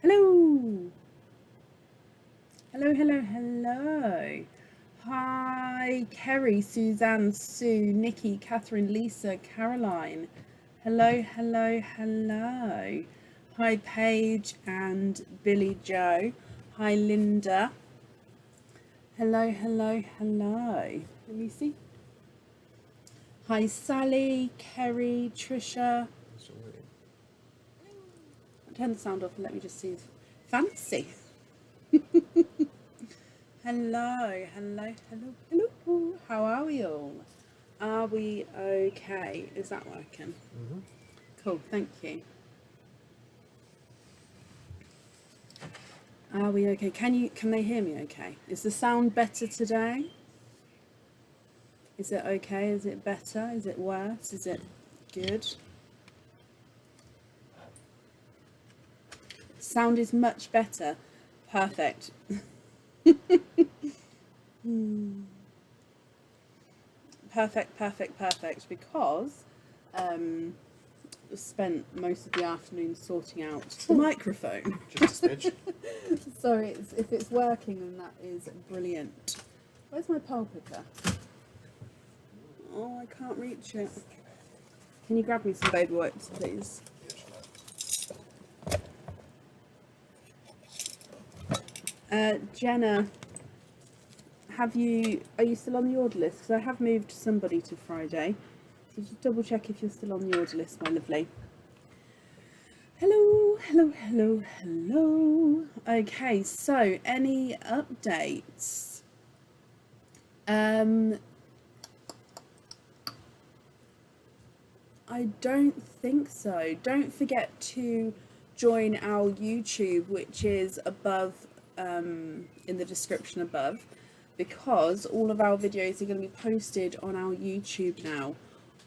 Hello. Hello, hello, hello. Hi, Kerry, Suzanne, Sue, Nikki, Catherine, Lisa, Caroline. Hello, hello, hello. Hi, Paige and Billy Joe. Hi, Linda. Hello, hello, hello. Let me see. Hi, Sally, Kerry, Trisha. Turn the sound off and let me just see. Fancy. Hello, hello, hello, hello. How are we all? Are we okay? Is that working? Mm-hmm. Cool, thank you. Are we okay? Can they hear me okay? Is the sound better today? Is it okay? Is it better? Is it worse? Is it good? Sound is much better. Perfect. Perfect, perfect, perfect. Because spent most of the afternoon sorting out the microphone. Just a smidge. So if it's working, then that is brilliant. Where's my pole picker? Oh, I can't reach it. Can you grab me some baby wipes, please? Jenna, are you still on the order list? Because I have moved somebody to Friday. So just double check if you're still on the order list, my lovely. Hello, hello, hello, hello. Okay, so any updates? I don't think so. Don't forget to join our YouTube, which is above in the description above, because all of our videos are going to be posted on our YouTube now.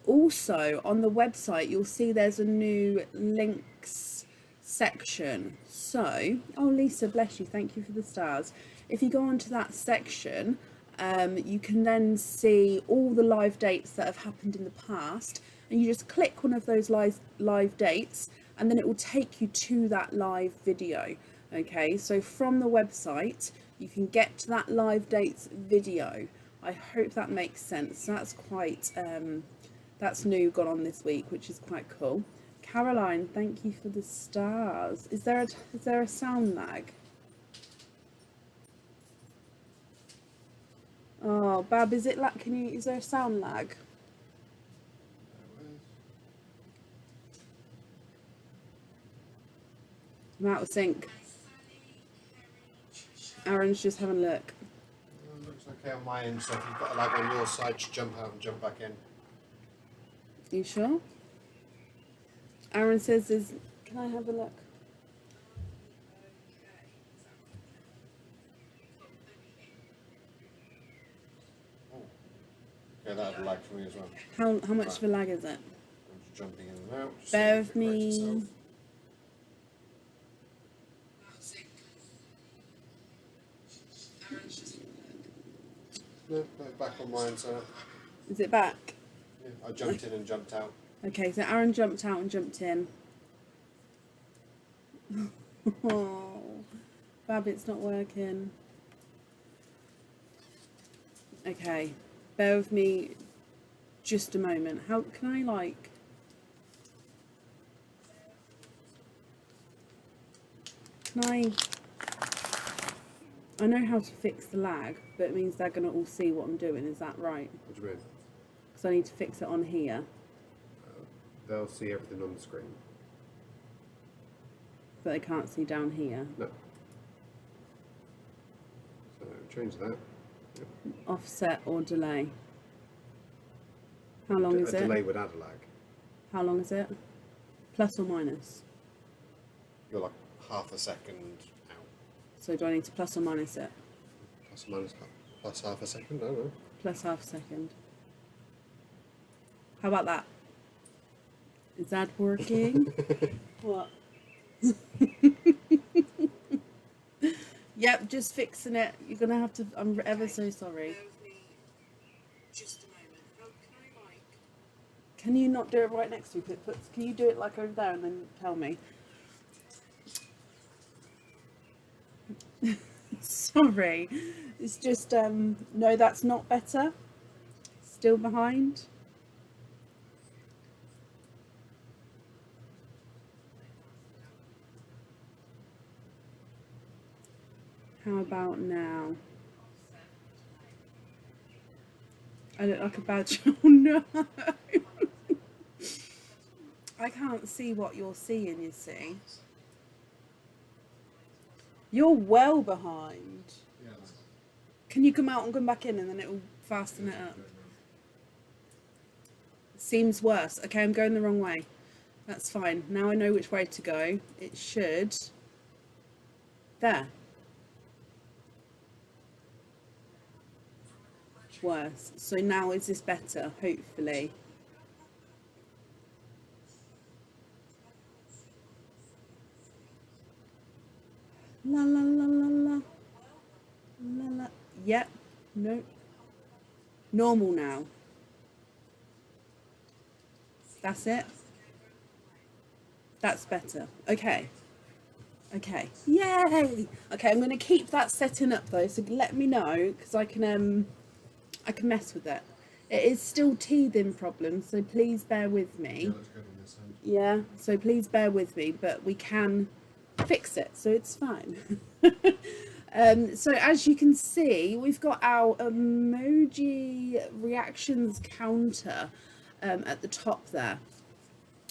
Also, on the website, you'll see there's a new links section. So, oh, Lisa, bless you. Thank you for the stars. If you go onto that section, you can then see all the live dates that have happened in the past, and you just click one of those live dates, and then it will take you to that live video. Okay, so from the website, you can get to that live dates video. I hope that makes sense. That's quite that's new, gone on this week, which is quite cool. Caroline, thank you for the stars. Is there a sound lag? Oh, Bab, is there a sound lag? I'm out of sync. Aaron's just having a look. Looks okay on my end, so if you've got a lag on your side, just jump out and jump back in. You sure? Aaron says can I have a look? Okay, that had a lag for me as well. How much of a lag is it? I'm just jumping in and out. Just Bear seeing if with it corrects me. itself. No, back on mine, so Is it back? yeah, I jumped in and jumped out. Okay, so Aaron jumped out and jumped in. Oh, Bab, it's not working. Okay, bear with me just a moment. How can I I know how to fix the lag, but it means they're going to all see what I'm doing. Is that right? What do you mean? Because I need to fix it on here. They'll see everything on the screen. But they can't see down here. No. So change that. Yep. Offset or delay. How long is a it? delay would add a lag. How long is it? Plus or minus? You're like half a second out. So do I need to plus or minus it? Plus or minus plus half a second? I don't know. Plus half a second. How about that? Is that working? What? Yep, just fixing it. You're gonna have to. I'm ever so sorry. Just a moment. Can you not do it right next to me? Can you do it like over there and then tell me? Sorry. It's just, no, that's not better. Still behind. How about now? I look like a badge. Oh no! I can't see what you're seeing, you see. You're well behind. Yeah. Can you come out and come back in and then it will fasten it up? Seems worse. Okay, I'm going the wrong way. That's fine. Now I know which way to go. It should. There. Worse. So now is this better? Hopefully. La la la la la. La la. Yep. Nope. Normal now. That's it. That's better. Okay. Okay. Yay! Okay, I'm going to keep that setting up though, so let me know because I can mess with it. It is still teething problems, so please bear with me. Yeah, looks good on this end. Yeah, so please bear with me, but we can fix it, so it's fine. So as you can see, we've got our emoji reactions counter at the top there,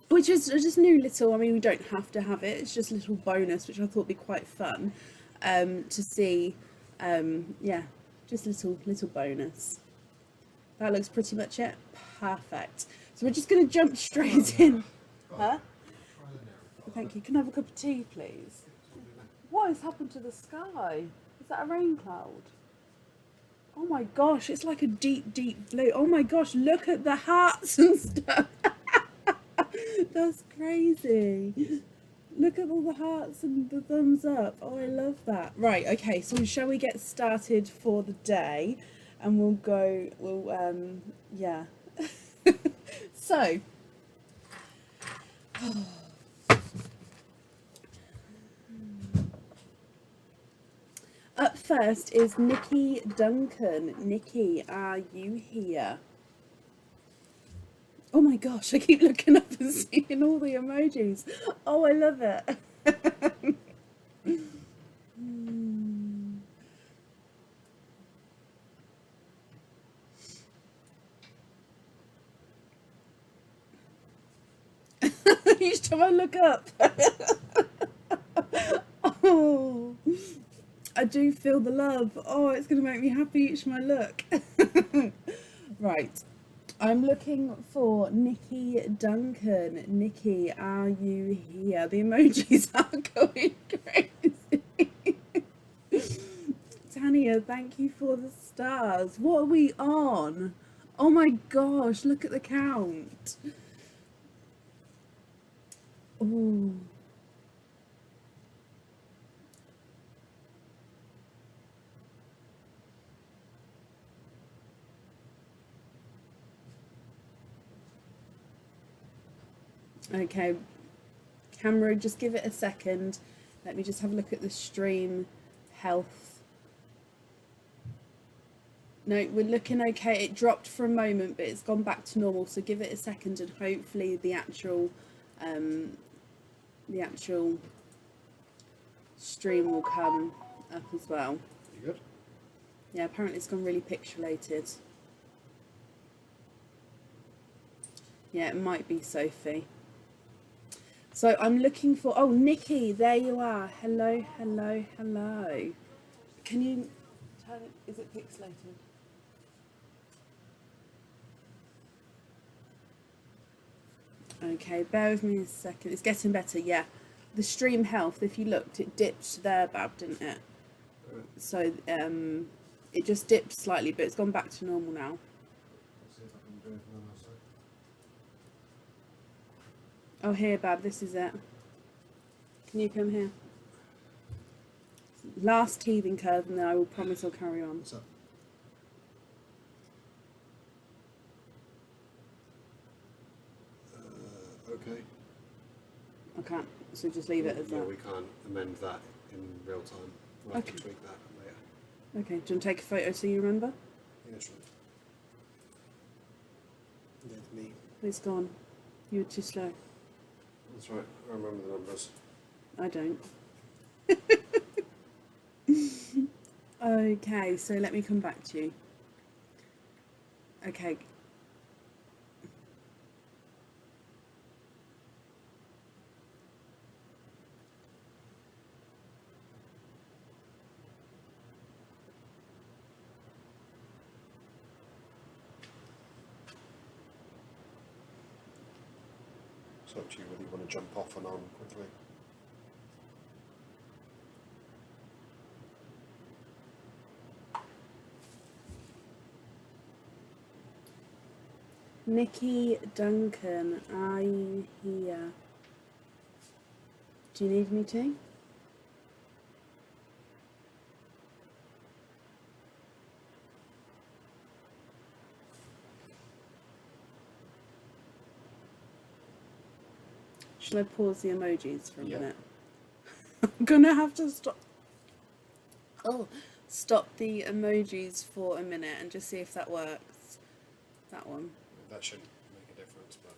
which is just new little, I mean, we don't have to have it, it's just a little bonus, which I thought would be quite fun to see. Yeah, just a little bonus. That looks pretty much it. Perfect. So we're just going to jump straight in. Huh? Thank you. Can I have a cup of tea, please? What has happened to the sky? Is that a rain cloud? Oh my gosh, it's like a deep, deep blue. Oh my gosh, look at the hearts and stuff. That's crazy. Look at all the hearts and the thumbs up. Oh, I love that. Right, okay, so shall we get started for the day? And yeah. So, up first is Nikki Duncan. Nikki, are you here? Oh my gosh, I keep looking up and seeing all the emojis. Oh, I love it. Each time I look up. Oh, I do feel the love. Oh, it's going to make me happy each time I look. Right. I'm looking for Nikki Duncan. Nikki, are you here? The emojis are going crazy. Tanya, thank you for the stars. What are we on? Oh my gosh, look at the count. Ooh. Okay, camera, just give it a second. Let me just have a look at the stream health. No, we're looking okay. It dropped for a moment, but it's gone back to normal. So give it a second, and hopefully the actual stream will come up as well. You good? Yeah, apparently it's gone really pixelated. Yeah, it might be Sophie. So I'm looking for, oh, Nikki, there you are. Hello, hello, hello. Can you turn it, is it pixelated? Okay, bear with me a second. It's getting better, yeah. The stream health, if you looked, it dipped there, Bab, didn't it? So it just dipped slightly, but it's gone back to normal now. Let's see if I can do anything on that side. Oh, here, Bab, this is it. Can you come here? Last teething curve, and then I will promise I'll carry on. What's up? Okay. I can't, so just leave it as Yeah, that. we can't amend that in real time. I Okay. can tweak that later. Okay, do you want to take a photo so you remember? Yeah, that's right. There's me. It's gone. You were too slow. That's right. I remember the numbers. I don't. Okay, so let me come back to you. Okay. It's up to you whether you want to jump off and on quickly. Nikki Duncan, are you here? Do you need me to? Shall I pause the emojis for a minute? I'm gonna have to stop. Oh, stop the emojis for a minute and just see if that works. That one. That shouldn't make a difference, but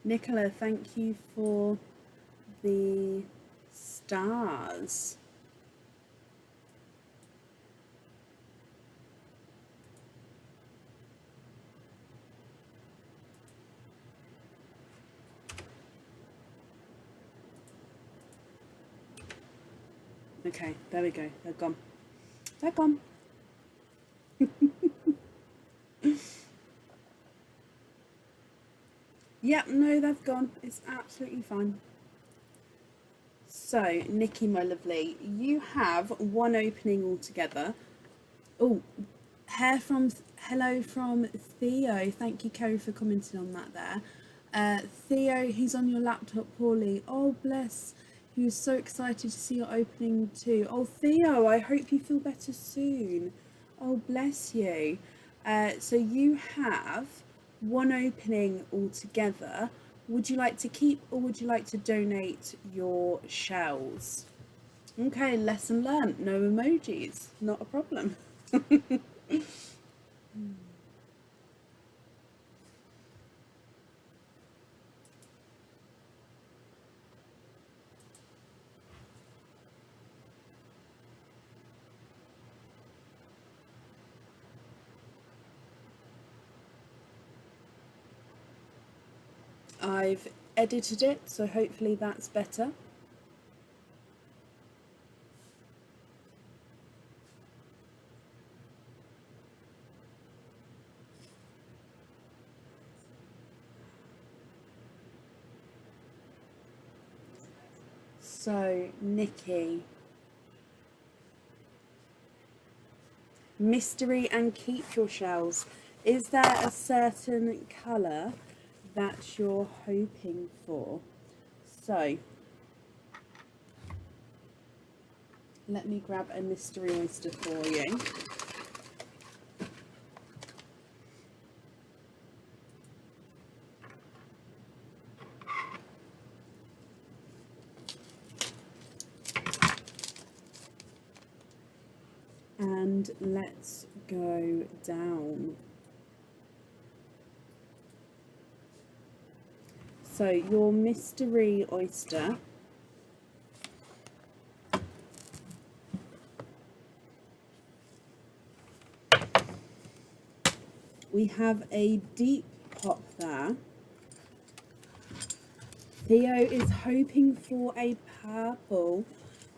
Nicola, thank you for the stars. Okay, there we go. They're gone. They're gone. Yep, no, they've gone. It's absolutely fine. So, Nikki, my lovely, you have one opening altogether. Oh, hello from Theo. Thank you, Kerry, for commenting on that there. Theo, he's on your laptop poorly. Oh, bless. He was so excited to see your opening too. Oh, Theo, I hope you feel better soon. Oh, bless you. So you have one opening altogether. Would you like to keep or would you like to donate your shells? Okay, lesson learned. No emojis. Not a problem. I've edited it, so hopefully that's better. So, Nikki. Mystery and keep your shells. Is there a certain colour that you're hoping for? So, let me grab a mystery oyster for you. And let's go down. So your mystery oyster we have a deep pop there. Theo is hoping for a purple.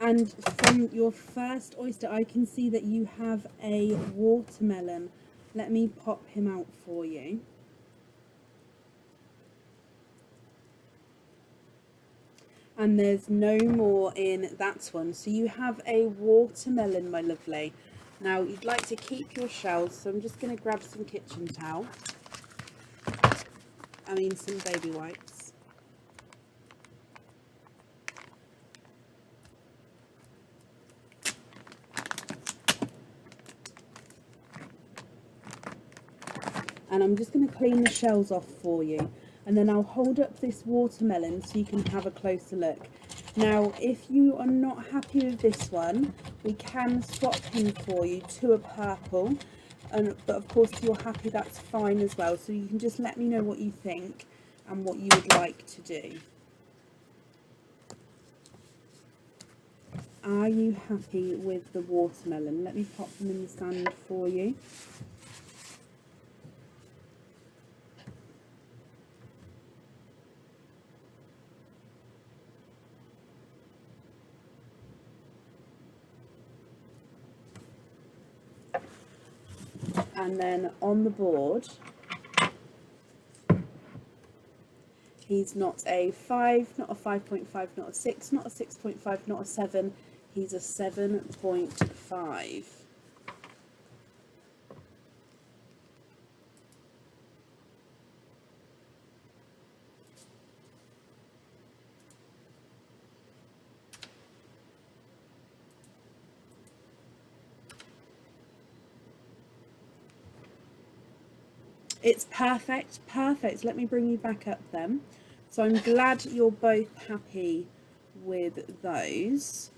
And from your first oyster, I can see that you have a watermelon. Let me pop him out for you. And there's no more in that one. So you have a watermelon, my lovely. Now, you'd like to keep your shells, so I'm just going to grab some kitchen towel. Some baby wipes. And I'm just going to clean the shells off for you. And then I'll hold up this watermelon so you can have a closer look. Now, if you are not happy with this one, we can swap him for you to a purple. But of course, if you're happy, that's fine as well. So you can just let me know what you think and what you would like to do. Are you happy with the watermelon? Let me pop them in the stand for you. And then on the board, he's not a 5, not a 5.5, not a 6, not a 6.5, not a 7. He's a 7.5. It's perfect, perfect. Let me bring you back up then. So I'm glad you're both happy with those.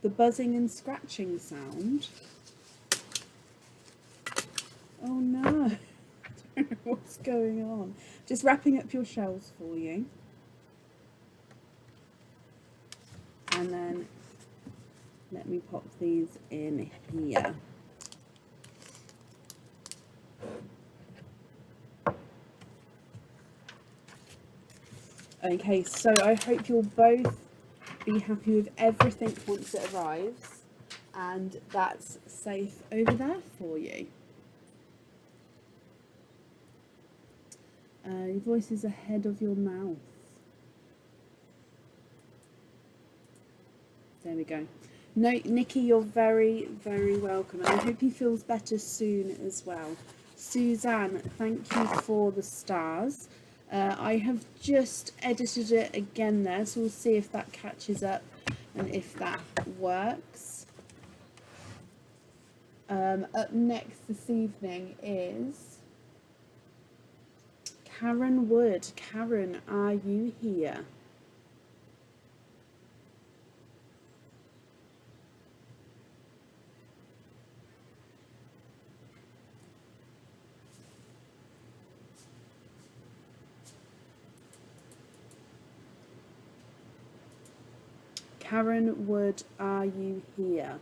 The buzzing and scratching sound. Oh no, I don't know what's going on. Just wrapping up your shells for you. And then let me pop these in here. Okay, so I hope you'll both be happy with everything once it arrives, and that's safe over there for you. Your voice is ahead of your mouth. There we go. No, Nikki, you're very, very welcome. And I hope he feels better soon as well. Suzanne, thank you for the stars. I have just edited it again there, so we'll see if that catches up and if that works. Up next this evening is Karen Wood. Karen, are you here? Karen Wood, are you here?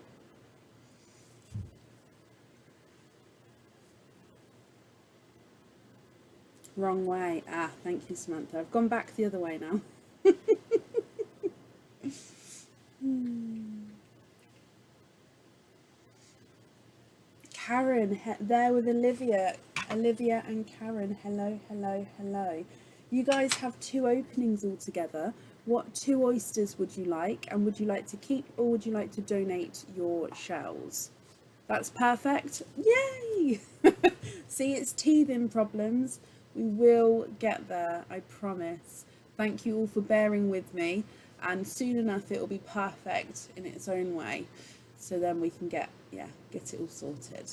Wrong way. Ah, thank you, Samantha. I've gone back the other way now. Karen, there with Olivia. Olivia and Karen, hello, hello, hello. You guys have 2 openings altogether. What 2 oysters would you like? And would you like to keep or would you like to donate your shells? That's perfect. Yay! See, it's teething problems. We will get there, I promise. Thank you all for bearing with me. And soon enough, it will be perfect in its own way. So then we can get it all sorted.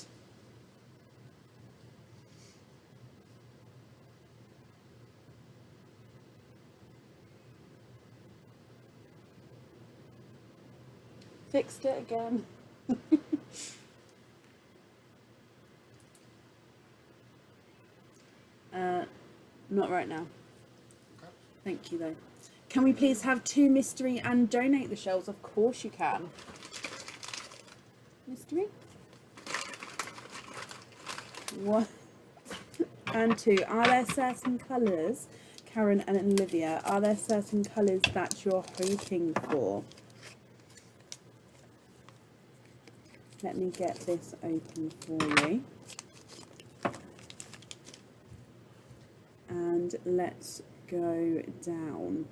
Fixed it again. Not right now. Okay. Thank you though. Can we please have 2 mystery and donate the shells? Of course you can. Mystery. 1 and 2. Are there certain colours, Karen and Olivia, are there certain colours that you're hoping for? Let me get this open for you. And let's go down.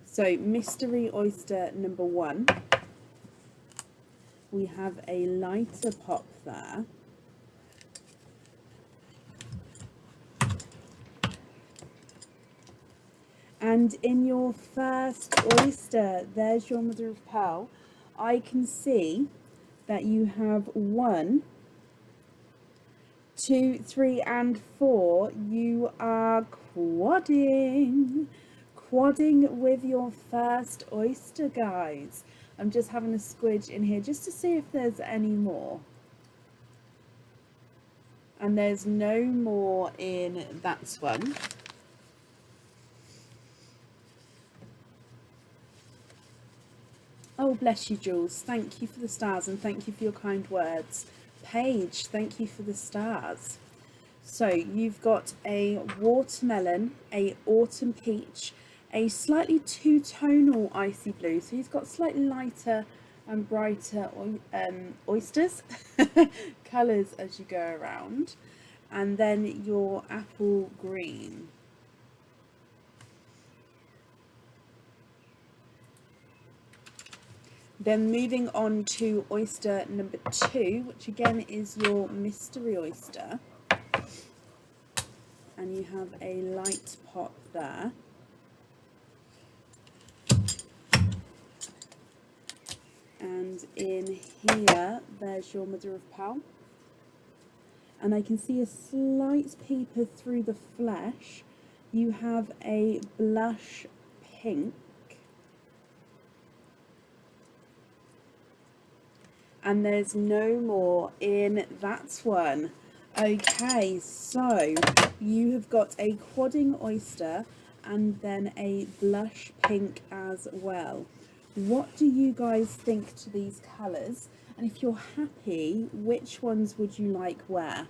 So mystery oyster number 1. We have a lighter pop there. And in your first oyster, there's your mother of pearl. I can see that you have 1 2, 3, and 4, you are quadding. Quadding with your first oyster, guys. I'm just having a squidge in here just to see if there's any more. And there's no more in that one. Oh, bless you, Jules. Thank you for the stars and thank you for your kind words. Paige, thank you for the stars. So you've got a watermelon, a autumn peach, a slightly two-tonal icy blue. So you've got slightly lighter and brighter oysters colours as you go around. And then your apple green. Then moving on to oyster number 2, which again is your mystery oyster. And you have a light pot there. And in here, there's your mother of pearl. And I can see a slight peeper through the flesh. You have a blush pink. And there's no more in that one. Okay, so you have got a quadding oyster and then a blush pink as well. What do you guys think to these colours? And if you're happy, which ones would you like where?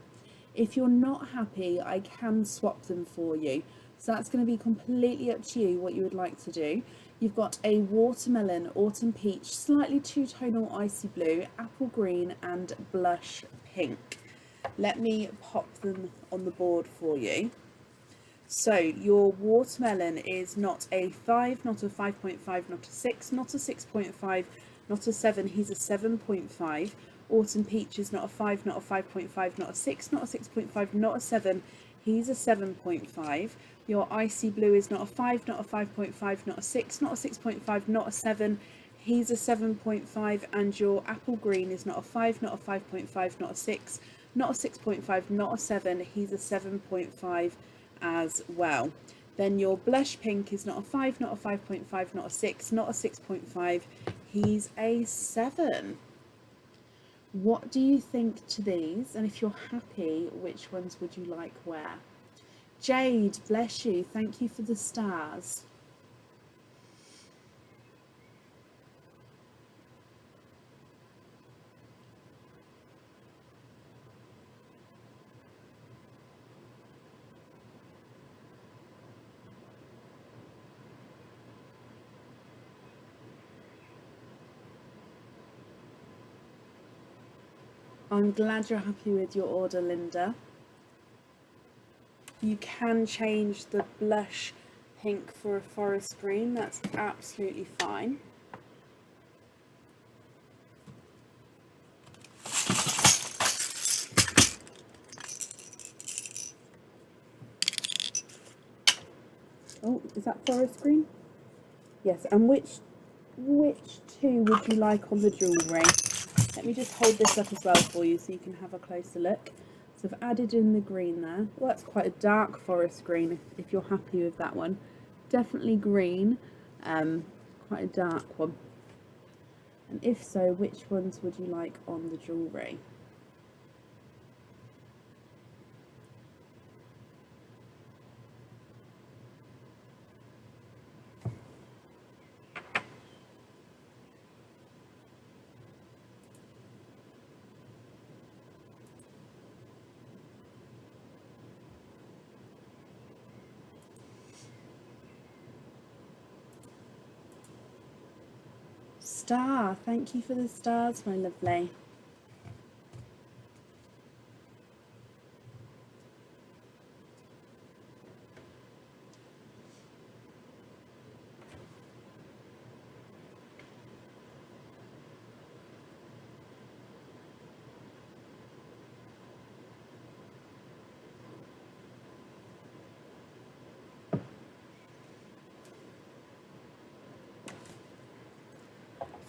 If you're not happy, I can swap them for you. So that's going to be completely up to you what you would like to do. You've got a watermelon, autumn peach, slightly two-tonal icy blue, apple green and blush pink. Let me pop them on the board for you. So your watermelon is not a 5, not a 5.5, not a 6, not a 6.5, not a 7, he's a 7.5. Autumn peach is not a 5, not a 5.5, not a 6, not a 6.5, not a 7, he's a 7.5. Your icy blue is not a 5, not a 5.5, not a 6, not a 6.5, not a 7, he's a 7.5. And your apple green is not a 5, not a 5.5, not a 6, not a 6.5, not a 7, he's a 7.5 as well. Then your blush pink is not a 5, not a 5.5, not a 6, not a 6.5, he's a 7. What do you think to these? And if you're happy, which ones would you like where? Jade, bless you. Thank you for the stars. I'm glad you're happy with your order, Linda. You can change the blush pink for a forest green, that's absolutely fine. Oh, is that forest green? Yes, and which two would you like on the jewellery? Let me just hold this up as well for you so you can have a closer look. So I've added in the green there. Well, that's quite a dark forest green if you're happy with that one. Definitely green, quite a dark one. And if so, which ones would you like on the jewellery? Star, thank you for the stars, my lovely.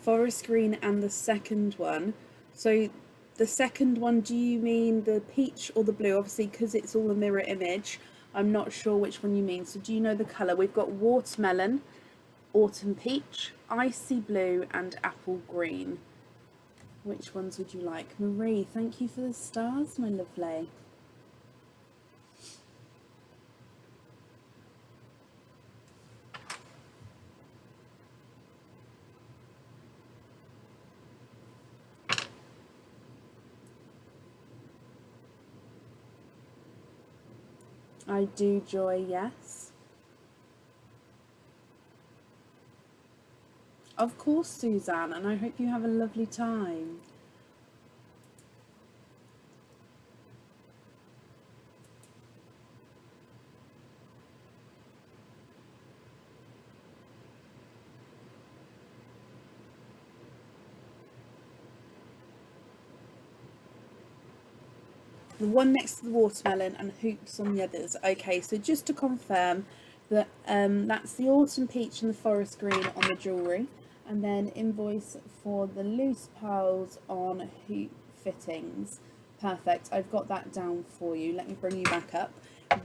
Forest green and the second one. So The second one, do you mean the peach or the blue? Obviously, because it's all a mirror image, I'm not sure which one you mean. So do you know the colour? We've got watermelon, autumn peach, icy blue and apple green. Which ones would you like? Marie, thank you for the stars, my lovely. I do, Joy, yes. Of course, Suzanne, and I hope you have a lovely time. The one next to the watermelon and hoops on the others. Okay, so just to confirm that that's the autumn peach and the forest green on the jewellery, and then invoice for the loose pearls on hoop fittings. Perfect, I've got that down for you. Let me bring you back up.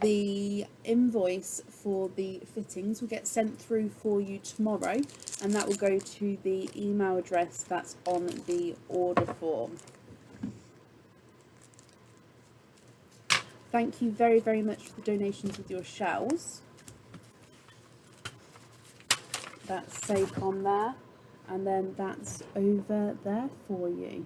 The invoice for the fittings will get sent through for you tomorrow, and that will go to the email address that's on the order form. Thank you very, very much for the donations with your shells. That's safe on there, and then that's over there for you.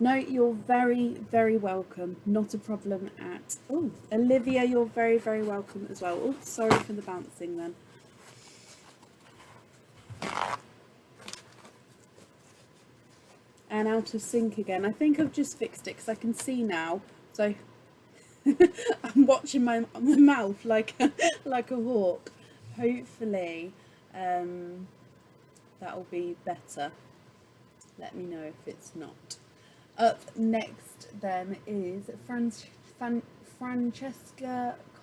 No, you're very, very welcome. Not a problem at all. Olivia, you're very, very welcome as well. Oh, sorry for the bouncing then. And out of sync again. I think I've just fixed it because I can see now. So I'm watching my mouth like a hawk. Hopefully that'll be better. Let me know if it's not. Up next then is Francesca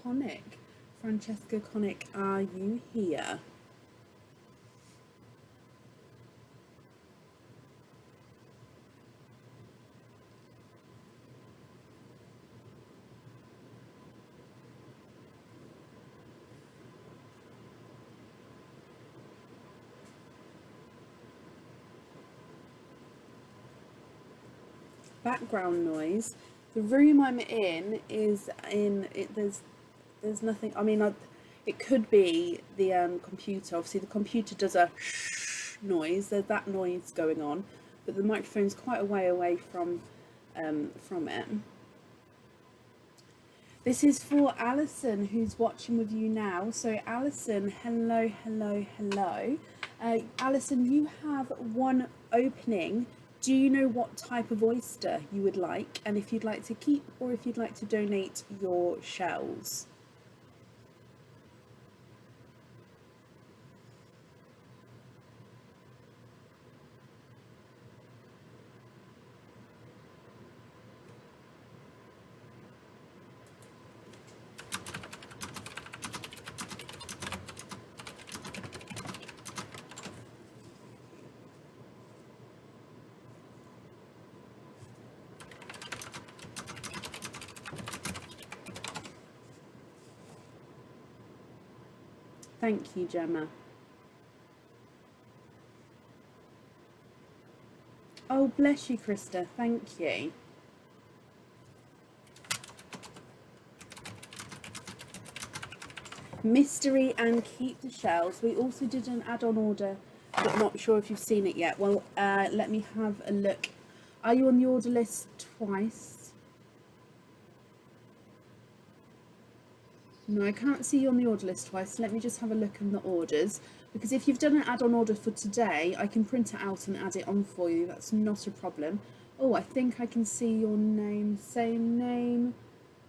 Connick. Francesca Connick, are you here? Background noise. The room I'm in is there's nothing. I mean, it could be the computer. Obviously, the computer does a shh noise. There's that noise going on, but the microphone's quite a way away from it. This is for Alison, who's watching with you now. So Alison, hello, hello, hello. Alison, you have one opening. Do you know what type of oyster you would like, and if you'd like to keep or if you'd like to donate your shells? Thank you, Gemma. Oh, bless you, Krista. Thank you. Mystery and keep the shells. We also did an add-on order, but not sure if you've seen it yet. Well, let me have a look. Are you on the order list twice? No, I can't see you on the order list twice. Let me just have a look in the orders, because if you've done an add-on order for today, I can print it out and add it on for you. That's not a problem. Oh, I think I can see your name. Same name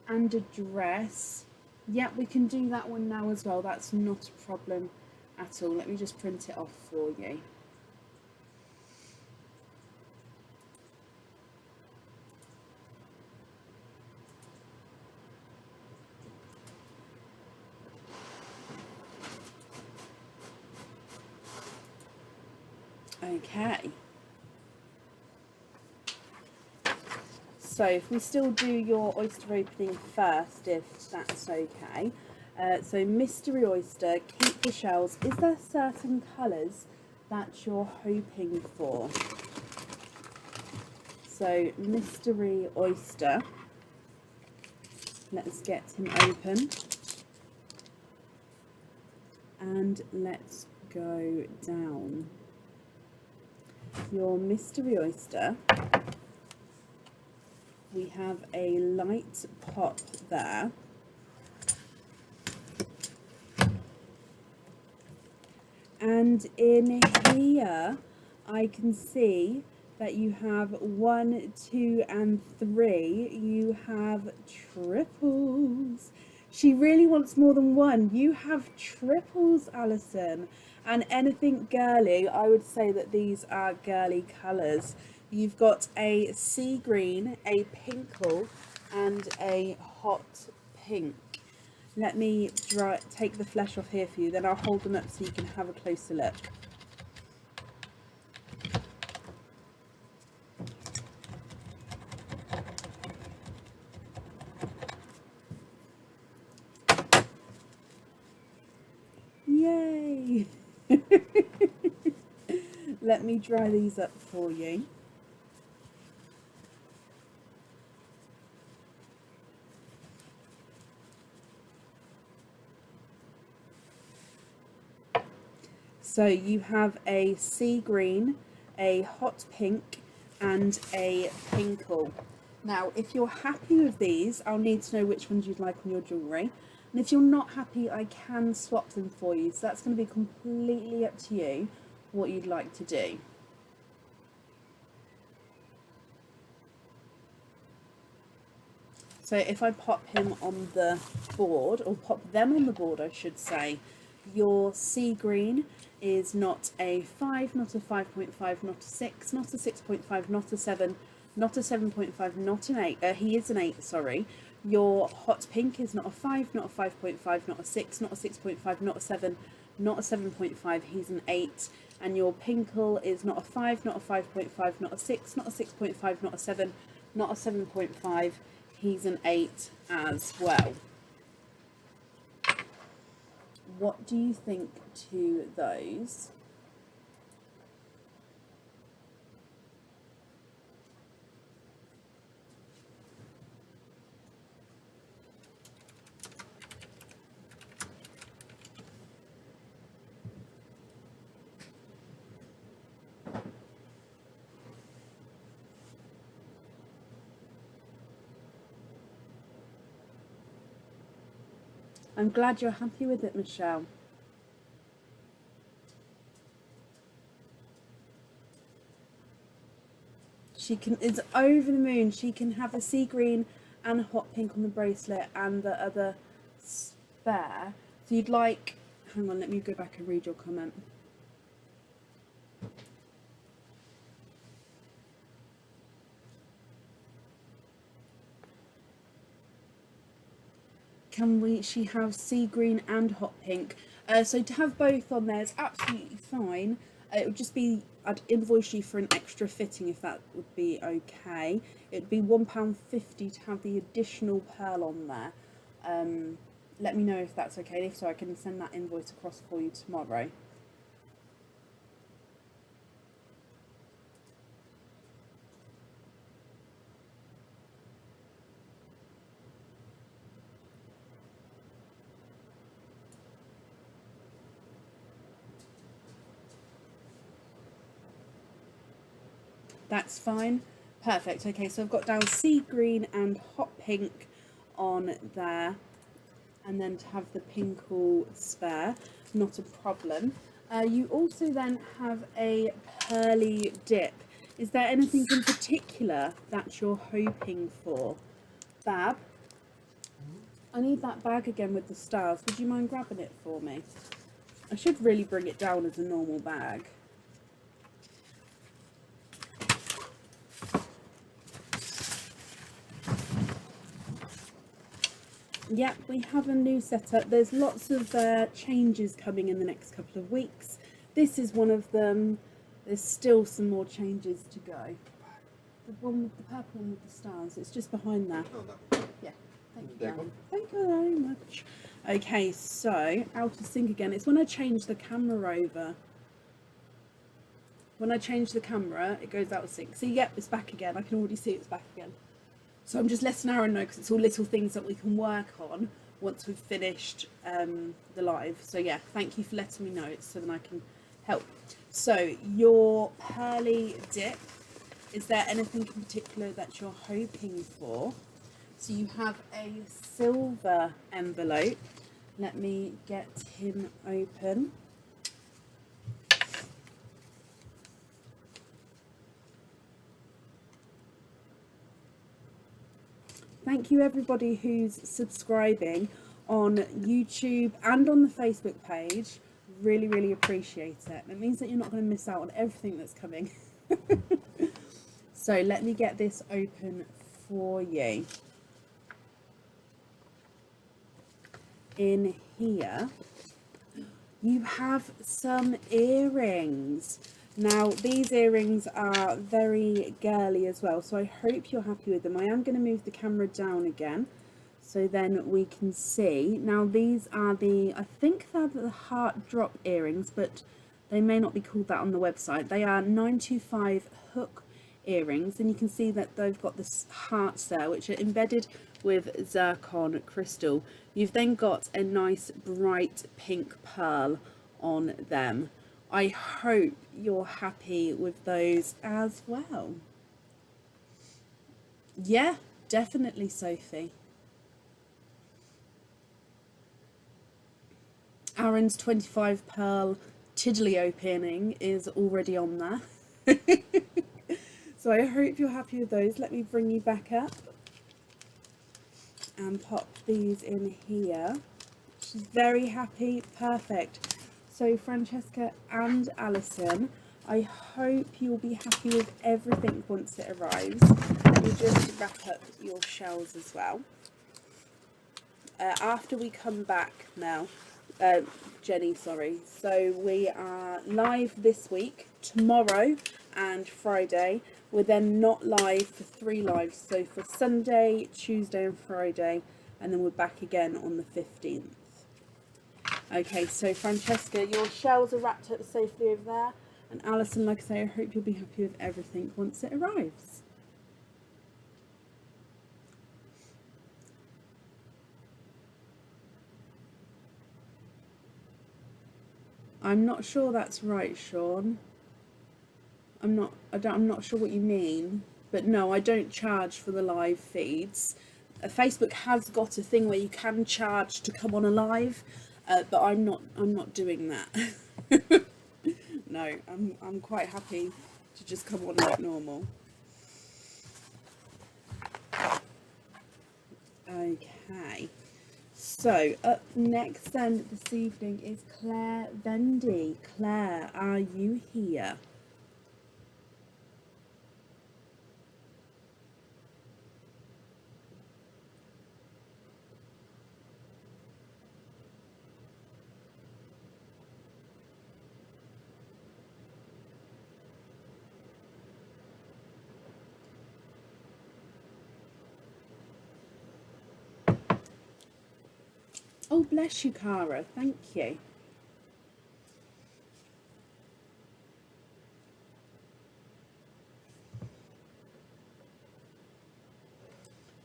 and address. Yeah, we can do that one now as well. That's not a problem at all. Let me just print it off for you. Okay. So if we still do your oyster opening first, if that's okay. So mystery oyster, keep the shells. Is there certain colours that you're hoping for? So mystery oyster. Let's get him open. And let's go down. Your mystery oyster. We have a light pop there. And in here, I can see that you have 1, 2, and 3. You have triples. She really wants more than one. You have triples, Alison. And anything girly, I would say that these are girly colours. You've got a sea green, a pinkle, and a hot pink. Let me take the flesh off here for you, then I'll hold them up so you can have a closer look. Yay! Let me dry these up for you. So you have a sea green, a hot pink, and a pinkle. Now, if you're happy with these, I'll need to know which ones you'd like on your jewellery. And if you're not happy, I can swap them for you. So that's going to be completely up to you what you'd like to do. So if I pop him on the board, or pop them on the board, I should say, your sea green is not a 5, not a 5.5, not a 6, not a 6.5, not a 7, not a 7.5, not an 8. He is an 8, sorry. Your hot pink is not a 5, not a 5.5, not a 6, not a 6.5, not a 7, not a 7.5. He's an 8. And your pinkle is not a 5, not a 5.5, not a 6, not a 6.5, not a 7, not a 7.5. He's an 8 as well. What do you think to those? I'm glad you're happy with it, Michelle. She is over the moon. She can have a sea green and a hot pink on the bracelet and the other spare. So you'd like, hang on, let me go back and read your comment. She have sea green and hot pink. So to have both on there is absolutely fine. It would just be, I'd invoice you for an extra fitting if that would be okay. It'd be £1.50 to have the additional pearl on there. Let me know if that's okay, if so I can send that invoice across for you tomorrow. That's fine. Perfect. Okay, so I've got down sea green and hot pink on there. And then to have the pinkle spare, not a problem. You also then have a pearly dip. Is there anything in particular that you're hoping for? Bab, I need that bag again with the stars. Would you mind grabbing it for me? I should really bring it down as a normal bag. Yep, we have a new setup. There's lots of changes coming in the next couple of weeks. This is one of them. There's still some more changes to go. The one with the purple one with the stars, it's just behind there. Oh, that one. Yeah, thank you, There you darling. Thank you very much. Okay, so out of sync again. It's when I change the camera over. When I change the camera, it goes out of sync. See, yep, it's back again. I can already see it's back again. So I'm just letting Aaron know because it's all little things that we can work on once we've finished the live. So yeah, thank you for letting me know. It's so that I can help. So your pearly dip, is there anything in particular that you're hoping for? So you have a silver envelope. Let me get him open. Thank you everybody who's subscribing on YouTube and on the Facebook page. Really, really appreciate it. It means that you're not going to miss out on everything that's coming. So let me get this open for you. In here, you have some earrings. Now, these earrings are very girly as well, so I hope you're happy with them. I am going to move the camera down again, so then we can see. Now, these are I think they're the heart drop earrings, but they may not be called that on the website. They are 925 hook earrings, and you can see that they've got the hearts there, which are embedded with zircon crystal. You've then got a nice bright pink pearl on them. I hope you're happy with those as well. Yeah, definitely, Sophie. Aaron's 25 pearl tiddly opening is already on there. So I hope you're happy with those. Let me bring you back up and pop these in here. She's very happy. Perfect. So Francesca and Alison, I hope you'll be happy with everything once it arrives. Let me just wrap up your shells as well. After we come back now, Jenny, sorry. So we are live this week, tomorrow and Friday. We're then not live for 3 lives. So for Sunday, Tuesday and Friday, and then we're back again on the 15th. Okay, so Francesca, your shells are wrapped up safely over there. And Alison, like I say, I hope you'll be happy with everything once it arrives. I'm not sure that's right, Sean. I'm not sure what you mean. But no, I don't charge for the live feeds. Facebook has got a thing where you can charge to come on a live. But I'm not doing that. No, I'm quite happy to just come on like normal. Okay, so up next then this evening is Claire Vendy. Claire, are you here? Oh, bless you, Cara. Thank you.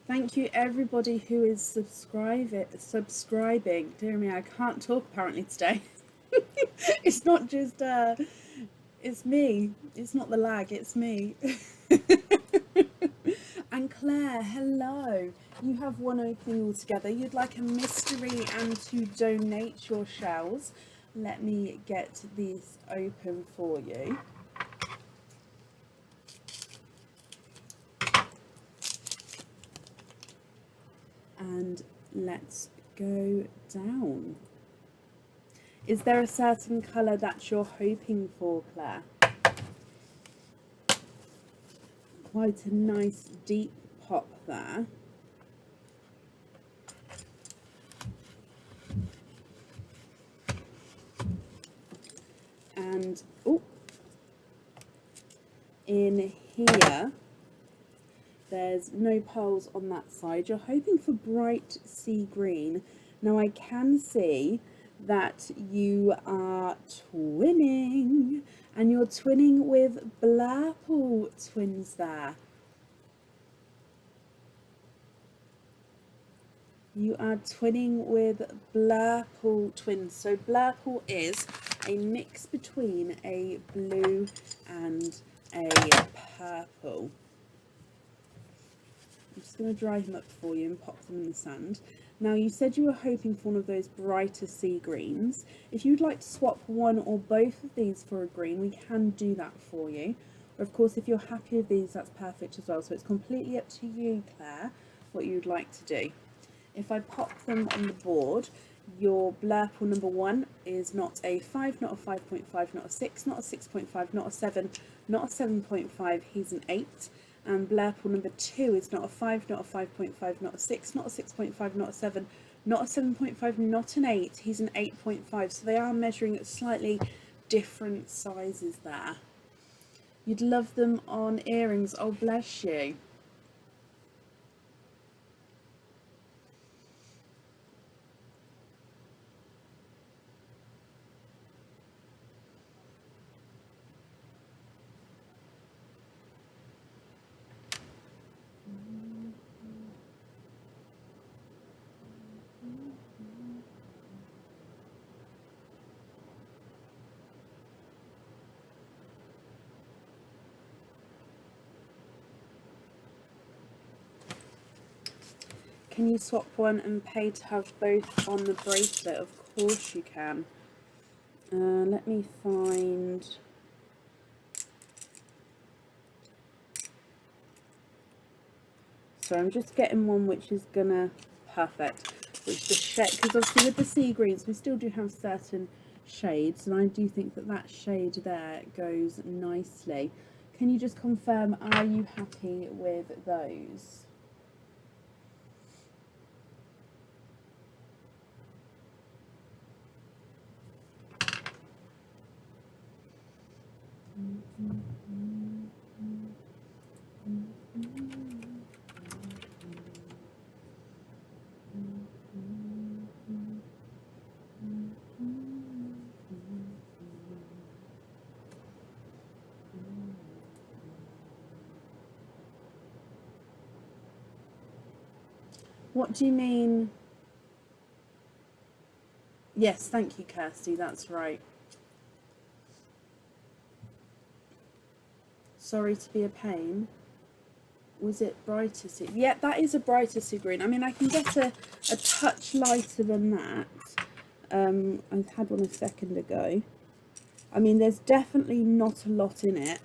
Thank you, everybody who is subscribing. Dear me, I can't talk apparently today. It's not just, it's me. It's not the lag, it's me. And Claire, hello. You have one opening altogether. You'd like a mystery and to donate your shells. Let me get these open for you. And let's go down. Is there a certain colour that you're hoping for, Claire? Quite a nice deep pop there. And, oh, in here, there's no pearls on that side. You're hoping for bright sea green. Now I can see that you are twinning, and you're twinning with Blairpool twins there. You are twinning with Blairpool twins. So Blairpool is a mix between a blue and a purple. I'm just going to dry him up for you and pop them in the sand. Now you said you were hoping for one of those brighter sea greens. If you'd like to swap one or both of these for a green, we can do that for you. Or of course, if you're happy with these, that's perfect as well. So it's completely up to you, Claire, what you'd like to do. If I pop them on the board, your Blairpool number 1 is not a 5, not a 5.5, not a 6, not a 6.5, not a 7, not a 7.5, he's an 8. And Blairpool number 2 is not a 5, not a 5.5, not a 6, not a 6.5, not a 7, not a 7.5, not an 8, he's an 8.5. So they are measuring at slightly different sizes there. You'd love them on earrings, oh bless you. Can you swap one and pay to have both on the bracelet? Of course you can. Let me find... So I'm just getting one which is gonna... Perfect. Which the shade... Because obviously with the sea greens we still do have certain shades, and I do think that that shade there goes nicely. Can you just confirm, are you happy with those? What do you mean? Yes, thank you, Kirsty, that's right. Sorry to be a pain. Was it brighter sea? Yeah, that is a brighter sea green. I mean, I can get a touch lighter than that. I had one a second ago. I mean, there's definitely not a lot in it.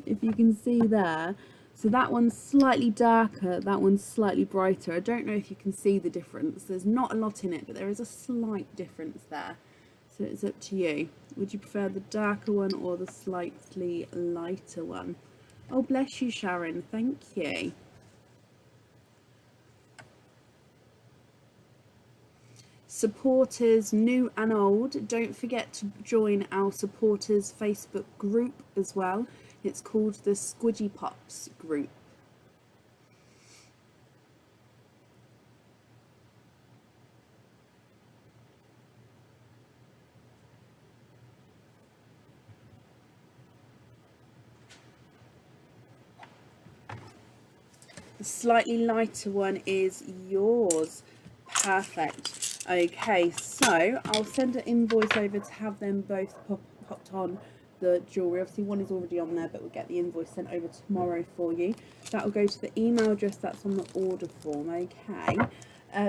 If you can see there. So that one's slightly darker, that one's slightly brighter. I don't know if you can see the difference. There's not a lot in it, but there is a slight difference there. So it's up to you. Would you prefer the darker one or the slightly lighter one? Oh, bless you, Sharon. Thank you. Supporters, new and old, don't forget to join our supporters Facebook group as well. It's called the Squidgy Pops group. The slightly lighter one is yours. Perfect. Okay, so I'll send an invoice over to have them both popped on the jewellery. Obviously one is already on there, but we'll get the invoice sent over tomorrow for you. That will go to the email address that's on the order form. Okay,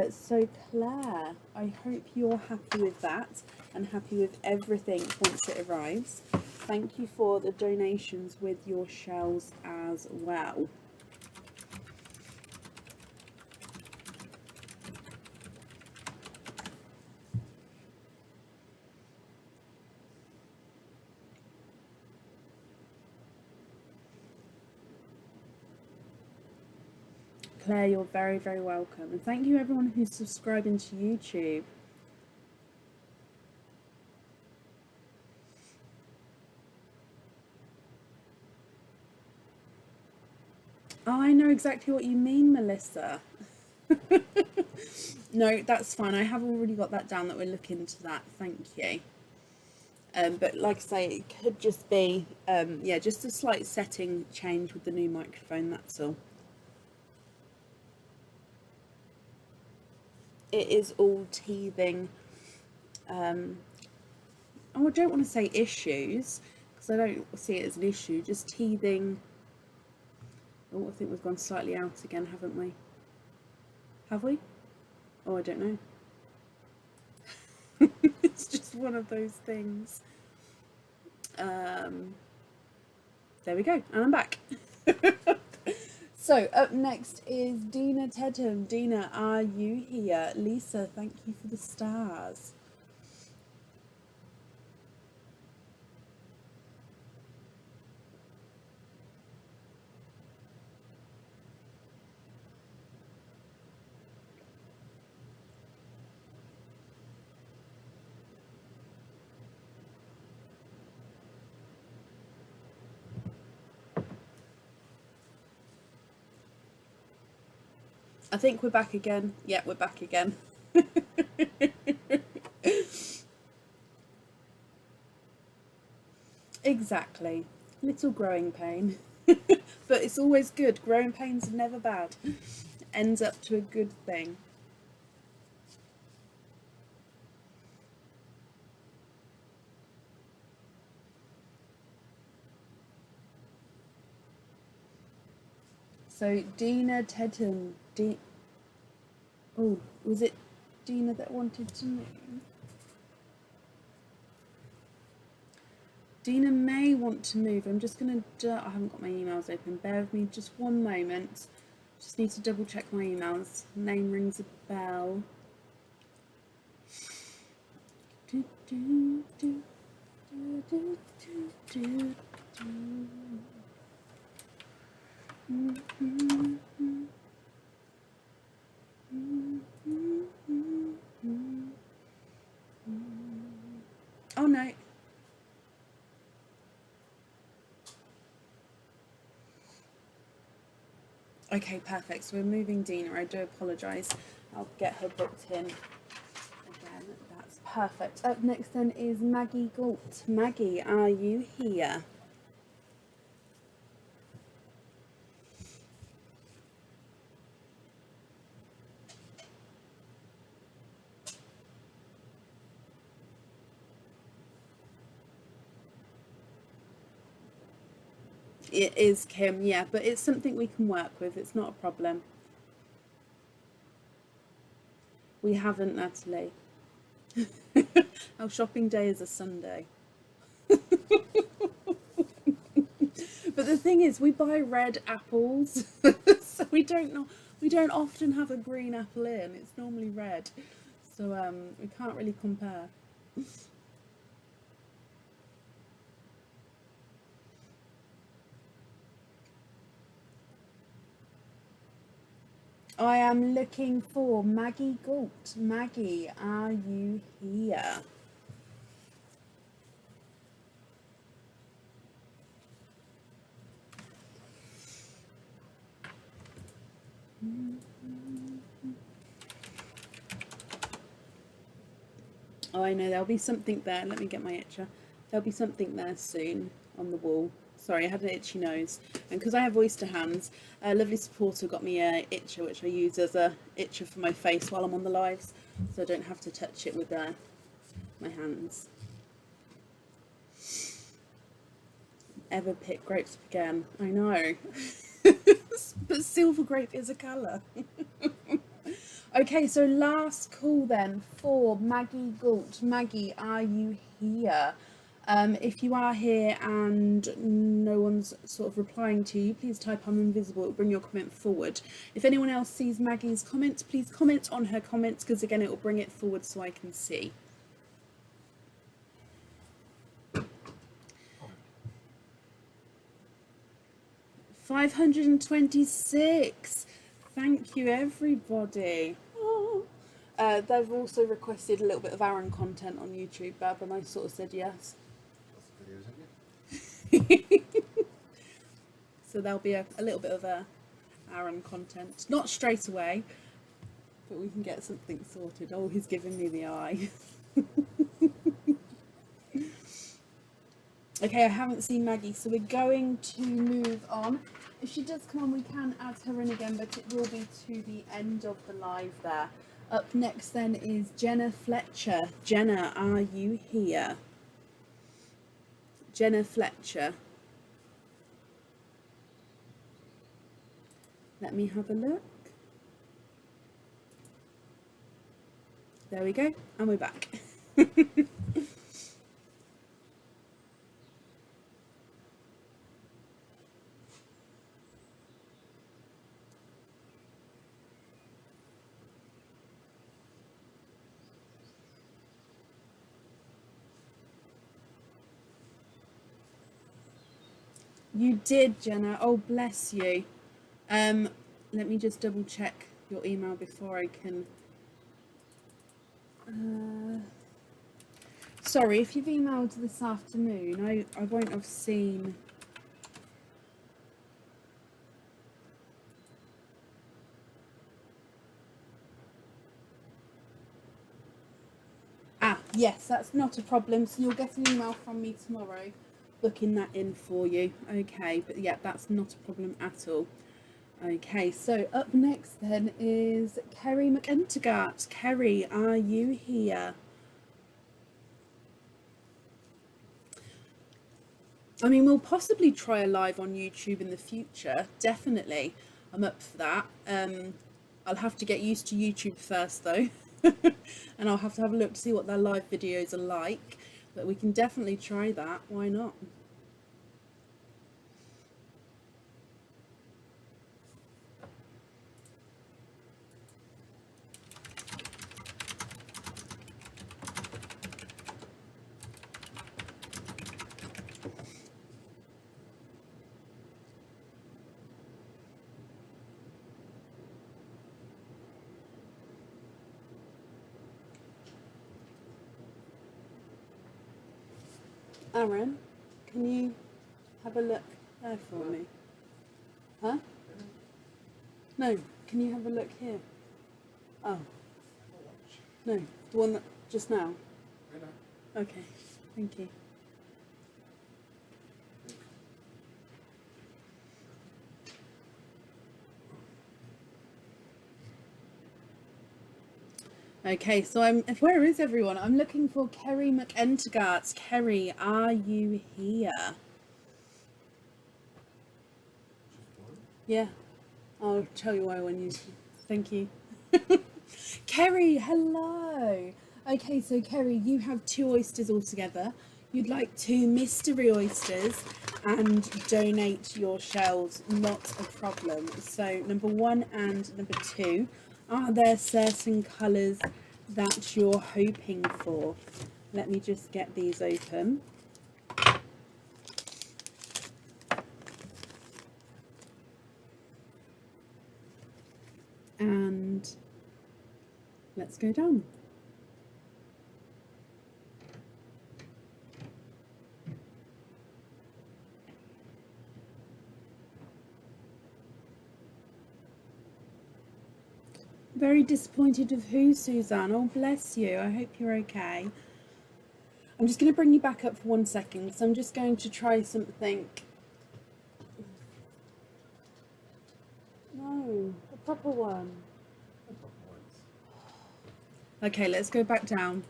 so Claire, I hope you're happy with that and happy with everything once it arrives. Thank you for the donations with your shells as well. Claire, you're very, very welcome. And thank you everyone who's subscribing to YouTube. Oh, I know exactly what you mean, Melissa. No, that's fine. I have already got that down that we'll look into that. Thank you. But like I say, it could just be, yeah, just a slight setting change with the new microphone, that's all. It is all teething. Oh, I don't want to say issues, because I don't see it as an issue, just teething. Oh, I think we've gone slightly out again, haven't we? Have we? Oh, I don't know. It's just one of those things. There we go, and I'm back. So up next is Dina Tedham. Dina, are you here? Lisa, thank you for the stars. I think we're back again. Yeah, we're back again. Exactly. Little growing pain. But it's always good. Growing pains are never bad. Ends up to a good thing. So Dina Tedham. Oh, was it Dina that wanted to move? Dina may want to move. I'm just going to... I haven't got my emails open. Bear with me just one moment. Just need to double check my emails. Name rings a bell. Do, do, do, do, do, do, do, do. Mm-hmm. Oh no. Okay, perfect. So we're moving Dina. I do apologise. I'll get her booked in again. That's perfect. Up next then is Maggie Galt. Maggie, are you here? It is Kim, yeah, but it's something we can work with. It's not a problem. We haven't, Natalie. Our shopping day is a Sunday. But the thing is, we buy red apples, so we don't often have a green apple in. It's normally red, so we can't really compare. I am looking for Maggie Galt. Maggie, are you here? Oh, I know, there'll be something there. Let me get my itcher. There'll be something there soon on the wall. Sorry, I had an itchy nose. And because I have oyster hands, a lovely supporter got me a itcher, which I use as a itcher for my face while I'm on the lives, so I don't have to touch it with my hands. Ever pick grapes again? I know. But silver grape is a colour. Okay, so last call then for Maggie Galt. Maggie, are you here? If you are here and no one's sort of replying to you, please type I'm invisible. It will bring your comment forward. If anyone else sees Maggie's comments, please comment on her comments, because again it will bring it forward so I can see. 526. Thank you, everybody. Oh. They've also requested a little bit of Aaron content on YouTube, Bab, and I sort of said yes. So there'll be a little bit of a Aaron content. Not straight away, but we can get something sorted. Oh, he's giving me the eye. Okay, I haven't seen Maggie, so we're going to move on. If she does come on, we can add her in again, but it will be to the end of the live there. Up next then is Jenna Fletcher. Jenna, are you here? Jenna Fletcher. Let me have a look. There we go, and we're back. You did, Jenna. Oh, bless you. Let me just double check your email before I can. Sorry, if you've emailed this afternoon, I won't have seen. Ah, yes, that's not a problem. So you'll get an email from me tomorrow booking that in for you. Okay, but yeah, that's not a problem at all. Okay, so up next then is Kerry McEntergart. Kerry, are you here? I mean, we'll possibly try a live on YouTube in the future. Definitely, I'm up for that. I'll have to get used to YouTube first though. And I'll have to have a look to see what their live videos are like, but we can definitely try that. Why not? Aaron, can you have a look there for me? Huh? No, can you have a look here? Oh. No, the one that just now? Okay, thank you. Okay, so where is everyone? I'm looking for Kerry McEntergart. Kerry, are you here? Yeah, I'll tell you why when you, thank you. Kerry, hello. Okay, so Kerry, you have 2 oysters altogether. You'd like 2 mystery oysters and donate your shells, not a problem. So number 1 and number 2, are there certain colours that you're hoping for? Let me just get these open. And let's go down. Very disappointed of who, Suzanne? Oh, bless you. I hope you're okay. I'm just going to bring you back up for 1 second, so I'm just going to try something. No, a proper one. Okay, let's go back down.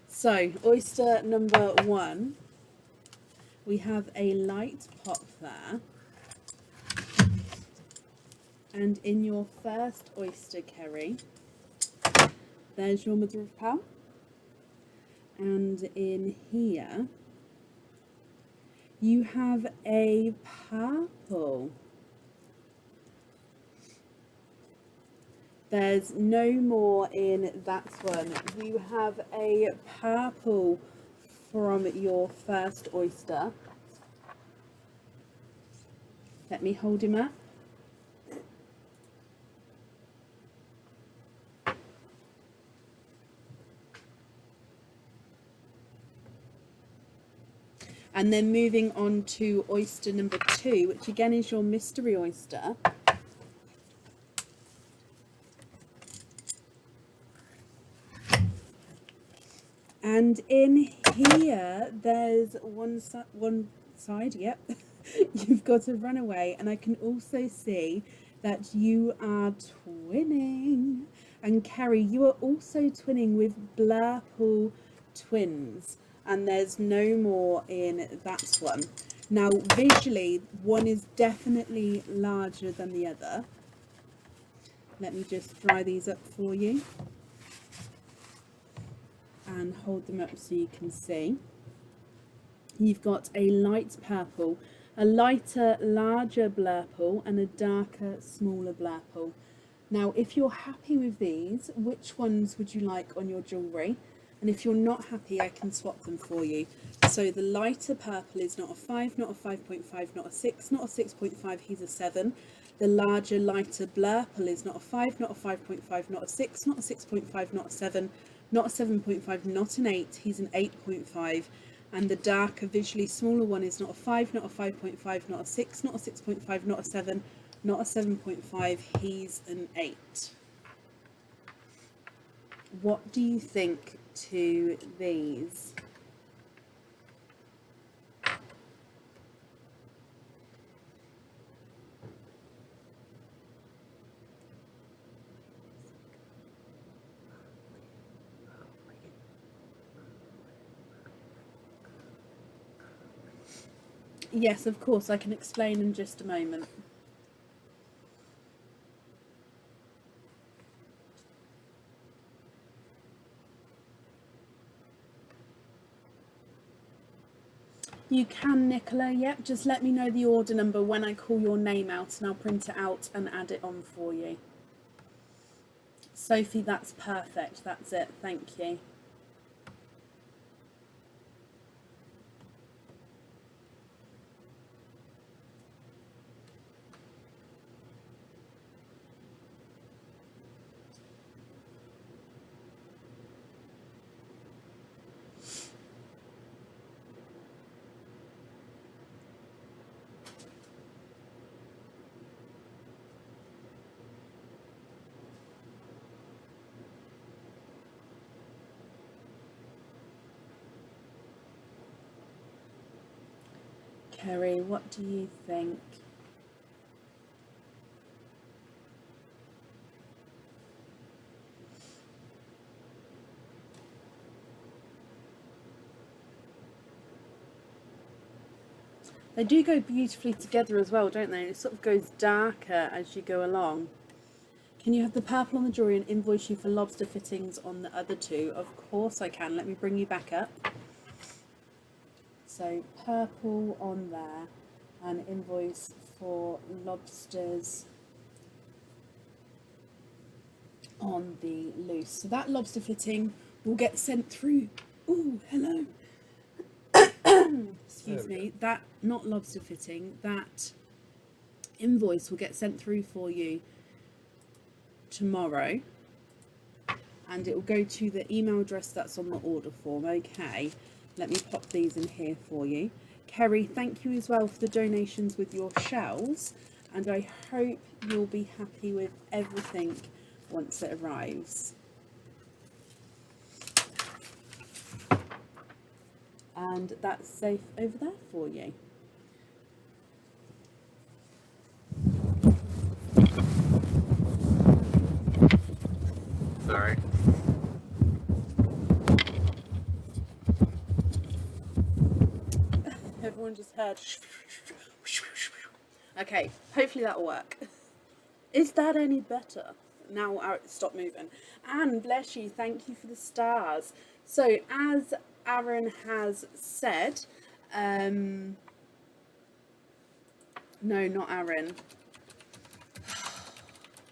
So, oyster number 1. We have a light pop there. And in your first oyster, Kerry, there's your mother of pearl. And in here, you have a purple. There's no more in that one. You have a purple from your first oyster. Let me hold him up. And then moving on to oyster number 2, which again is your mystery oyster. And in here, there's one side, yep. You've got a runaway, and I can also see that you are twinning. And Kerry, you are also twinning with Blurple twins, and there's no more in that one. Now, visually, one is definitely larger than the other. Let me just dry these up for you and hold them up so you can see. You've got a light purple, a lighter, larger Blurple, and a darker, smaller Blurple. Now, if you're happy with these, which ones would you like on your jewellery? And if you're not happy, I can swap them for you. So the lighter purple is not a 5, not a 5.5, not a 6, not a 6.5, he's a 7. The larger, lighter Blurple is not a 5, not a 5.5, not a 6, not a 6.5, not a 7, not a 7.5, not an 8, he's an 8.5. And the darker, visually smaller one is not a 5, not a 5.5, not a 6, not a 6.5, not a 7, not a 7.5, he's an 8. What do you think to these? Yes, of course, I can explain in just a moment. You can, Nicola, yep, just let me know the order number when I call your name out and I'll print it out and add it on for you. Sophie, that's perfect, that's it, thank you. Kerry, what do you think? They do go beautifully together as well, don't they? It sort of goes darker as you go along. Can you have the purple on the jewellery and invoice you for lobster fittings on the other two? Of course I can. Let me bring you back up. So purple on there and invoice for lobsters on the loose. So that lobster fitting will get sent through. Oh, hello. Excuse me. That, not lobster fitting, that invoice will get sent through for you tomorrow, and it will go to the email address that's on the order form. Okay, let me pop these in here for you. Kerry, thank you as well for the donations with your shells, and I hope you'll be happy with everything once it arrives. And that's safe over there for you. Sorry. Everyone just heard. Okay, hopefully that'll work. Is that any better? Now stop moving. And bless you, thank you for the stars. So as Aaron has said, no, not Aaron.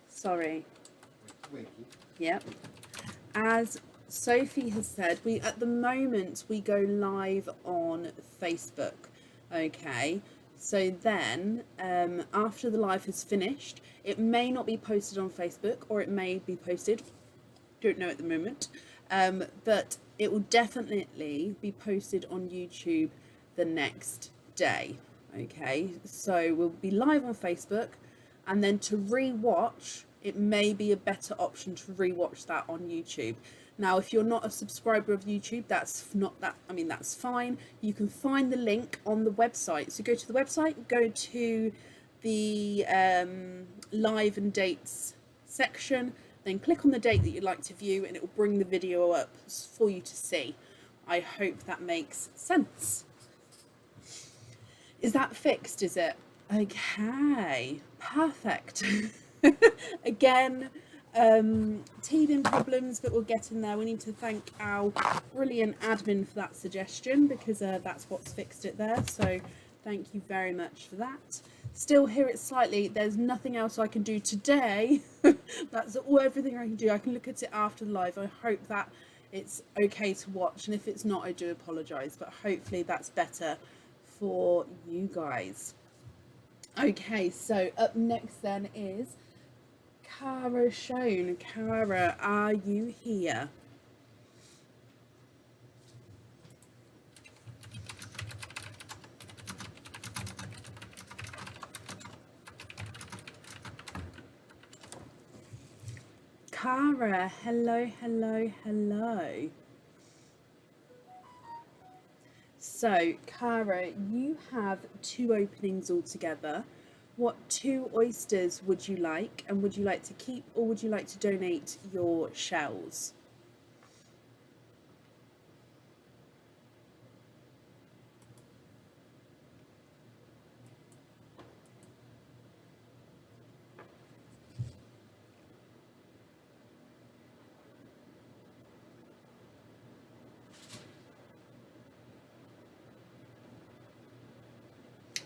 Sorry. Winky. Yep. As Sophie has said, at the moment we go live on Facebook. Okay. So then, after the live has finished, it may not be posted on Facebook, or it may be posted. Don't know at the moment. But it will definitely be posted on YouTube the next day. Okay. So we'll be live on Facebook, and then to re-watch, it may be a better option to re-watch that on YouTube. Now, if you're not a subscriber of YouTube, that's fine. You can find the link on the website. So go to the website, go to the live and dates section, then click on the date that you'd like to view, and it will bring the video up for you to see. I hope that makes sense. Is that fixed, is it? Okay, perfect. Again, teething problems, but we'll get in there. We need to thank our brilliant admin for that suggestion, because that's what's fixed it there. So thank you very much for that. Still hear it slightly. There's nothing else I can do today. That's everything I can do. I can look at it after the live. I hope that it's okay to watch, and if it's not, I do apologise, but hopefully that's better for you guys. Okay, so up next then is Cara Schoen. Cara, are you here? Cara, hello, hello, hello. So, Cara, you have 2 openings altogether. What 2 oysters would you like, and would you like to keep, or would you like to donate your shells?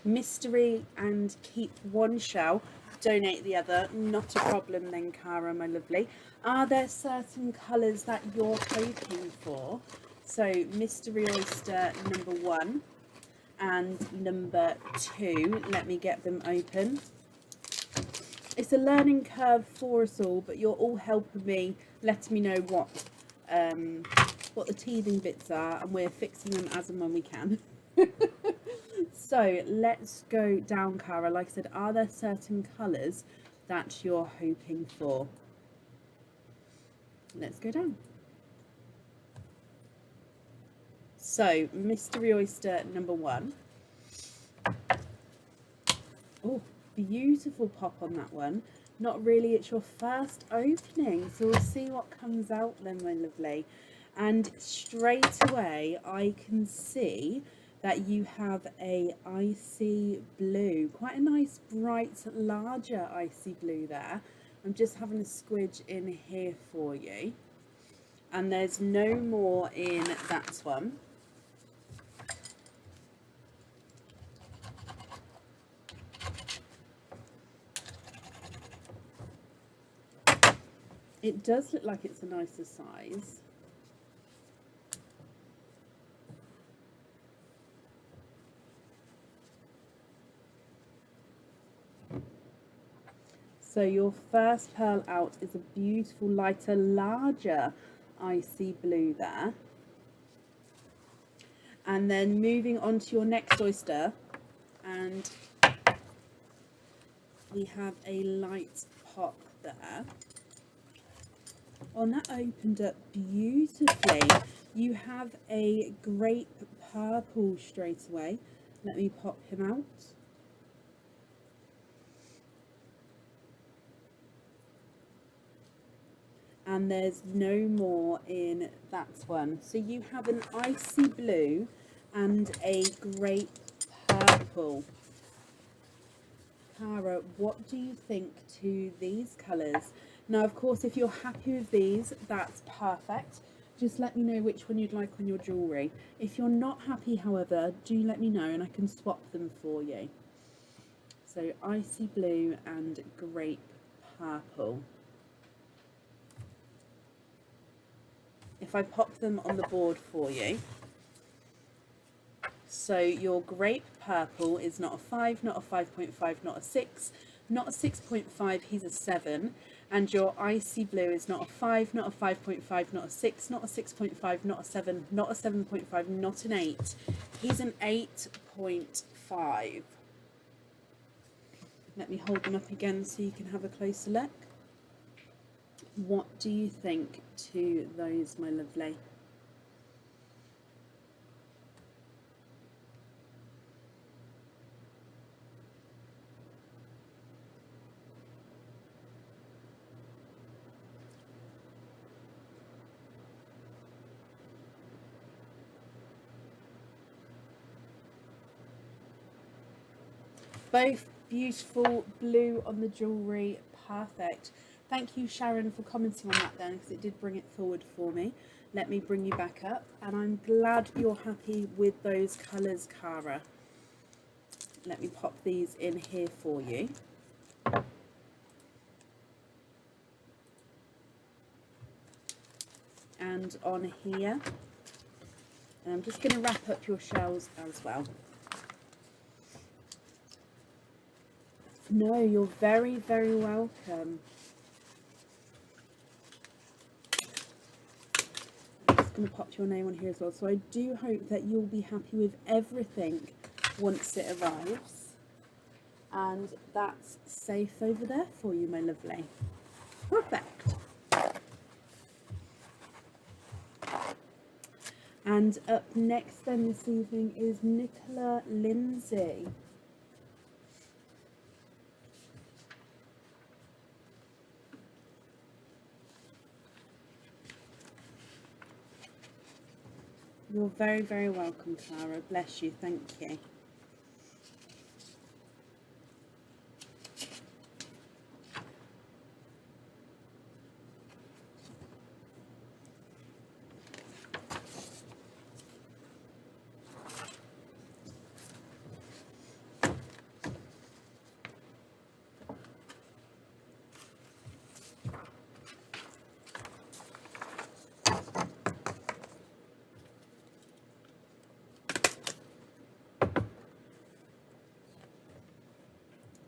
Mystery and keep 1 shell, donate the other. Not a problem then, Cara, my lovely. Are there certain colours that you're hoping for? So mystery oyster number 1 and number 2. Let me get them open. It's a learning curve for us all, but you're all helping me, letting me know what the teething bits are, and we're fixing them as and when we can. So let's go down, Cara. Like I said, are there certain colours that you're hoping for? Let's go down. So mystery oyster number 1. Oh, beautiful pop on that one. Not really, it's your first opening, so we'll see what comes out then, my lovely. And straight away I can see that you have a icy blue, quite a nice bright larger icy blue there. I'm just having a squidge in here for you, and there's no more in that one. It does look like it's a nicer size. So your first pearl out is a beautiful lighter, larger icy blue there. And then moving on to your next oyster, and we have a light pop there. Oh, and that opened up beautifully. You have a grape purple straight away. Let me pop him out. And there's no more in that one. So you have an icy blue and a grape purple. Cara, what do you think to these colours? Now, of course, if you're happy with these, that's perfect. Just let me know which one you'd like on your jewellery. If you're not happy, however, do let me know and I can swap them for you. So icy blue and grape purple. If I pop them on the board for you. So your grape purple is not a 5, not a 5.5, not a 6, not a 6.5, he's a 7. And your icy blue is not a 5, not a 5.5, not a 6, not a 6.5, not a 7, not a 7.5, not an 8. He's an 8.5. Let me hold them up again so you can have a closer look. What do you think to those, my lovely. Both beautiful, blue on the jewellery, perfect. Thank you, Sharon, for commenting on that then, because it did bring it forward for me. Let me bring you back up, and I'm glad you're happy with those colours, Cara. Let me pop these in here for you. And on here, and I'm just going to wrap up your shells as well. No, you're very, very welcome. I'm just going to pop your name on here as well. So I do hope that you'll be happy with everything once it arrives. And that's safe over there for you, my lovely. Perfect. And up next then this evening is Nicola Lindsay. You're very, very welcome, Clara. Bless you. Thank you.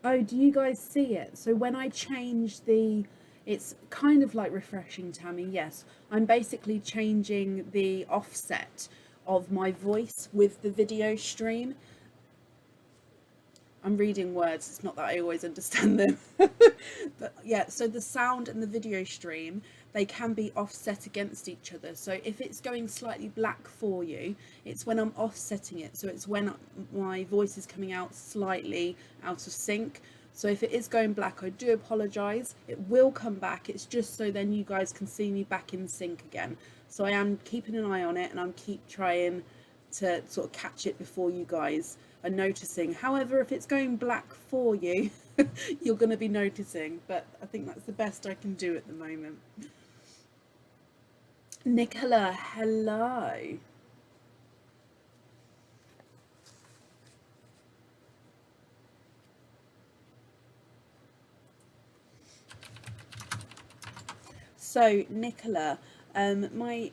Oh, do you guys see it? So when I change it's kind of like refreshing, Tammy, yes. I'm basically changing the offset of my voice with the video stream. I'm reading words, it's not that I always understand them. But yeah, so the sound and the video stream, they can be offset against each other. So if it's going slightly black for you, it's when I'm offsetting it. So it's when my voice is coming out slightly out of sync. So if it is going black, I do apologise. It will come back. It's just so then you guys can see me back in sync again. So I am keeping an eye on it, and I'm keep trying to sort of catch it before you guys are noticing. However, if it's going black for you, you're going to be noticing. But I think that's the best I can do at the moment. Nicola, hello. So, Nicola, my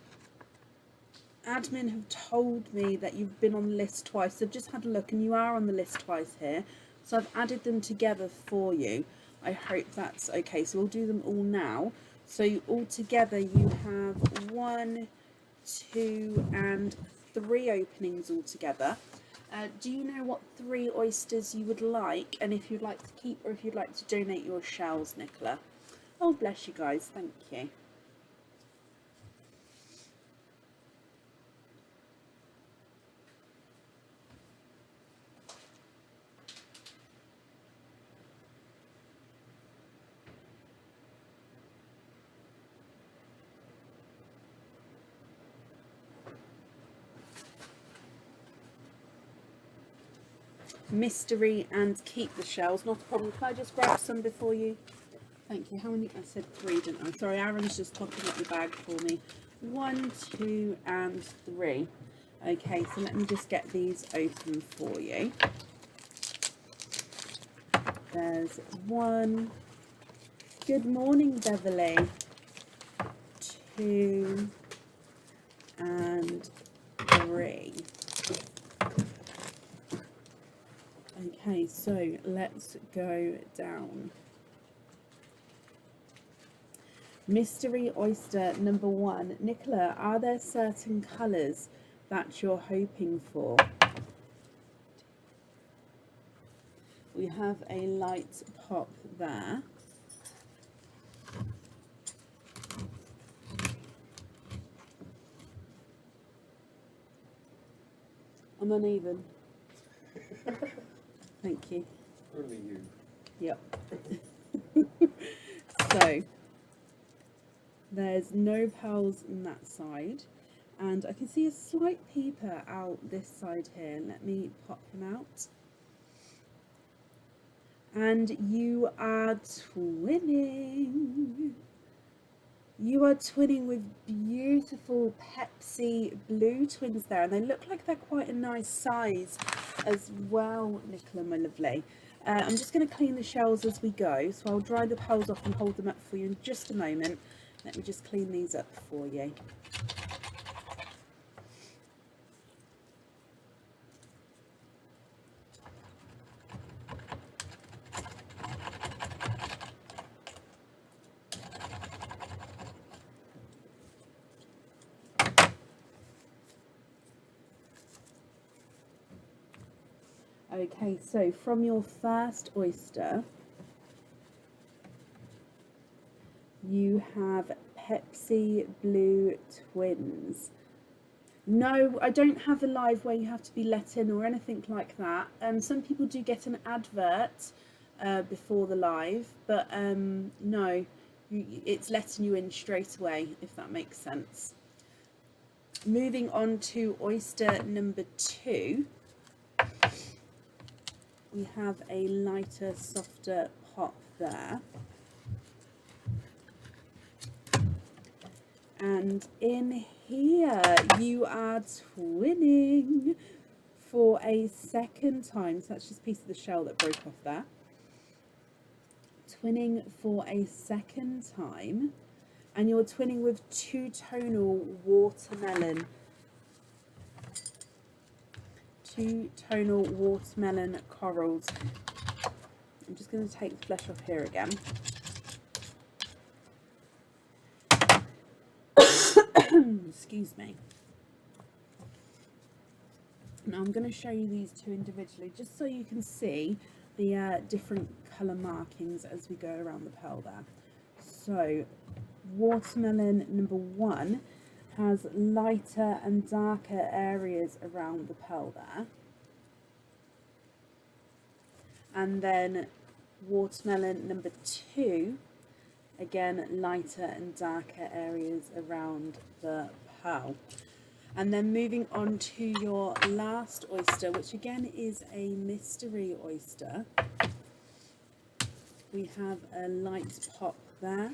admin have told me that you've been on the list twice. I've just had a look, and you are on the list twice here. So I've added them together for you. I hope that's okay. So we'll do them all now. So all together you have 1, 2 and 3 openings all together. Do you know what 3 oysters you would like, and if you'd like to keep or if you'd like to donate your shells, Nicola? Oh, bless you guys, thank you. Mystery and keep the shells, not a problem. Can I just grab some before you? Thank you. How many? I said 3, didn't I? Sorry, Aaron's just topping up the bag for me. 1, 2 and 3. Okay, so let me just get these open for you. There's 1. Good morning, Beverly. 2 and 3. Okay, so let's go down. Mystery oyster number 1. Nicola, are there certain colours that you're hoping for? We have a light pop there. I'm uneven. Thank you. Only you. Yep. So there's no pearls on that side, and I can see a slight peeper out this side here. Let me pop him out. And you are twinning. You are twinning with beautiful Pepsi blue twins there, and they look like they're quite a nice size as well, Nicola, my lovely. I'm just going to clean the shells as we go, so I'll dry the pearls off and hold them up for you in just a moment. Let me just clean these up for you. Okay, so from your first oyster, you have Pepsi blue twins. No, I don't have a live where you have to be let in or anything like that. Some people do get an advert before the live, but no, it's letting you in straight away, if that makes sense. Moving on to oyster number 2. We have a lighter, softer pop there. And in here, you are twinning for a second time. So that's just a piece of the shell that broke off there. Twinning for a second time. And you're twinning with two-tonal watermelon. Two-tonal watermelon corals. I'm just going to take the flesh off here again. Excuse me. Now I'm going to show you these two individually, just so you can see the different colour markings as we go around the pearl there. So, watermelon number 1 has lighter and darker areas around the pearl there. And then watermelon number 2, again lighter and darker areas around the pearl. And then moving on to your last oyster, which again is a mystery oyster. We have a light pop there.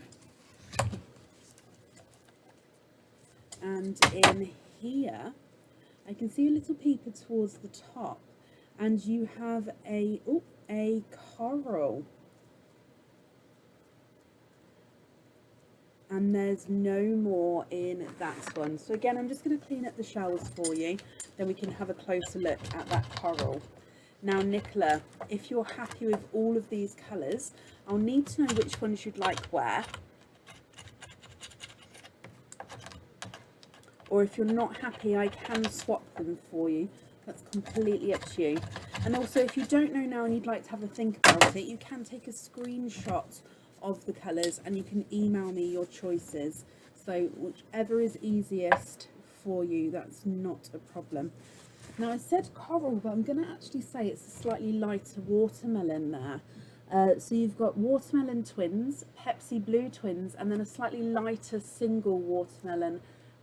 And in here, I can see a little peeper towards the top, and you have a coral. And there's no more in that one. So again, I'm just going to clean up the shells for you, then we can have a closer look at that coral. Now, Nicola, if you're happy with all of these colours, I'll need to know which ones you'd like where. Or if you're not happy, I can swap them for you. That's completely up to you. And also, if you don't know now and you'd like to have a think about it, you can take a screenshot of the colours and you can email me your choices. So whichever is easiest for you, that's not a problem. Now, I said coral, but I'm going to actually say it's a slightly lighter watermelon there. So you've got watermelon twins, Pepsi blue twins, and then a slightly lighter single watermelon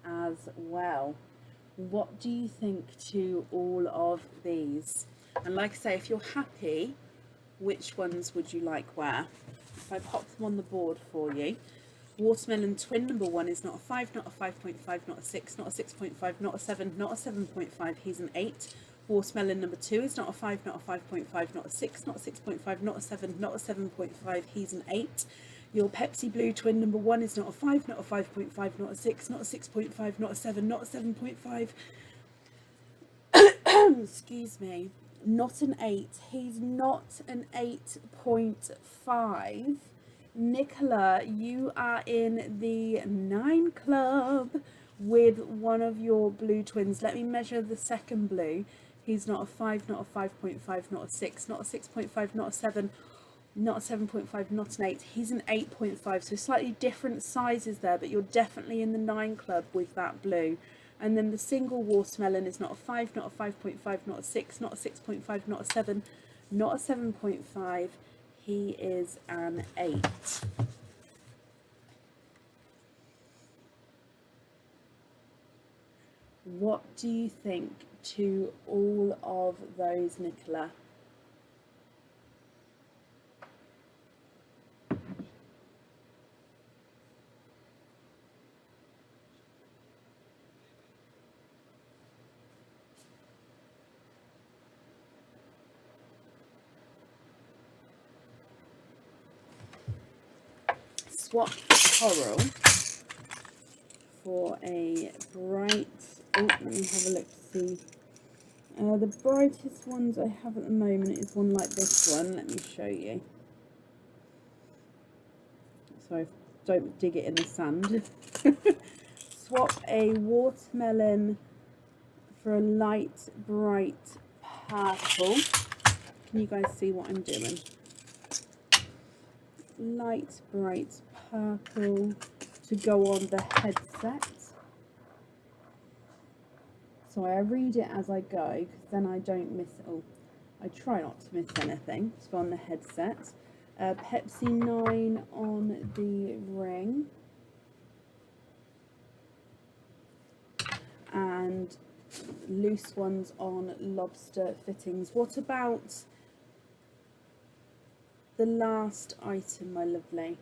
as well. What do you think to all of these? And like I say, if you're happy, which ones would you like where? If I pop them on the board for you. Watermelon twin number 1 is not a 5, not a 5.5, not a 6, not a 6.5, not a 7, not a 7.5, he's an 8. Watermelon number 2 is not a 5, not a 5.5, not a 6, not a 6.5, not a 7, not a 7.5, he's an 8. Your Pepsi blue twin number 1 is not a 5, not a 5.5, not a 6, not a 6.5, not a 7, not a 7.5. Excuse me. Not an 8. He's not an 8.5. Nicola, you are in the 9 club with one of your blue twins. Let me measure the second blue. He's not a 5, not a 5.5, not a 6, not a 6.5, not a 7, not a 7.5, not an 8. He's an 8.5. So slightly different sizes there, but you're definitely in the 9 club with that blue. And then the single watermelon is not a 5, not a 5.5, not a 6, not a 6.5, not a 7, not a 7.5. He is an 8. What do you think to all of those, Nicola? Swap coral for a bright, oh, let me have a look to see. The brightest ones I have at the moment is one like this one. Let me show you. Sorry, don't dig it in the sand. Swap a watermelon for a light, bright purple. Can you guys see what I'm doing? Light, bright purple to go on the headset. So I read it as I go, because then I don't miss, oh, I try not to miss anything. It's on the headset. Pepsi 9 on the ring. And loose ones on lobster fittings. What about the last item, my lovely?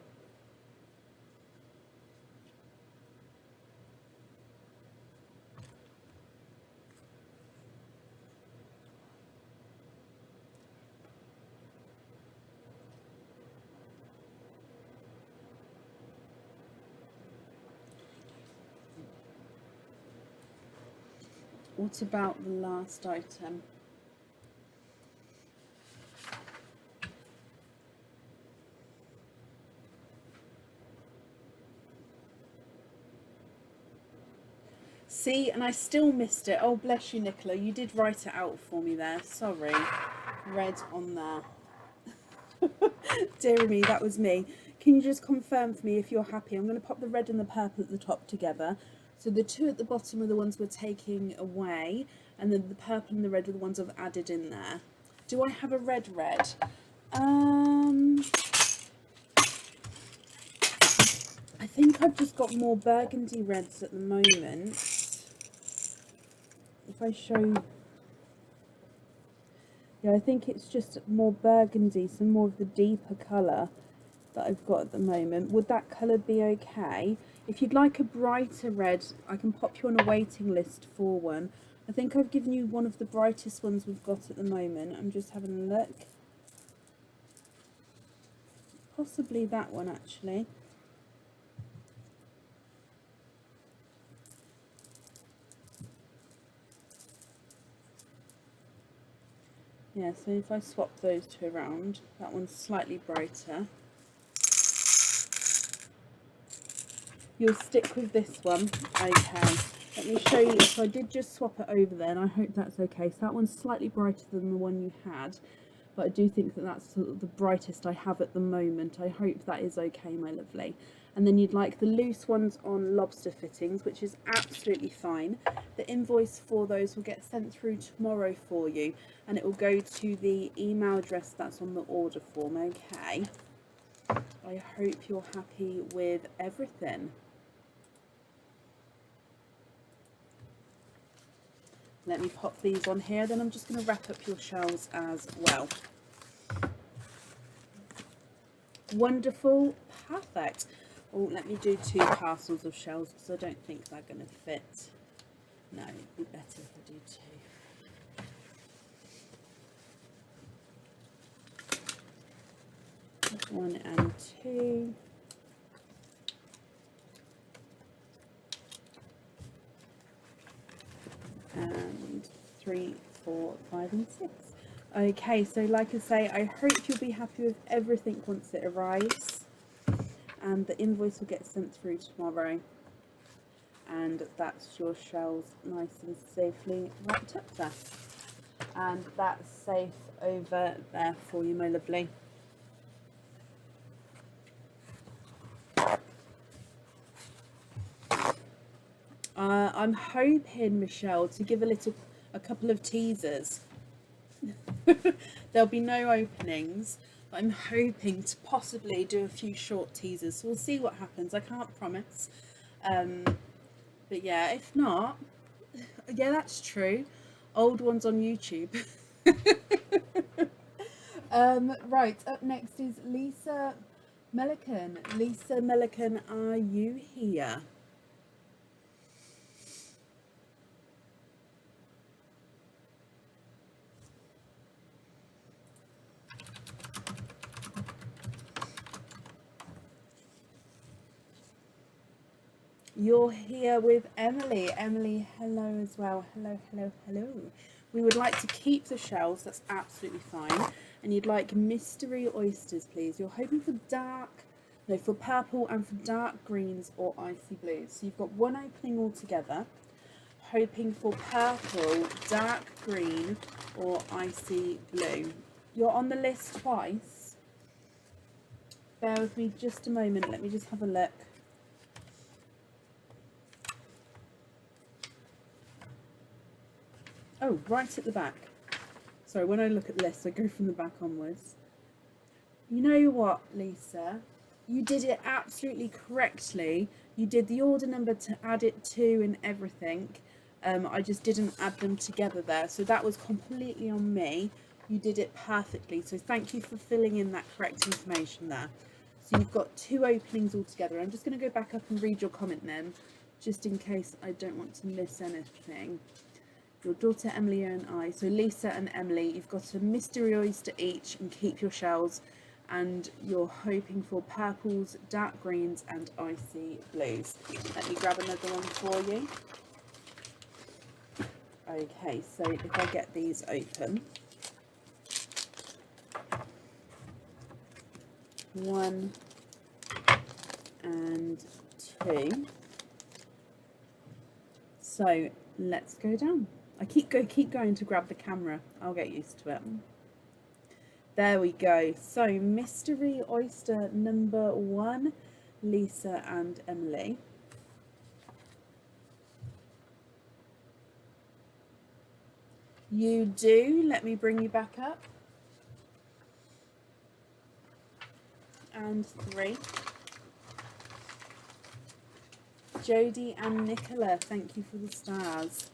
What about the last item? See, and I still missed it. Oh, bless you, Nicola. You did write it out for me there. Sorry. Red on there. Dear me, that was me. Can you just confirm for me if you're happy? I'm going to pop the red and the purple at the top together. So the two at the bottom are the ones we're taking away, and then the purple and the red are the ones I've added in there. Do I have a red? I think I've just got more burgundy reds at the moment. If I show you, yeah, I think it's just more burgundy, some more of the deeper colour that I've got at the moment. Would that colour be okay? If you'd like a brighter red, I can pop you on a waiting list for one. I think I've given you one of the brightest ones we've got at the moment. I'm just having a look. Possibly that one, actually. Yeah, so if I swap those two around, that one's slightly brighter. You'll stick with this one. Okay, let me show you. So I did just swap it over there, and I hope that's okay. So that one's slightly brighter than the one you had, but I do think that that's sort of the brightest I have at the moment. I hope that is okay, my lovely. And then you'd like the loose ones on lobster fittings, which is absolutely fine. The invoice for those will get sent through tomorrow for you, and it will go to the email address that's on the order form, okay? I hope you're happy with everything. Let me pop these on here, then I'm just going to wrap up your shells as well. Wonderful, perfect. Oh, let me do 2 parcels of shells because I don't think they're going to fit. No, it'd be better if I do 2. 1 and 2. And 3, 4, 5 and 6. Okay, so like I say, I hope you'll be happy with everything once it arrives, and the invoice will get sent through tomorrow, and that's your shells nice and safely wrapped up there, and that's safe over there for you, my lovely. I'm hoping, Michelle, to give a couple of teasers. There'll be no openings, but I'm hoping to possibly do a few short teasers. So we'll see what happens. I can't promise. But yeah, if not, yeah, that's true. Old ones on YouTube. Right, up next is Lisa Melican. Lisa Melican, are you here? You're here with Emily. Emily, hello as well. Hello, hello, hello. We would like to keep the shells, that's absolutely fine. And you'd like mystery oysters, please. You're hoping for for purple and for dark greens or icy blues. So you've got one opening altogether, hoping for purple, dark green or icy blue. You're on the list twice. Bear with me just a moment, let me just have a look. Oh, right at the back. Sorry, when I look at the list, I go from the back onwards. You know what, Lisa? You did it absolutely correctly. You did the order number to add it to and everything. I just didn't add them together there. So that was completely on me. You did it perfectly. So thank you for filling in that correct information there. So you've got two openings altogether. I'm just going to go back up and read your comment then, just in case I don't want to miss anything. Your daughter Emily and I, so Lisa and Emily, you've got a mystery oyster each and keep your shells, and you're hoping for purples, dark greens and icy blues. Let me grab another one for you. Okay, so if I get these open, 1 and 2. So let's go down. I keep going to grab the camera. I'll get used to it. There we go. So mystery oyster number 1, Lisa and Emily. You do. Let me bring you back up. And 3. Jodie and Nicola, thank you for the stars.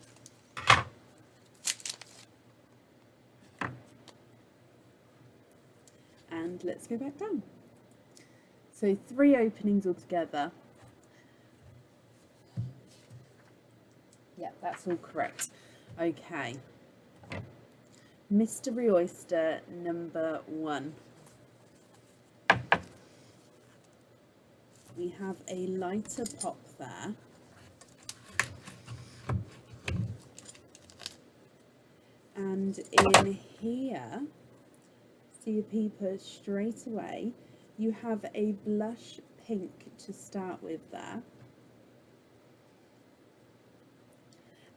And let's go back down. So 3 openings altogether. Yeah, that's all correct. Okay. Mystery oyster number 1. We have a lighter pop there. And in here, see a peeper straight away, you have a blush pink to start with there.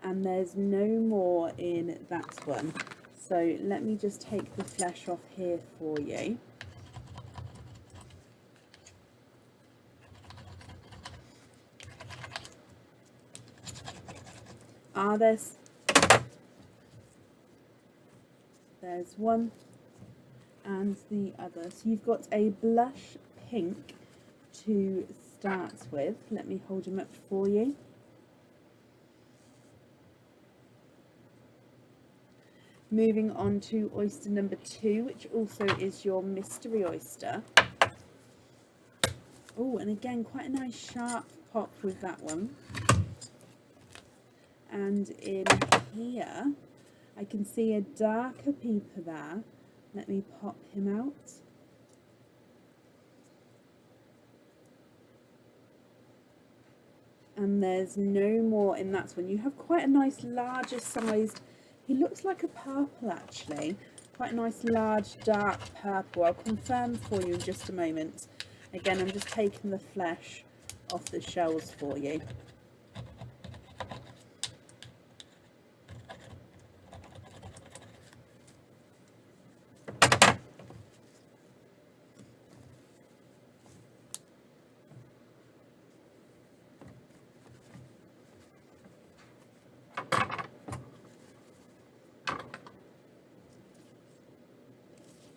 And there's no more in that one. So let me just take the flesh off here for you. There's one and the other. So you've got a blush pink to start with. Let me hold them up for you. Moving on to oyster number 2, which also is your mystery oyster. Oh, and again, quite a nice sharp pop with that one. And in here, I can see a darker peeper there. Let me pop him out. And there's no more in that one. You have quite a nice larger sized, he looks like a purple actually. Quite a nice large dark purple. I'll confirm for you in just a moment. Again, I'm just taking the flesh off the shells for you.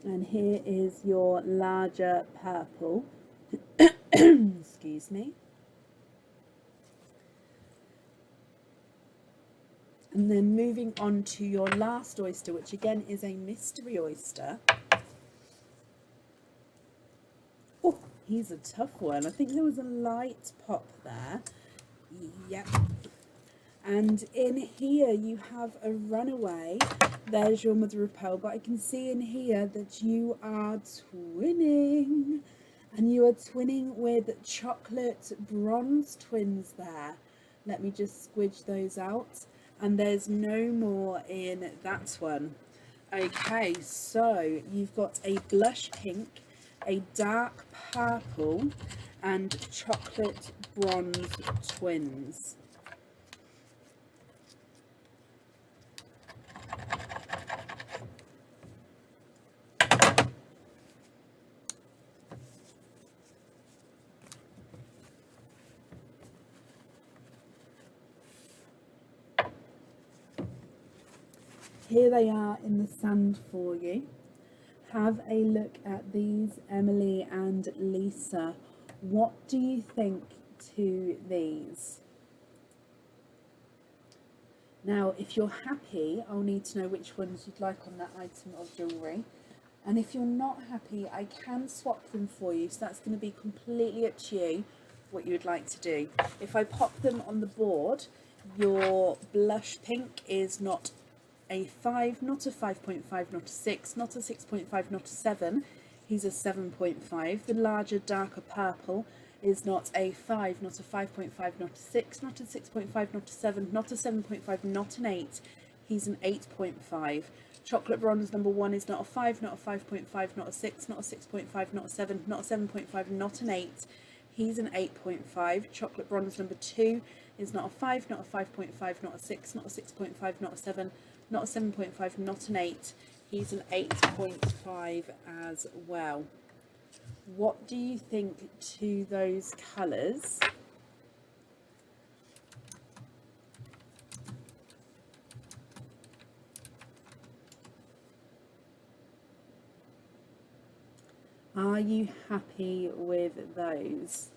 And here is your larger purple. Excuse me. And then moving on to your last oyster, which again is a mystery oyster. Oh, he's a tough one. I think there was a light pop there. Yep. And in here you have a runaway. There's your mother of pearl, but I can see in here that you are twinning. And you are twinning with chocolate bronze twins there. Let me just squidge those out. And there's no more in that one. Okay, so you've got a blush pink, a dark purple, and chocolate bronze twins. Here they are in the sand for you. Have a look at these, Emily and Lisa. What do you think to these? Now, if you're happy, I'll need to know which ones you'd like on that item of jewellery. And if you're not happy, I can swap them for you. So that's going to be completely up to you what you would like to do. If I pop them on the board, your blush pink is not a 5, not a 5.5, not a 6, not a 6.5, not a 7. He's a 7.5. The larger, darker purple is not a 5, not a 5.5, not a 6, not a 6.5, not a 7, not a 7.5, not an 8. He's an 8.5. Chocolate bronze number 1 is not a 5, not a 5.5, not a 6, not a 6.5, not a 7, not a 7.5, not an 8. He's an 8.5. Chocolate bronze number 2 is not a 5, not a 5.5, not a 6, not a 6.5, not a 7, not a 7.5, not an 8. He's an 8.5 as well. What do you think to those colours? Are you happy with those?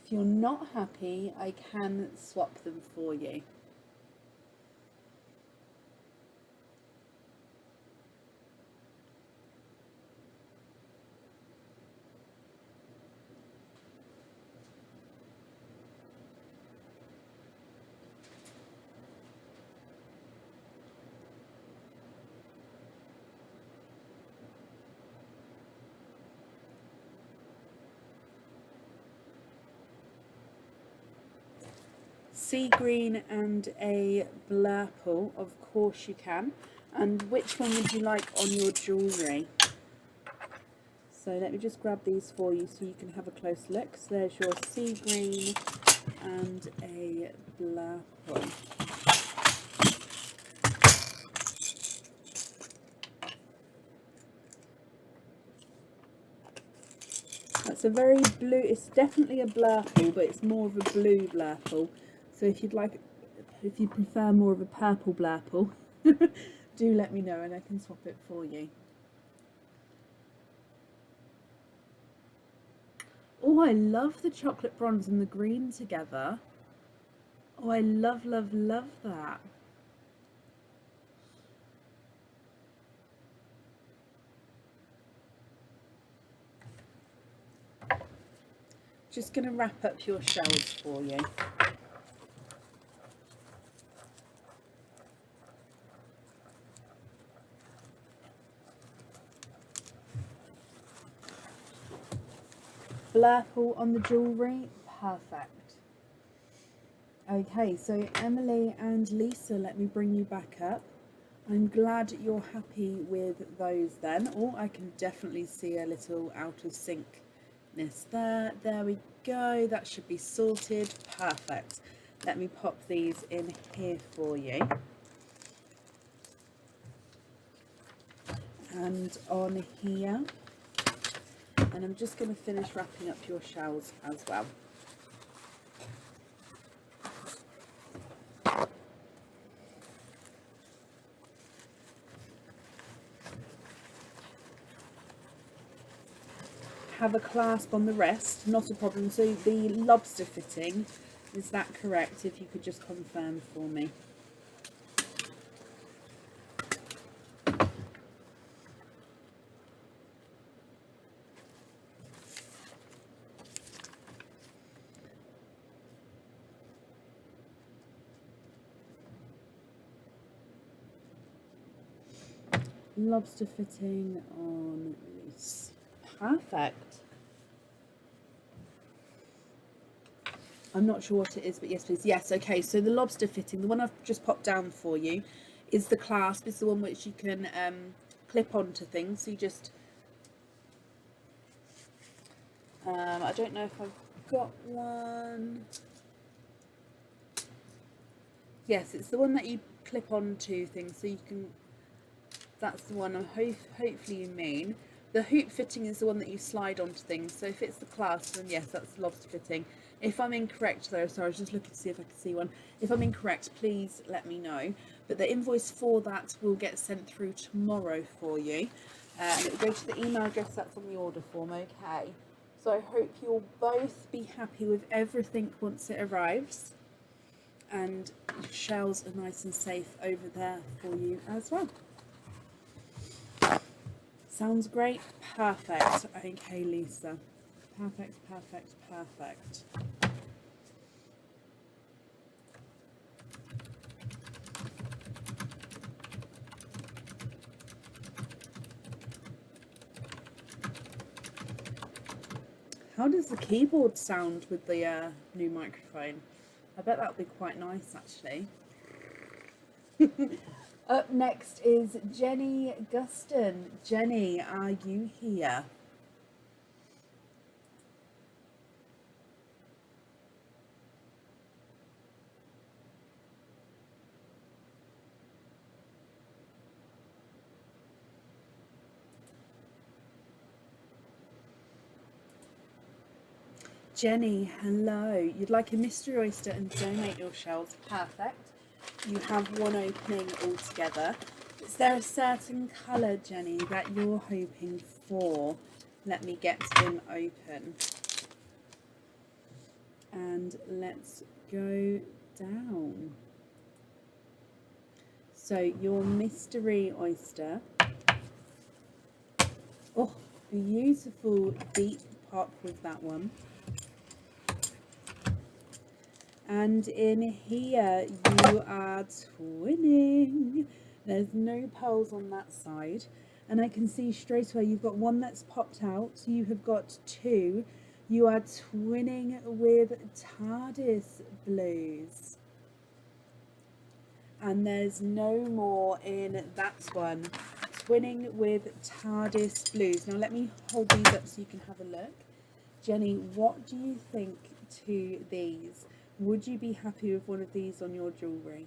If you're not happy, I can swap them for you. Sea green and a blurple, of course you can. And which one would you like on your jewellery? So let me just grab these for you so you can have a close look. So there's your sea green and a blurple. That's a very blue, it's definitely a blurple, but it's more of a blue blurple. So if you'd like, if you prefer more of a purple blurple, do let me know and I can swap it for you. Oh, I love the chocolate bronze and the green together. Oh, I love, love, love that. Just going to wrap up your shells for you. Blurple on the jewellery, perfect. Okay, so Emily and Lisa, let me bring you back up. I'm glad you're happy with those then. Oh, I can definitely see a little out of syncness there. There we go, that should be sorted, perfect. Let me pop these in here for you. And on here. And I'm just going to finish wrapping up your shells as well. have a clasp on the rest, not a problem. So the lobster fitting, is that correct? If you could just confirm for me. Lobster fitting on loose. Perfect. I'm not sure what it is, but yes, please. Yes, okay. So the lobster fitting, the one I've just popped down for you, is the clasp. It's the one which you can clip onto things. So you just... I don't know if I've got one. Yes, it's the one that you clip onto things, so you can... That's the one hopefully you mean. The hoop fitting is the one that you slide onto things. So if it's the clasp, then yes, that's lobster fitting. If I'm incorrect though, sorry, I was just looking to see if I could see one. If I'm incorrect, please let me know. But the invoice for that will get sent through tomorrow for you. And it will go to the email address that's on the order form, okay? So I hope you'll both be happy with everything once it arrives. And your shells are nice and safe over there for you as well. Sounds great. Perfect. Okay, Lisa. Perfect, perfect, perfect. How does the keyboard sound with the new microphone? I bet that would be quite nice, actually. Up next is Jenny Guston. Jenny, are you here? Jenny, hello. You'd like a mystery oyster and donate your shells. Perfect. You have one opening altogether. Is there a certain colour, Jenny, that you're hoping for? Let me get them open. And let's go down. So your mystery oyster. Oh, beautiful deep pop with that one. And in here you are twinning. There's no pearls on that side. And I can see straight away you've got one that's popped out. You have got two. You are twinning with TARDIS blues. And there's no more in that one. Twinning with TARDIS blues. Now let me hold these up so you can have a look. Jenny, what do you think to these? Would you be happy with one of these on your jewellery?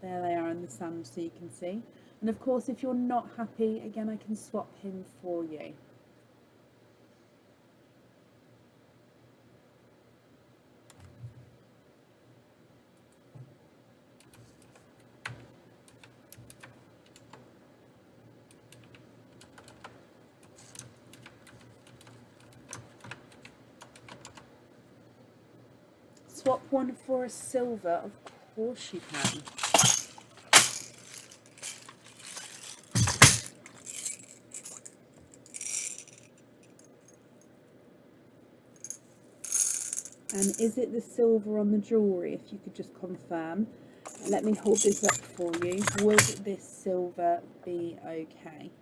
There they are in the sand so you can see. And of course, if you're not happy, again, I can swap him for you. Swap one for a silver, of course you can. And is it the silver on the jewellery? If you could just confirm. Let me hold this up for you. Would this silver be okay?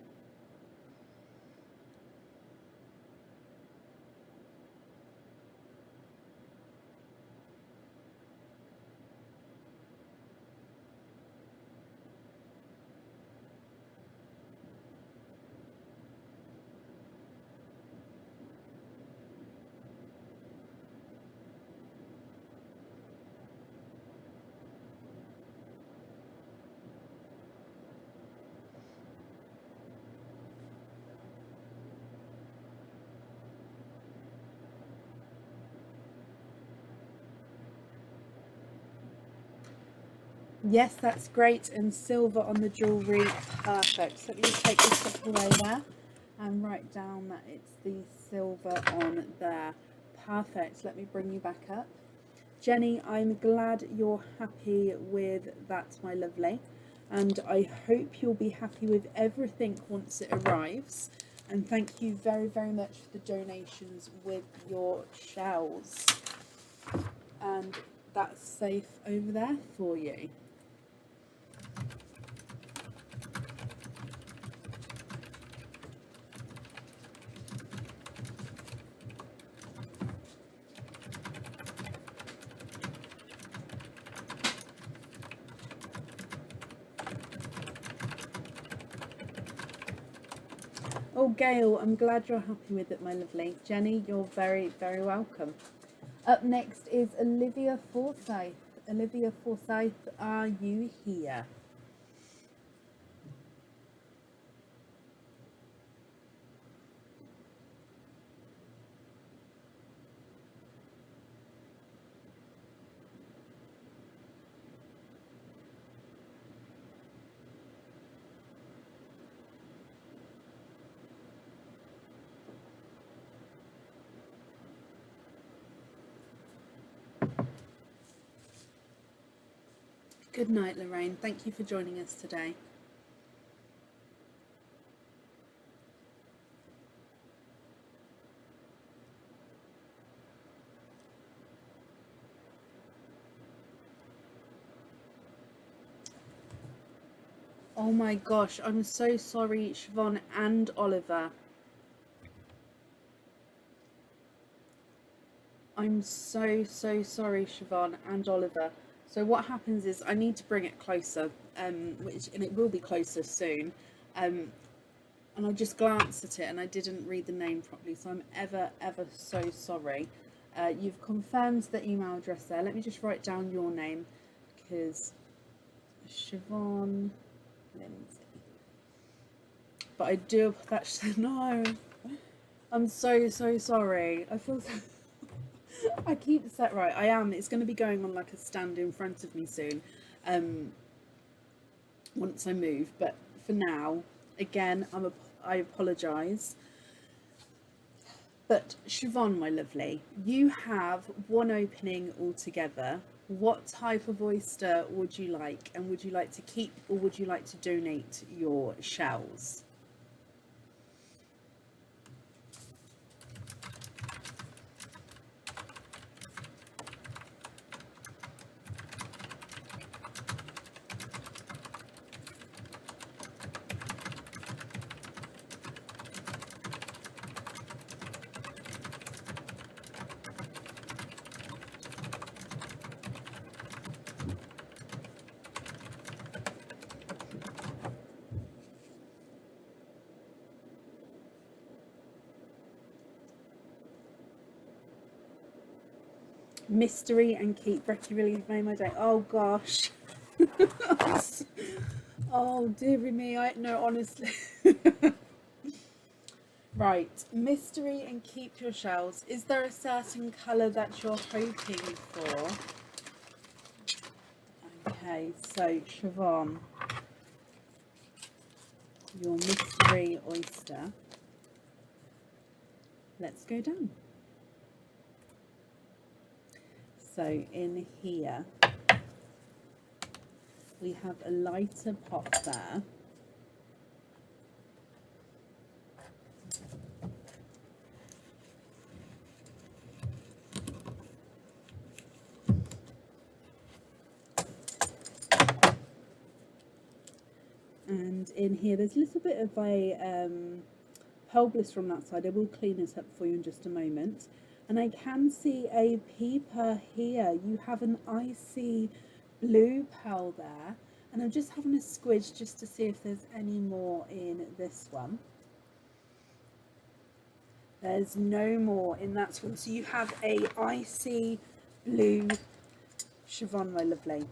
Yes, that's great. And silver on the jewellery, perfect. So let me just take this stuff away there. and write down that it's the silver on there. Perfect. Let me bring you back up. Jenny, I'm glad you're happy with that, my lovely, and I hope you'll be happy with everything once it arrives. And thank you very, very much for the donations with your shells. And that's safe over there for you. Oh, Gail, I'm glad you're happy with it, my lovely. Jenny, you're very, very welcome. Up next is Olivia Forsyth. Olivia Forsyth, are you here? Good night, Lorraine. Thank you for joining us today. Oh my gosh, I'm so sorry, Siobhan and Oliver. I'm so sorry, Siobhan and Oliver. So what happens is I need to bring it closer, and it will be closer soon. And I just glanced at it and I didn't read the name properly, so I'm ever so sorry. You've confirmed the email address there. Let me just write down your name, because Siobhan Lindsay. But I do, that's, no, I'm so sorry. I feel so, I keep set right. I am. It's going to be going on like a stand in front of me soon, once I move. But for now, again, I apologise. But Siobhan, my lovely, you have one opening altogether. What type of oyster would you like? And would you like to keep, or would you like to donate your shells? Mystery and keep. Becky really made my day. Oh gosh. Oh dearie me, no, honestly. Right, mystery and keep your shells. Is there a certain colour that you're hoping for? Okay, so Siobhan, your mystery oyster. Let's go down. So in here we have a lighter pot there. And in here there's a little bit of a pearl bliss from that side. I will clean this up for you in just a moment. And I can see a peeper here. You have an icy blue pearl there. And I'm just having a squidge just to see if there's any more in this one. There's no more in that one. So you have a icy blue Siobhan, my lovely.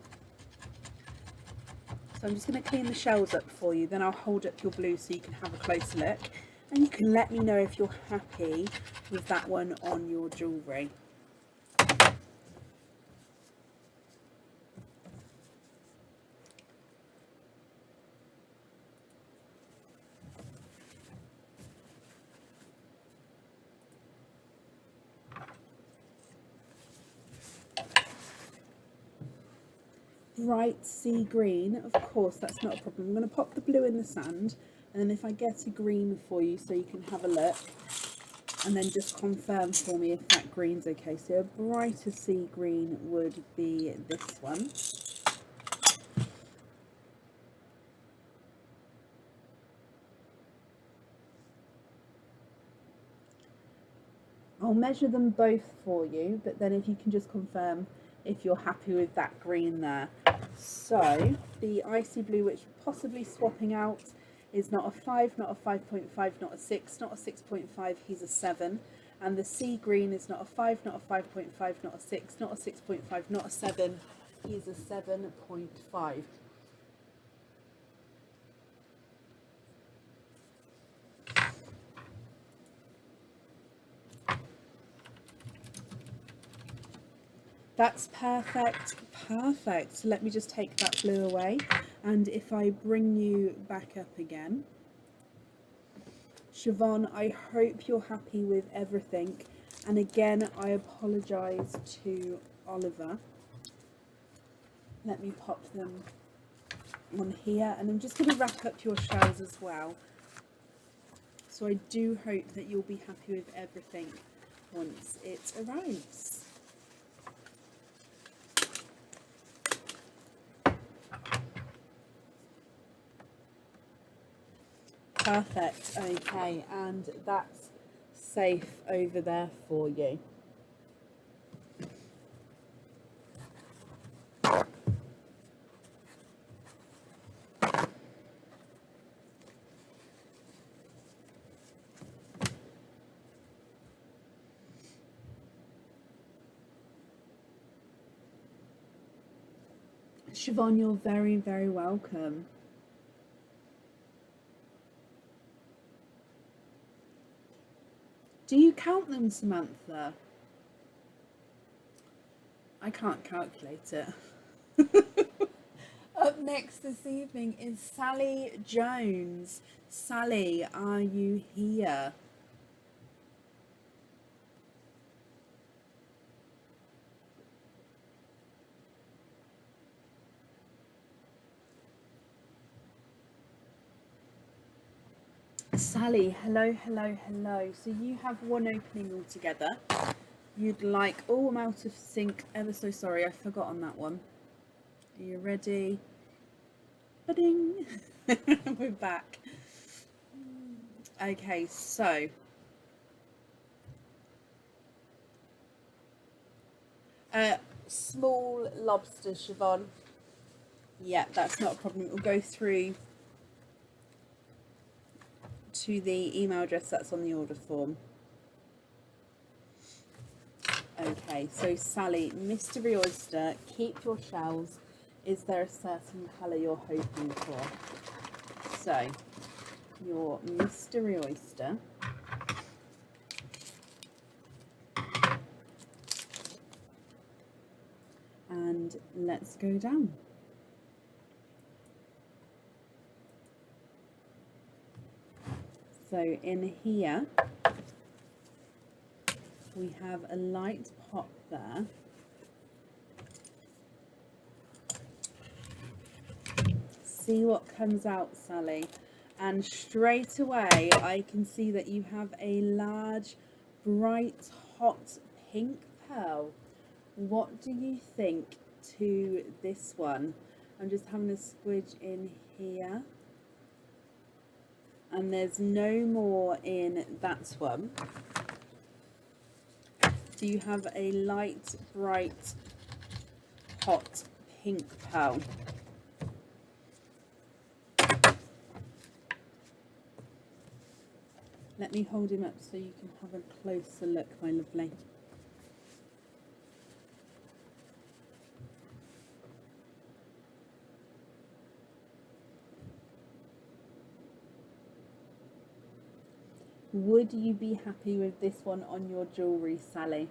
So I'm just going to clean the shells up for you, then I'll hold up your blue so you can have a closer look. And you can let me know if you're happy with that one on your jewellery. bright sea green, of course, that's not a problem. I'm going to pop the blue in the sand, and then if I get a green for you so you can have a look, and then just confirm for me if that green's okay. So a brighter sea green would be this one. I'll measure them both for you, but then if you can just confirm if you're happy with that green there. So the icy blue, which possibly swapping out, is not a 5, not a 5.5, not a 6, not a 6.5, he's a 7. And the sea green is not a 5, not a 5.5, not a 6, not a 6.5, not a 7, he's a 7.5. That's perfect, perfect. So let me just take that blue away. And if I bring you back up again. Siobhan, I hope you're happy with everything. And again, I apologise to Oliver. Let me pop them on here. And I'm just going to wrap up your shells as well. So I do hope that you'll be happy with everything once it arrives. Perfect, okay, and that's safe over there for you. Siobhan, you're very, very welcome. Do you count them, Samantha? I can't calculate it. Up next this evening is Sally Jones. Sally, are you here? Sally, hello, hello, hello. So you have one opening altogether. You'd like, oh, I'm out of sync, ever so sorry, I forgot on that one. Are you ready? Ba-ding! We're back. Okay, so small lobster, Siobhan. Yeah, that's not a problem. It will go through to the email address that's on the order form. Okay, so Sally, mystery oyster, keep your shells. Is there a certain colour you're hoping for? So, your mystery oyster. And let's go down. So in here, we have a light pop there. See what comes out, Sally. And straight away, I can see that you have a large, bright, hot pink pearl. What do you think to this one? I'm just having a squidge in here. And there's no more in that one. Do you have a light, bright, hot pink pearl? Let me hold him up so you can have a closer look, my lovely. Would you be happy with this one on your jewellery, Sally?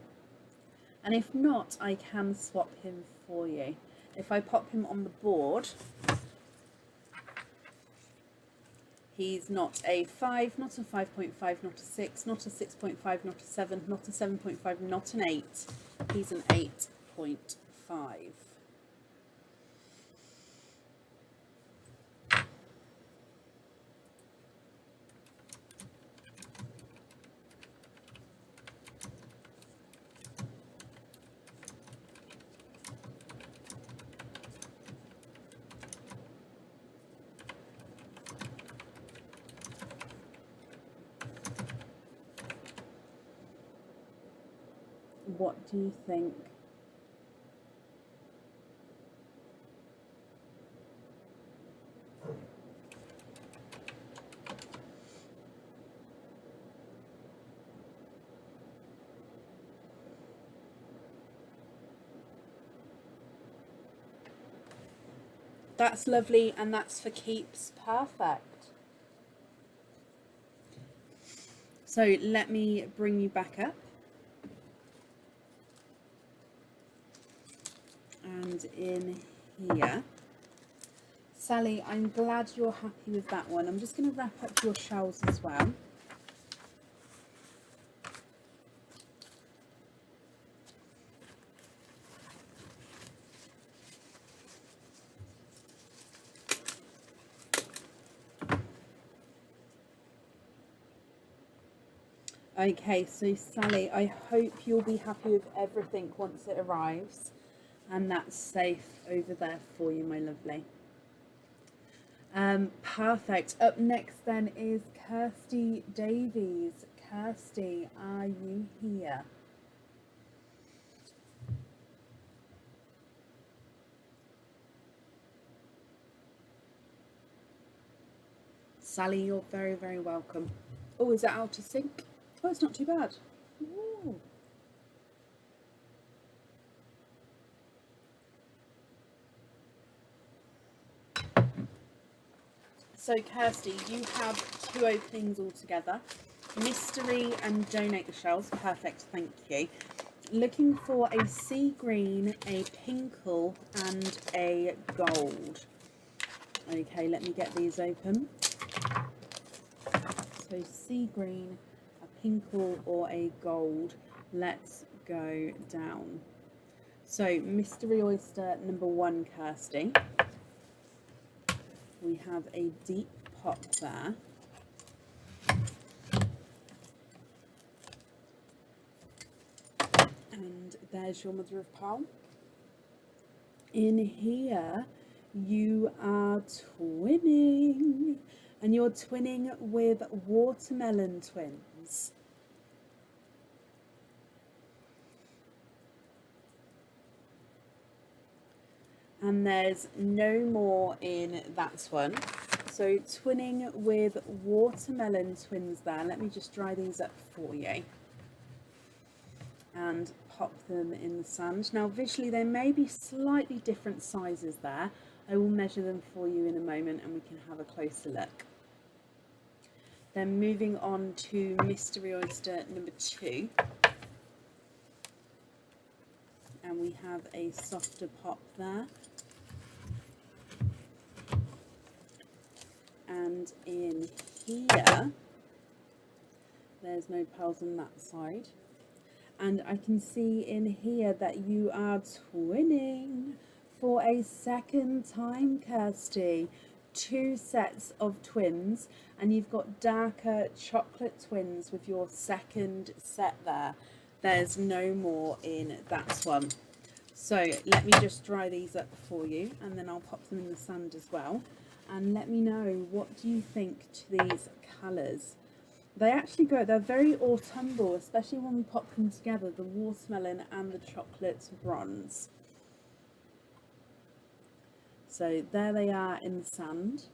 And if not, I can swap him for you. If I pop him on the board, he's not a 5, not a 5.5, not a 6, not a 6.5, not a 7, not a 7.5, not an 8. He's an 8.5. What do you think? That's lovely, and that's for keeps. Perfect. So let me bring you back up. And in here. Sally, I'm glad you're happy with that one. I'm just going to wrap up your shells as well. Okay, so Sally, I hope you'll be happy with everything once it arrives, and that's safe over there for you, my lovely. Perfect. Up next then is Kirsty Davies. Kirsty, are you here? Sally, you're very, very welcome. Oh, is that out of sync? Oh, it's not too bad. Ooh. So Kirsty, you have two openings altogether. Mystery and donate the shells. Perfect, thank you. Looking for a sea green, a pinkle and a gold. Okay, let me get these open. So sea green, a pinkle or a gold. Let's go down. So mystery oyster number 1, Kirsty. We have a deep pop there. And there's your mother of pearl. In here, you are twinning. And you're twinning with watermelon twins. And there's no more in that one. So twinning with watermelon twins there. Let me just dry these up for you. And pop them in the sand. Now visually there may be slightly different sizes there. I will measure them for you in a moment and we can have a closer look. Then moving on to mystery oyster number 2. And we have a softer pop there. And in here, there's no pearls on that side. And I can see in here that you are twinning for a second time, Kirsty. 2 sets of twins, and you've got darker chocolate twins with your second set there. There's no more in that one. So let me just dry these up for you, and then I'll pop them in the sand as well. And let me know, what do you think to these colours? They actually go, they're very autumnal, especially when we pop them together, the watermelon and the chocolate bronze. So there they are in the sand.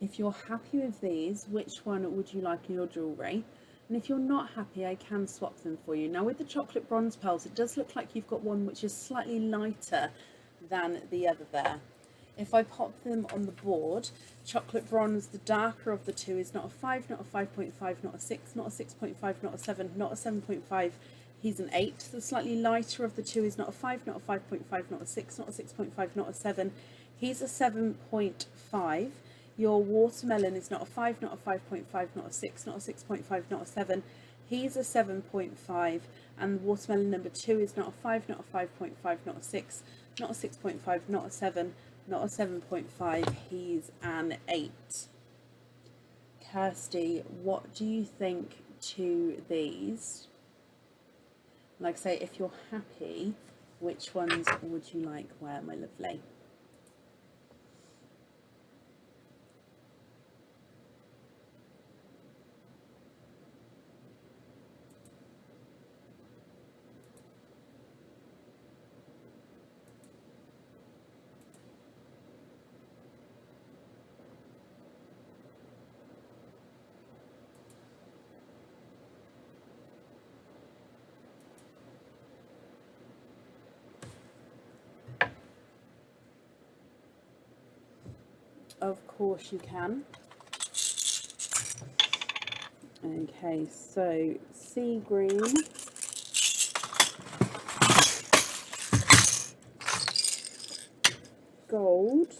If you're happy with these, which one would you like in your jewellery? And if you're not happy, I can swap them for you. Now with the chocolate bronze pearls, it does look like you've got one which is slightly lighter than the other there. If I pop them on the board, chocolate bronze, the darker of the two, is not a 5, not a 5.5, not a 6, not a 6.5, not a 7, not a 7.5. He's an 8. The slightly lighter of the two is not a 5, not a 5.5, not a 6, not a 6.5, not a 7. He's a 7.5. Your watermelon is not a 5, not a 5.5, not a 6, not a 6.5, not a 7. He's a 7.5. And watermelon number 2 is not a 5, not a 5.5, not a 6, not a 6.5, not a 7, not a 7.5. He's an 8. Kirsty, what do you think to these? Like I say, if you're happy, which ones would you like where, my lovely? Of course you can. Okay, so sea green, gold,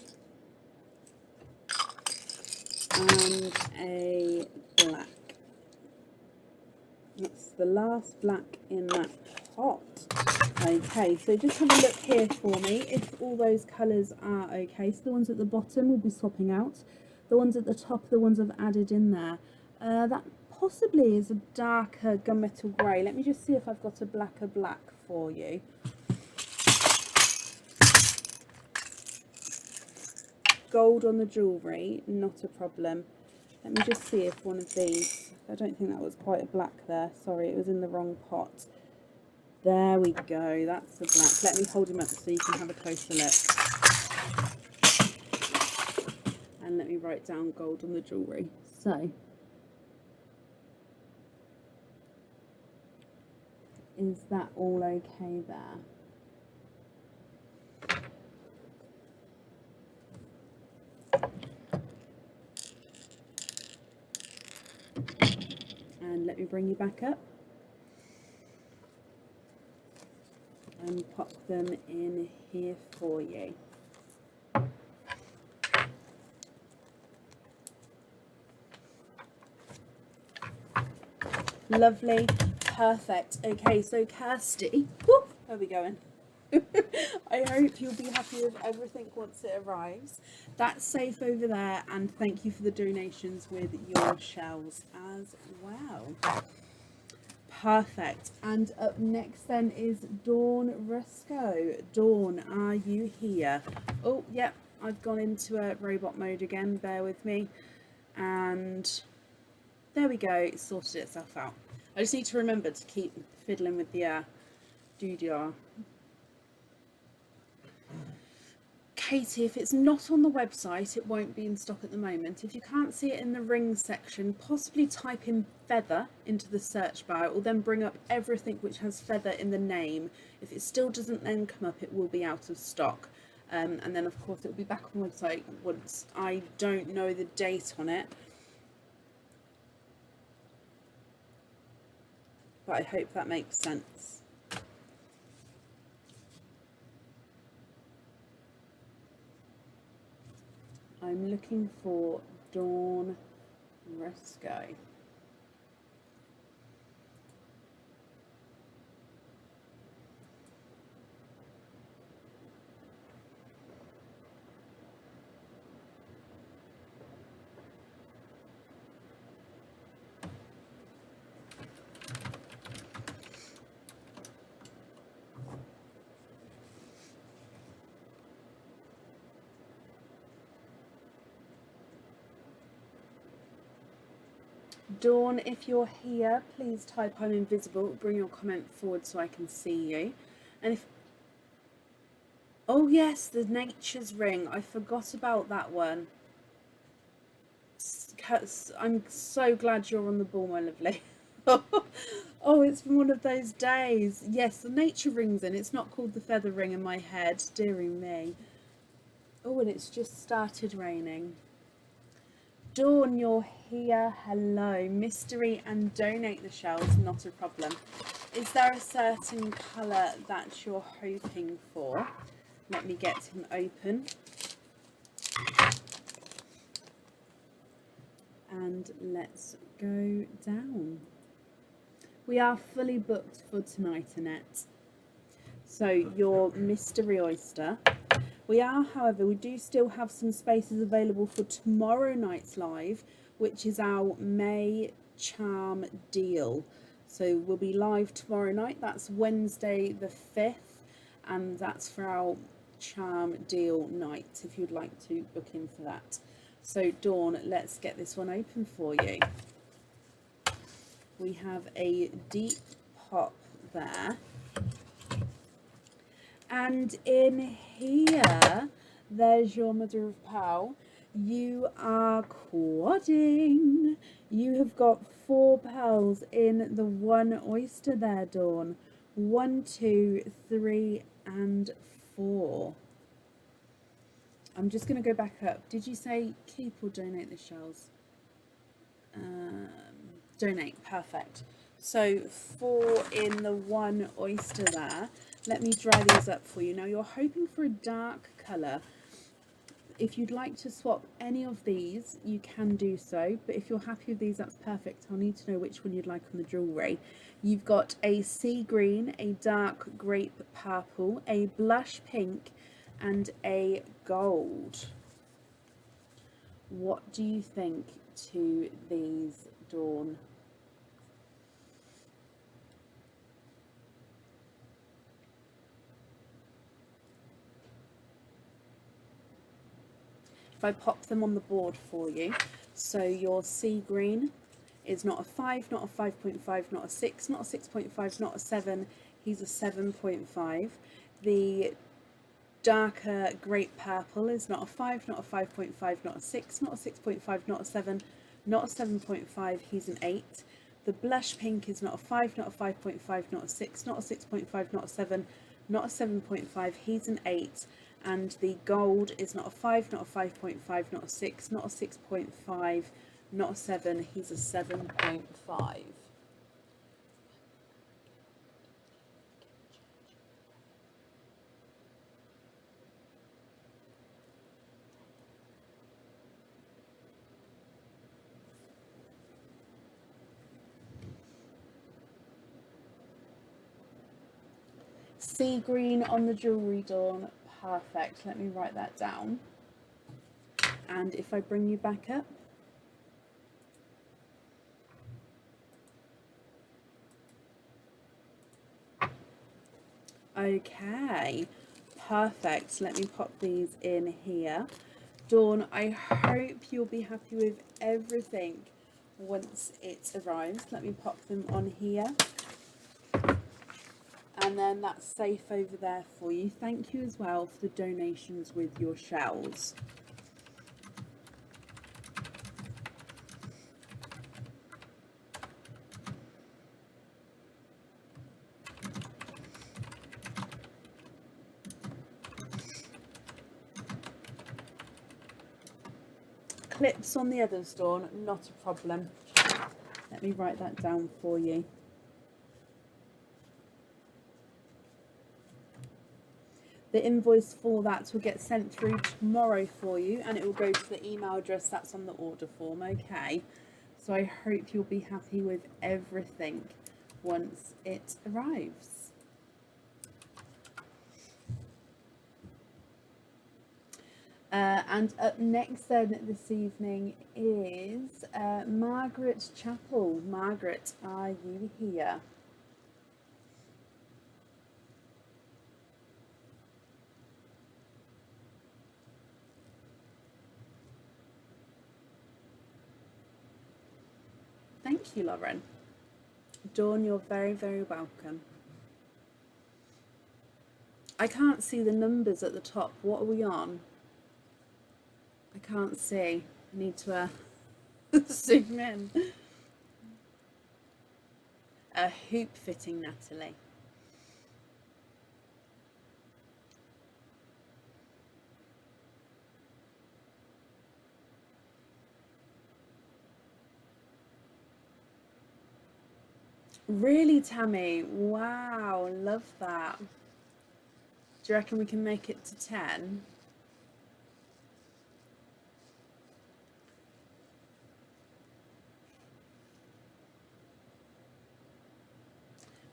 and a black. That's the last black in that pot. Okay, so just have a look here for me if all those colours are okay. So the ones at the bottom will be swapping out. The ones at the top, the ones I've added in there. That possibly is a darker gunmetal grey. Let me just see if I've got a blacker black for you. Gold on the jewellery, not a problem. Let me just see if one of these, I don't think that was quite a black there. Sorry, it was in the wrong pot. There we go, that's the black. Let me hold him up so you can have a closer look. And let me write down gold on the jewellery. So, is that all okay there? And let me bring you back up. And pop them in here for you. Lovely, perfect. Okay, so Kirsty, whoop, where are we going? I hope you'll be happy with everything once it arrives. That's safe over there, and thank you for the donations with your shells as well. Perfect. And up next then is Dawn Rusco. Dawn, are you here? Oh, yep, I've gone into a robot mode again, bear with me. And there we go, it sorted itself out. I just need to remember to keep fiddling with the doodle. Katie, if it's not on the website, it won't be in stock at the moment. If you can't see it in the ring section, possibly type in feather into the search bar. It will then bring up everything which has feather in the name. If it still doesn't then come up, it will be out of stock. And then of course it will be back on the website once. I don't know the date on it, but I hope that makes sense. I'm looking for Dawn Rusco. Dawn, if you're here, please type I'm invisible. Bring your comment forward so I can see you. And if... Oh yes, the Nature's Ring. I forgot about that one. I'm so glad you're on the ball, my lovely. Oh, it's been one of those days. Yes, the Nature Ring's in. It's not called the Feather Ring in my head. Dearie me. Oh, and it's just started raining. Dawn, you're here. Hello. Mystery and donate the shells, not a problem. Is there a certain colour that you're hoping for? Let me get him open. And let's go down. We are fully booked for tonight, Annette. So your mystery oyster. We are, however, we do still have some spaces available for tomorrow night's live, which is our May charm deal. So we'll be live tomorrow night. That's Wednesday the 5th, and that's for our charm deal night, if you'd like to book in for that. So Dawn, let's get this one open for you. We have a deep pop there. And in here, there's your mother of pearl. You are quadding. You have got 4 pearls in the one oyster there, Dawn. 1, 2, 3, and 4. I'm just going to go back up. Did you say keep or donate the shells? Donate, perfect. So 4 in the 1 oyster there. Let me dry these up for you. Now you're hoping for a dark colour. If you'd like to swap any of these, you can do so, but if you're happy with these, that's perfect. I'll need to know which one you'd like on the jewellery. You've got a sea green, a dark grape purple, a blush pink, and a gold. What do you think to these, Dawn? If I pop them on the board for you, so your sea green is not a 5, not a 5.5, not a 6, not a 6.5, not a 7, he's a 7.5. The darker grape purple is not a 5, not a 5.5, not a 6, not a 6.5, not a 7, not a 7.5, he's an 8. The blush pink is not a 5, not a 5.5, not a 6, not a 6.5, not a 7, not a 7.5, he's an 8. And the gold is not a 5, not a 5.5, not a 6, not a 6.5, not a 7, he's a 7.5. Sea green on the jewellery, Dawn. Perfect. Let me write that down. And if I bring you back up. Okay. Perfect. Let me pop these in here. Dawn, I hope you'll be happy with everything once it arrives. Let me pop them on here. And then that's safe over there for you. Thank you as well for the donations with your shells. Clips on the others, Dawn, not a problem. Let me write that down for you. The invoice for that will get sent through tomorrow for you, and it will go to the email address that's on the order form, okay? So I hope you'll be happy with everything once it arrives. And up next then this evening is Margaret Chapel. Margaret, are you here? Thank you, Lauren. Dawn, you're very, very welcome. I can't see the numbers at the top. What are we on? I can't see. I need to zoom in. A hoop fitting, Natalie. Really, Tammy? Wow, love that. Do you reckon we can make it to 10?